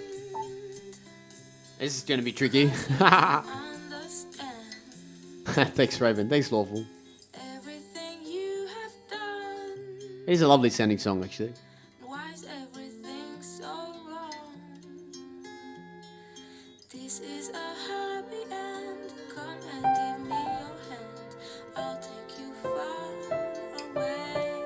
This is going to be tricky. Understand Thanks, Raven. Thanks, Lawful. everything you have done. It is a lovely sounding song, actually. Why is everything so wrong? This is a happy end. Come and give me your hand. I'll take you far away.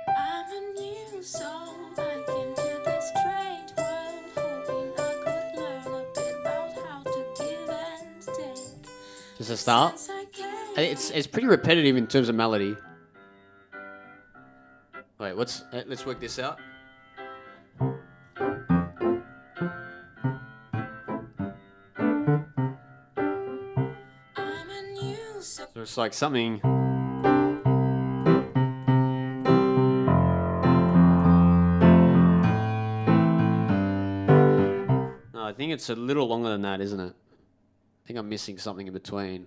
I'm a new soul. I came to this strange world hoping I could learn a bit about how to give and take. Just a start. Since I came It's pretty repetitive in terms of melody. Wait, let's work this out. I'm a new soul. So it's like something. No, I think it's a little longer than that, isn't it? I think I'm missing something in between.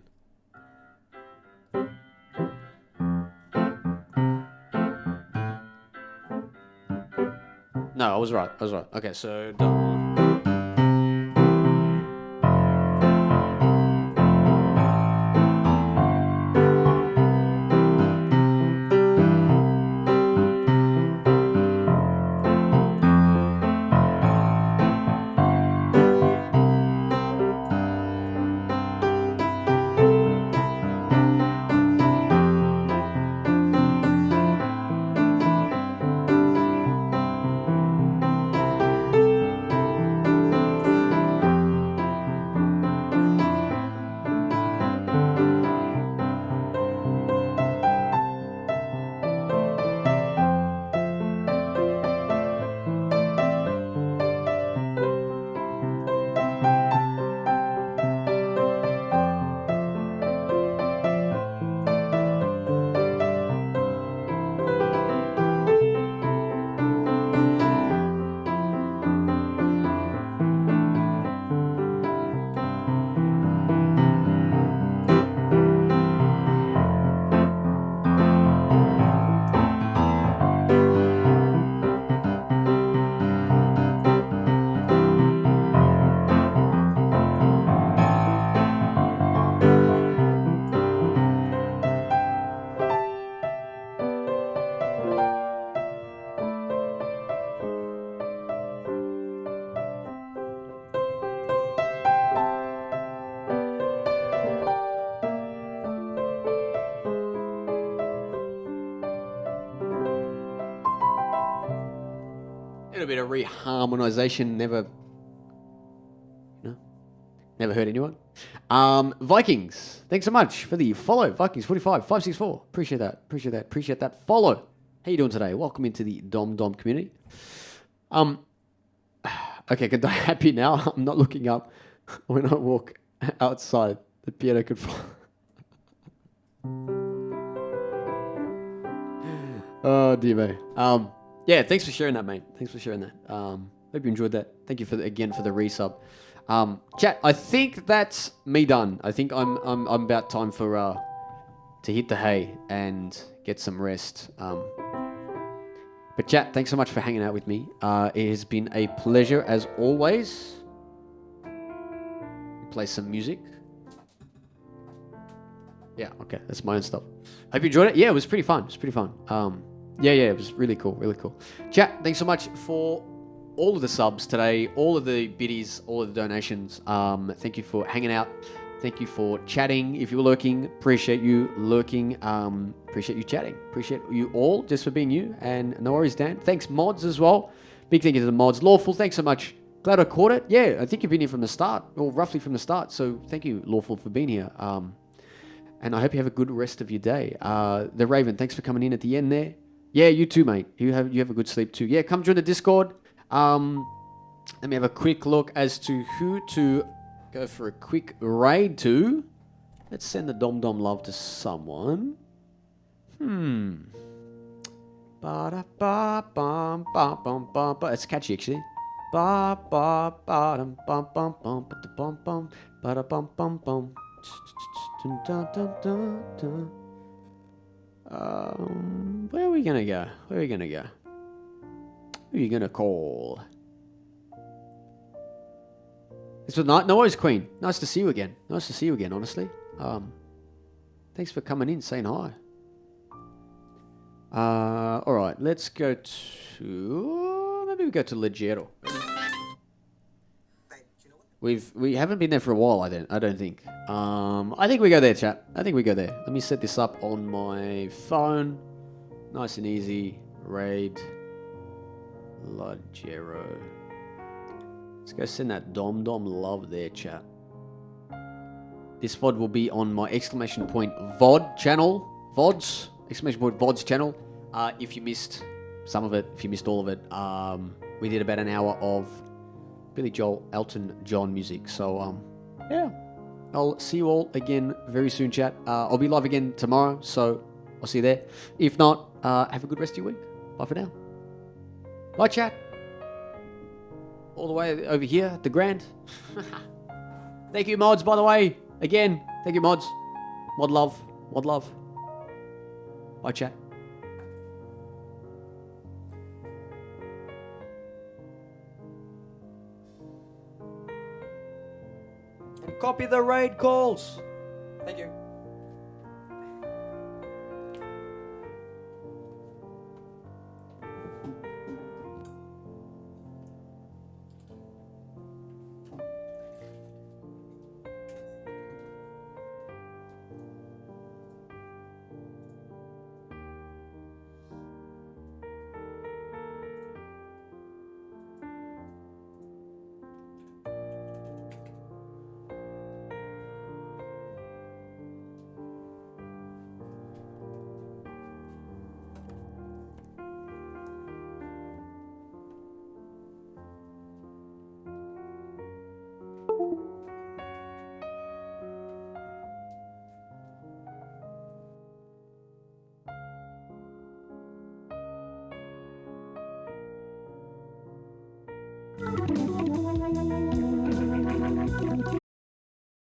No, I was right. I was right. Okay, so. Little bit of reharmonization never Never heard anyone. Vikings, thanks so much for the follow. Vikings 45 564. Appreciate that. Appreciate that follow. How you doing today? Welcome into the Dom community. Okay, can I happy now? I'm not looking up when I walk outside. The piano could fall. Oh dear me. Yeah, thanks for sharing that, mate. Thanks for sharing that. Hope you enjoyed that. Thank you again for the resub. Chat, I think that's me done. I think I'm about time for to hit the hay and get some rest. But chat, thanks so much for hanging out with me. It has been a pleasure as always. Play some music. Yeah, okay, that's my own stuff. Hope you enjoyed it. Yeah, it was pretty fun. Yeah, it was really cool. Chat, thanks so much for all of the subs today, all of the biddies, all of the donations. Thank you for hanging out. Thank you for chatting. If you're lurking, appreciate you lurking. Appreciate you chatting. Appreciate you all just for being you. And no worries, Dan. Thanks, mods, as well. Big thank you to the mods. Lawful, thanks so much. Glad I caught it. Yeah, I think you've been here from the start, or roughly from the start. So thank you, Lawful, for being here. And I hope you have a good rest of your day. The Raven, thanks for coming in at the end there. Yeah, you too, mate. You have a good sleep too. Yeah, come join the Discord. Let me have a quick look as to who to go for a quick raid to. Let's send the Dom love to someone. Ba-da-ba-bum-ba-bum-bum-bum. It's catchy, actually. Ba-ba-ba-dum-bum-bum-bum. Ba-da-bum-bum-bum. Where are we gonna go? Who are you gonna call? It's a night. No worries, Queen. Nice to see you again. Honestly. Thanks for coming in, saying hi. All right. Let's go to. Maybe we go to Leggero. We haven't been there for a while. I don't think. I think we go there, chat. Let me set this up on my phone. Nice and easy. Raid. Leggero. Let's go send that Dom love there, chat. This VOD will be on my exclamation point VOD channel. VODs. Exclamation point VODs channel. If you missed some of it, if you missed all of it, we did about an hour of Billy Joel, Elton John music. So, yeah. I'll see you all again very soon, chat. I'll be live again tomorrow, so I'll see you there. If not, have a good rest of your week. Bye for now. Bye, chat. All the way over here at the Grand. Thank you, mods, by the way. Again, thank you, mods. Mod love. Bye, chat. Copy the raid calls. Thank you.